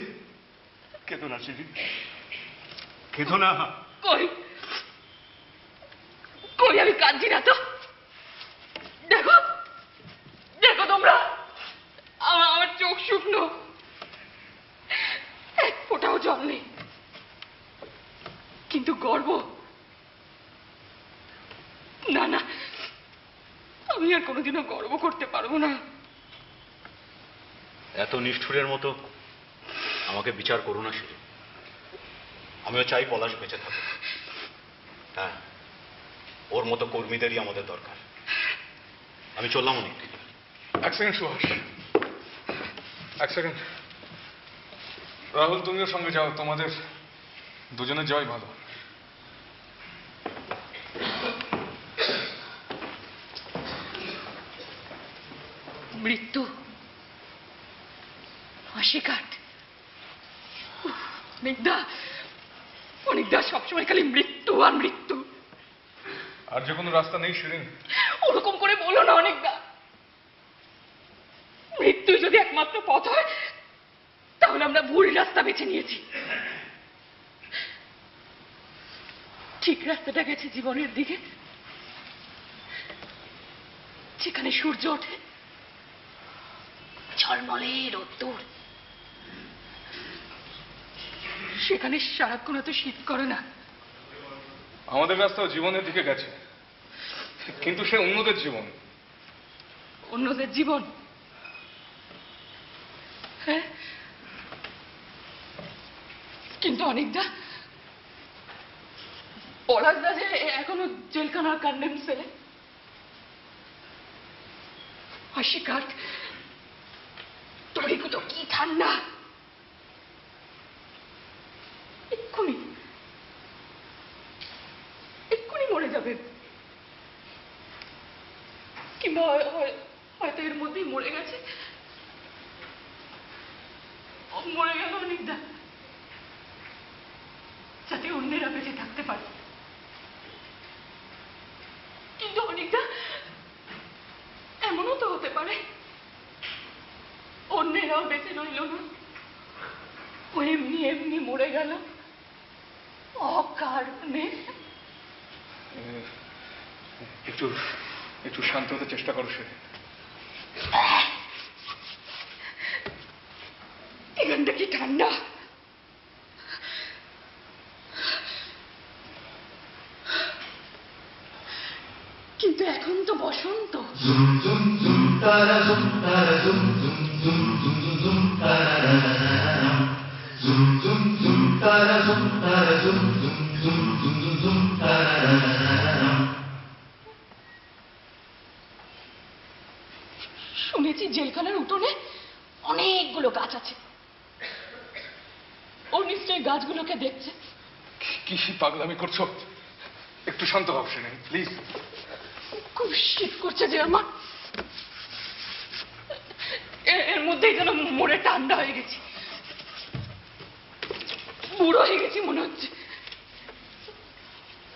কেঁদো না শিরিন, কেঁদো না। কই কই আমি কাঁদছি না তো। দেখো দেখো তোমরা, আমার চোখ শুকনো, এক ফোঁটাও জল নেই। কিন্তু গর্ব না, না, আমি আর কোনোদিনও গর্ব করতে পারবো না। এত নিষ্ঠুরের মতো আমাকে বিচার করো না শিরিন। আমিও চাই পলাশ বেঁচে থাকুক। হ্যাঁ, ওর মতো কর্মীদেরই আমাদের দরকার। আমি চললাম অনেক। এক সেকেন্ড সুহাস, এক সেকেন্ড। রাহুল তুমিও সঙ্গে যাও, তোমাদের দুজনের যাওয়াই ভালো। মৃত্যু, হাসিকাট, অনিকদা, অনিকদা সবসময় খালি মৃত্যু আর মৃত্যু। আর যে কোনো রাস্তা নেই শিরিন? ওরকম করে বলো না অনিকদা। মৃত্যুই যদি একমাত্র পথ হয়, তাহলে আমরা ভুল রাস্তা বেছে নিয়েছি। ঠিক রাস্তাটা গেছে জীবনের দিকে, যেখানে সূর্য ওঠে, ঝলমলে রোদ্দুর, সেখানে সারাক্ষণ এত শীত করে না। আমাদের রাস্তাও জীবনের দিকে গেছে, কিন্তু সে অন্যদের জীবন। অন্যদের জীবন? হ্যাঁ, কিন্তু অনেকদা, পলাশদা যে এখনো জেলখানার কন্ডেম সেলে। হাসিকাট, তরিগুলো কি ঠান্ডা। এক্ষুনি এক্ষুনি মরে যাবে, কিংবা হয়তো এর মধ্যেই মরে গেছে। মরে গেল অনেকদা, যাতে অন্যেরা বেঁচে থাকতে পারে। কিন্তু অনেকদা, এমনও তো হতে পারে অন্যেরাও বেঁচে রইল না, ও এমনি এমনি মরে গেল অকারণে। একটু একটু শান্ত হতে চেষ্টা করো সে। এখানটা কি ঠান্ডা! কিন্তু এখন তো বসন্ত। শুনেছি জেলখানার উঠোনে অনেকগুলো গাছ আছে। ও নিশ্চয়ই গাছগুলোকে দেখছে। কি পাগলামি করছো? একটু শান্ত হও সেনে, প্লিজ। খুব শীত করছে যে আমার, এর মধ্যেই যেন মরে ঠান্ডা হয়ে গেছি, বুড়ো হয়ে গেছি মনে হচ্ছে।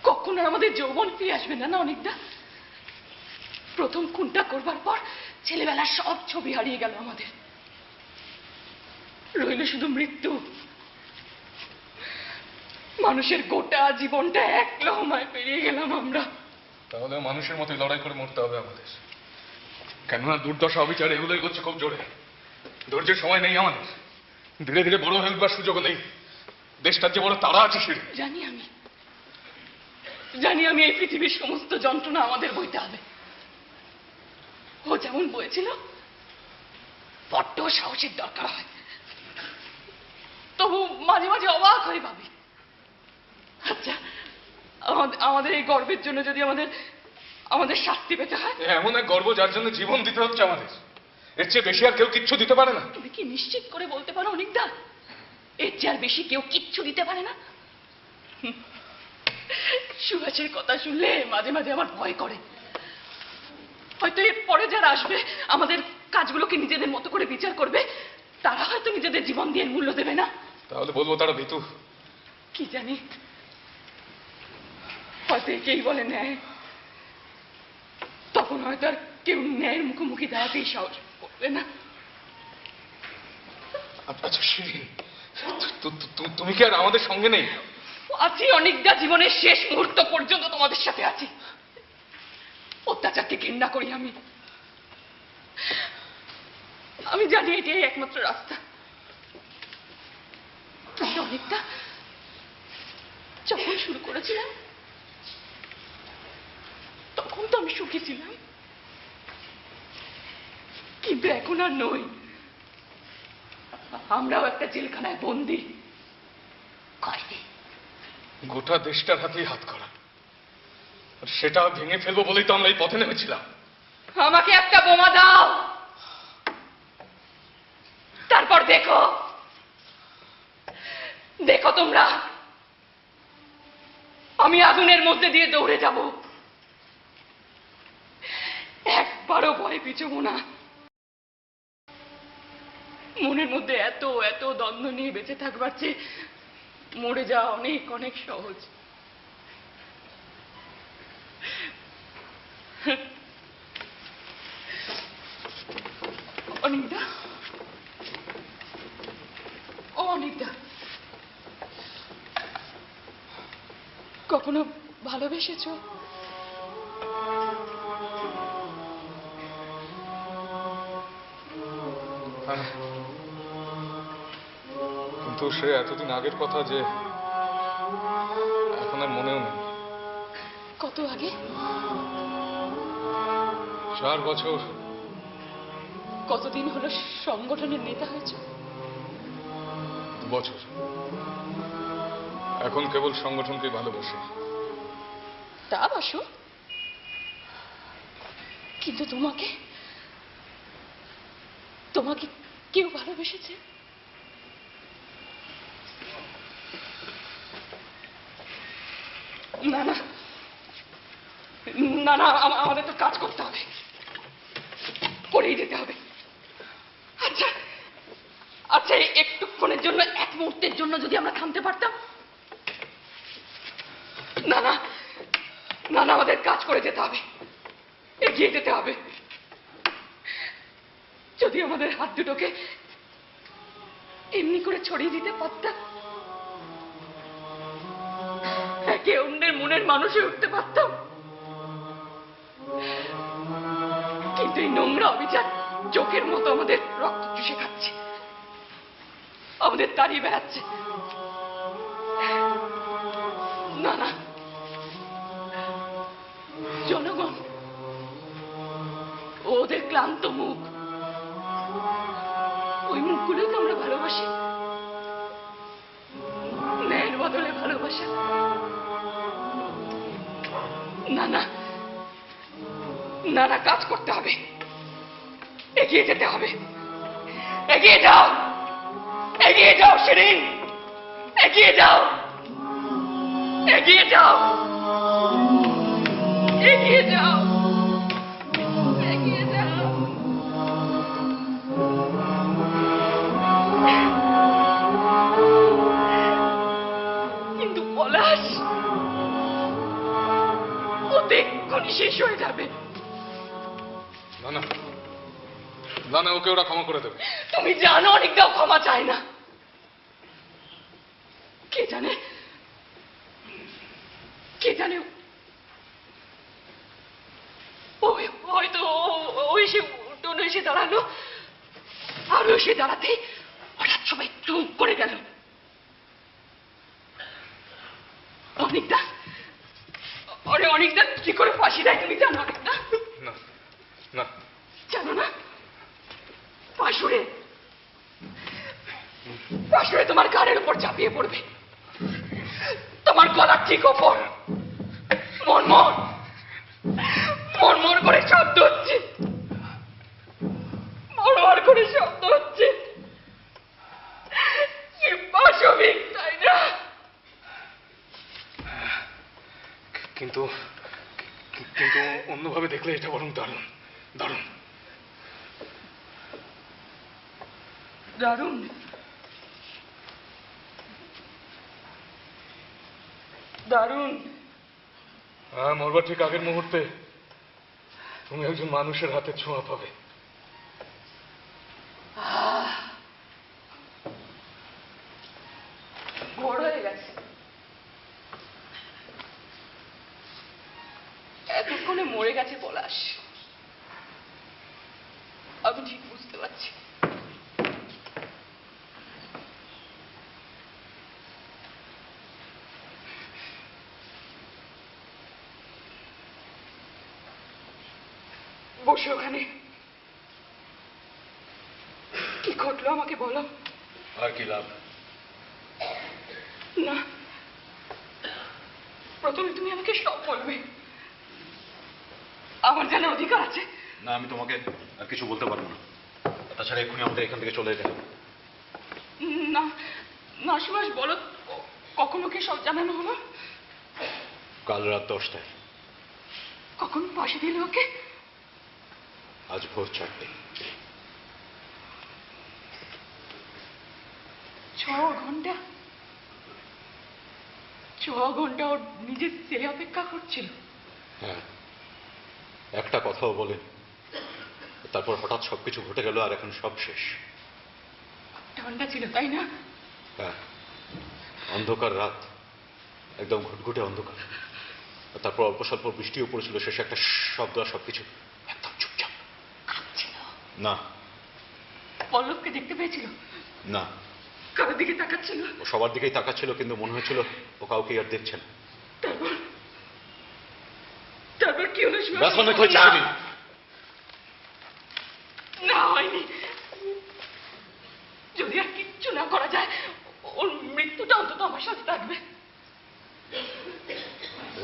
কখন আর আমাদের যৌবন ফিরে আসবে না? না অনেকটা প্রথম খুনটা করবার পর ছেলেবেলার সব ছবি হারিয়ে গেল আমাদের, রইল শুধু মৃত্যু। মানুষের গোটা জীবনটা এক লহমায় পেরিয়ে গেলাম আমরা। তাহলে মানুষের মতোই লড়াই করে মরতে হবে আমাদের, কেননা দুর্দশা অবিচার এগুলোই করছে খুব জোরে। ধৈর্যের সময় নেই আমাদের, ধীরে ধীরে বড় হয়ে উঠবার সুযোগ নেই। দেশটার যে বড় তারা আছে সেটা জানি আমি এই পৃথিবীর সমস্ত যন্ত্রণা আমাদের বইতে হবে। ও যেমন বয়েছিল, বড্ড সাহসের দরকার হয়। তবু মাঝে মাঝে অবাক হয়ে ভাবি, আচ্ছা আমাদের এই গর্বের জন্য যদি আমাদের শাস্তি পেতে হয়। এমন এক গর্ব যার জন্য জীবন দিতে হচ্ছে আমাদের, এর চেয়ে বেশি আর কেউ কিচ্ছু দিতে পারে না। তুমি কি নিশ্চিত করে বলতে পারো অনিকদা, এর চেয়ে আর বেশি কেউ কিচ্ছু দিতে পারে না? সুভাষের কথা শুনলে মাঝে মাঝে আমার ভয় করে। হয়তো এর পরে যারা আসবে আমাদের কাজগুলোকে নিজেদের মতো করে বিচার করবে, তারা হয়তো নিজেদের জীবন দিয়ে মূল্য দেবে না। তাহলে বলবো তারা ভীতু? কি জানি, হয়তো একেই বলে ন্যায়। তখন হয়তো আর কেউ ন্যায়ের মুখোমুখি দাঁড়াতেই সাহস করবে না। আচ্ছা শিরিন, তুমি কি আর আমাদের সঙ্গে নেই? আছি অনিকদা, জীবনের শেষ মুহূর্ত পর্যন্ত তোমাদের সাথে আছি। অত্যাচারকে ঘৃণা করি আমি জানি এটাই একমাত্র রাস্তা। অনিকদা যখন শুরু করেছিলাম তখন তো আমি সুখী ছিলাম, কিন্তু এখন আর নই। আমরাও একটা জেলখানায় বন্দি। গোটা দেশটার হাতেই হাত করা, আর সেটা ভেঙে ফেলবো বলেই তো আমরা এই পথে নেমেছিলাম। আমাকে একটা বোমা দাও, তারপর দেখো তোমরা, আমি আগুনের মধ্যে দিয়ে দৌড়ে যাব, একবারও ভয় পিছবো না। মনের মধ্যে এত এত দ্বন্দ্ব নিয়ে বেঁচে থাকবার চেয়ে মরে যাওয়া অনেক অনেক সহজ। অনিকদা, ও অনিকদা, কখনো ভালোবেসেছো? কিন্তু সে এতদিন আগের কথা যে এখন আর মনেও নেই। কত আগে? 4 বছর। কতদিন হলো সংগঠনের নেতা হয়েছে? 2 বছর। এখন কেবল সংগঠনকে ভালোবাসে। তা বাসো, কিন্তু তোমাকে কেউ ভালোবেসেছে? না না না না, আমাদের তো কাজ করতে হবে, করেই যেতে হবে। আচ্ছা আচ্ছা, একটুক্ষণের জন্য, এক মুহূর্তের জন্য যদি আমরা থামতে পারতাম। না না না না, আমাদের কাজ করে যেতে হবে, এগিয়ে যেতে হবে। যদি আমাদের হাত দুটোকে এমনি করে ছড়িয়ে দিতে পারতাম, একে অন্যের মনের মানুষ হয়ে উঠতে পারতাম। কিন্তু এই নোংরা অবিচার চোখের মতো আমাদের রক্ত চুষে খাচ্ছে। আমাদের তাড়িয়ে বেড়াচ্ছে। না না, জনগণ, ওদের ক্লান্ত মুখ, ওই মুখগুলোকে আমরা ভালোবাসি। ন্যায়ের বদলে ভালোবাসা। না না না না, কাজ করতে হবে, এগিয়ে যেতে হবে। এগিয়ে যাও, এগিয়ে যাও শিরিন, এগিয়ে যাও, এগিয়ে যাও, এগিয়ে যাও, এগিয়ে যাও। কিন্তু পলাশ, ও তো এক্ষুনি শেষ হয়ে যাবে। না না না না, ওকে ওরা ক্ষমা করে দেবে। তুমি জানো অনেকটাও ক্ষমা চায় না। কে জানে, কে জানে, হয়তো ও এসে টোনো এসে দাঁড়ালো, আর ও এসে দাঁড়াতেই হঠাৎ সবাই চুপ করে গেল। অনেকটা অনেকটা কি করে ফাঁসি দেয় তুমি জানো? অনেকটা না না, জানো না? পাশুড়ে পাশুড়ে তোমার গাড়ির উপর ঝাঁপিয়ে পড়বে, তোমার গলার ঠিক ওপর। মনমন মনমন করে শব্দ হচ্ছে, মনমন করে শব্দ হচ্ছে। কি পাশবিক, তাই না? কিন্তু কিন্তু অন্যভাবে দেখলে এটা বরং দারুণ দারুণ দারুণ দারুণ। হ্যাঁ, মরবার ঠিক আগের মুহূর্তে তুমি একজন মানুষের হাতে ছোঁয়া পাবে। ভোর হয়ে গেছে, এতক্ষণে মরে গেছে পলাশ, আমি ঠিক বুঝতে পারছি। বসে ওখানে, কি ঘটলো আমাকে বলো। আর কি লাভ? না, প্রথমে তুমি আমাকে সব বলবে, আমার জানার অধিকার আছে। না, আমি তোমাকে আর কিছু বলতে পারবো না। তাছাড়া এক্ষুনি আমাদের এখান থেকে চলে যেতে হবে। না না সুভাষ, বলো, কখনো কি সব জানানো হলো? কাল রাত 10টায়। কখন ফাঁসি দিল ওকে? আজ ভোর 4টায়। 6 ঘন্টা? 6 ঘন্টা ওর নিজের ছেলে অপেক্ষা করছিল। হ্যাঁ, একটা কথাও বলে, তারপর হঠাৎ সবকিছু ঘটে গেল, আর এখন সব শেষ। ঠান্ডা ছিল, তাই না? হ্যাঁ, অন্ধকার রাত, একদম ঘুটঘুটে অন্ধকার। আর তারপর অল্প স্বল্প বৃষ্টিও পড়েছিল, শেষে একটা শব্দ, আর সবকিছু একদম চুপচাপ। কাঁদছিল? না। পল্লবকে দেখতে পেয়েছিল? না। কারোর দিকে তাকাচ্ছিল? ও সবার দিকেই তাকাচ্ছিল, কিন্তু মনে হয়েছিল ও কাউকে আর দেখছে না। তারপর তারপর কি হলো? ব্যাস, অনেক হয়েছে। না, হয়নি। যদি আর কিচ্ছু না করা যায়, ওর মৃত্যুটা অন্তত আমার সাথে থাকবে।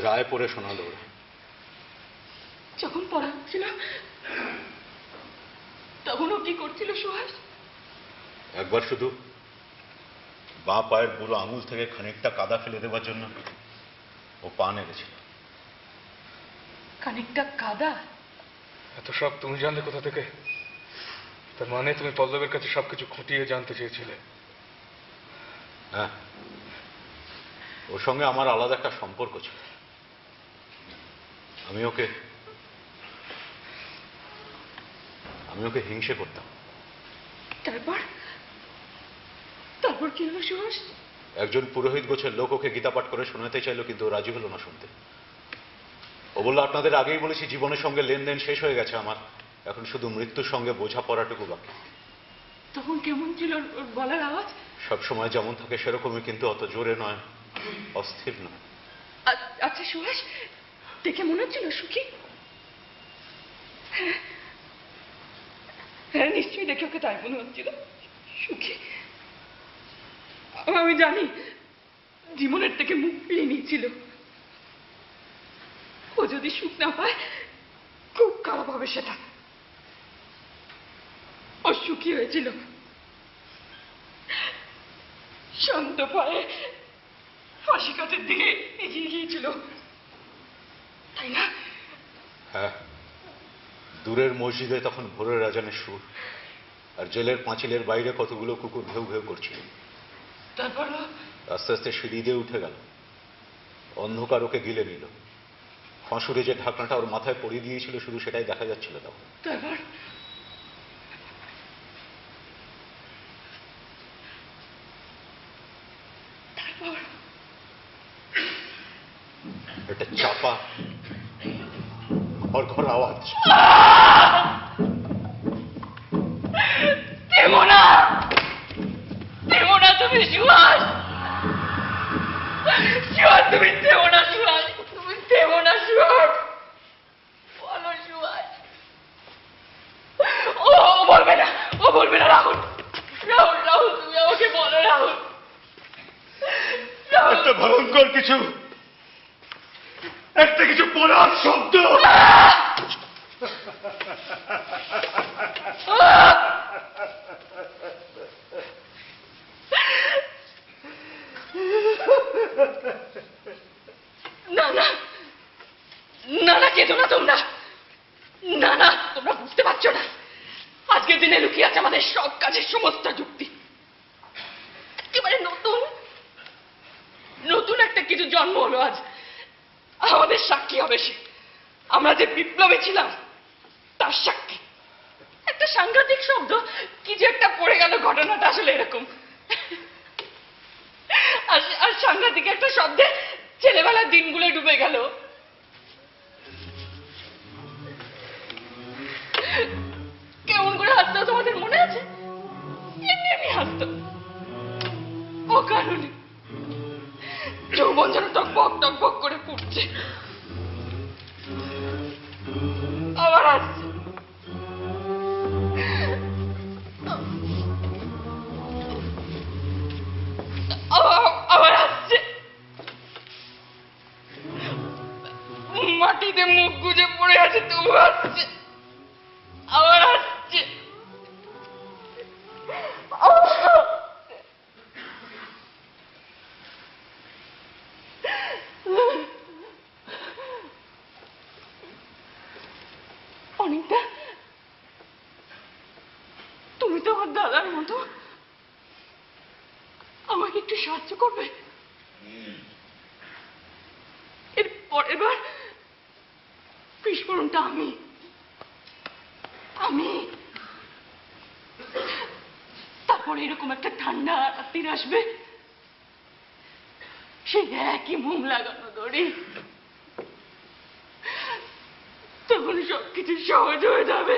রায় পড়ে শোনালো ওরা। যখন পড়া হচ্ছিল তখন ও কি করছিল সুহাস? একবার শুধু বাঁ পায়ের বুড়ো আঙুল থেকে খানিকটা কাদা ফেলে দেওয়ার জন্য ও পা নেড়েছিল। খানিকটা কাদা? এত সব তুমি জানলে কোথা থেকে? তার মানে তুমি পল্লবের কাছে সবকিছু খুঁটিয়ে জানতে চেয়েছিলে? হ্যাঁ, ওর সঙ্গে আমার আলাদা একটা সম্পর্ক ছিল। আমি ওকে হিংসে করতাম। তারপর তারপর কি হলো সুহাস? একজন পুরোহিত গোছের লোক ওকে গীতা পাঠ করে শোনাতে চাইলো, কিন্তু ও রাজি হলো না শুনতে। ও বলল, আপনাদের আগেই বলেছি জীবনের সঙ্গে লেনদেন শেষ হয়ে গেছে আমার, এখন শুধু মৃত্যুর সঙ্গে বোঝাপড়াটুকু বাকি। তখন কেমন ছিল ওর গলার আওয়াজ? সব সময় যেমন থাকে সেরকমই, কিন্তু অত জোরে নয়, অস্থির নয়। আচ্ছা সুহাস, দেখে মনে হচ্ছিল সুখী? হ্যাঁ নিশ্চয়ই দেখে ওকে তাই মনে হচ্ছিল, সুখী। আমি জানি জীবনের থেকে মুখ ফিরিয়ে নিয়েছিল। ও যদি সুখ না পায় খুব খারাপ হবে সেটা। ও সুখী হয়েছিল, শান্ত পায়ে ফাঁসি কাঠের দিকে এগিয়ে গিয়েছিল, তাই না? হ্যাঁ, দূরের মসজিদে তখন ভোরের আজানের সুর, আর জেলের পাঁচিলের বাইরে কতগুলো কুকুর ঘেউ ঘেউ করছিল। তারপর আস্তে আস্তে সিঁড়ি দিয়ে উঠে গেল, অন্ধকার ওকে গিলে নিল। ফাঁসুরে যে ঢাকনাটা ওর মাথায় পড়িয়ে দিয়েছিল শুধু সেটাই দেখা যাচ্ছিল তখন। তারপর একটা চাপা ঘর আওয়াজ। তেমনা তেমনা তুমি সুহাস, সুহাস তুমি তেমনা, সুহাস তুমি তেমনা, সুহাস বলো সুহাস। ও বলবে না, ও বলবে না। রাহুল রাহুল রাহুল তুমি আমাকে বলো রাহুল। একটা ভয়ঙ্কর কিছু, একটা কিছু পড়ার শব্দ। না না না না, কেঁদো না তোমরা। না না, তোমরা বুঝতে পারছো না, আজকের দিনে লুকিয়ে আছে আমাদের সব কাজের সমস্ত যুক্তি। একেবারে নতুন নতুন একটা কিছু জন্ম হলো আজ, আমাদের সাক্ষী হবে সে। আমরা যে বিপ্লবী ছিলাম তার সাক্ষী। একটা সাংঘাতিক শব্দ কি যে একটা পড়ে গেল, ঘটনাটা আসলে এরকম। আর সাংঘাতিক একটা শব্দে ছেলেবেলার দিনগুলো ডুবে গেল। কেমন করে হাসতো তোমাদের মনে আছে? এমনি এমনি হাসতো, অকারণে। যৌবন যেন টকবক টকবক করে ফুটছে, আবার আসছে, আবার আসছে। মাটিতে মুখ গুজে পড়ে আছে, তবু আসছে, আবার আসছে। অনিতা, তুমি তো আমার দাদার মতো, আমাকে একটু সাহায্য করবে? এর পরের বার বিস্ফোরণটা আমি তারপরে এরকম একটা ঠান্ডা রাত্রির আসবে, সেই একই মোম লাগানো দড়ি, তখন সবকিছু সহজ হয়ে যাবে।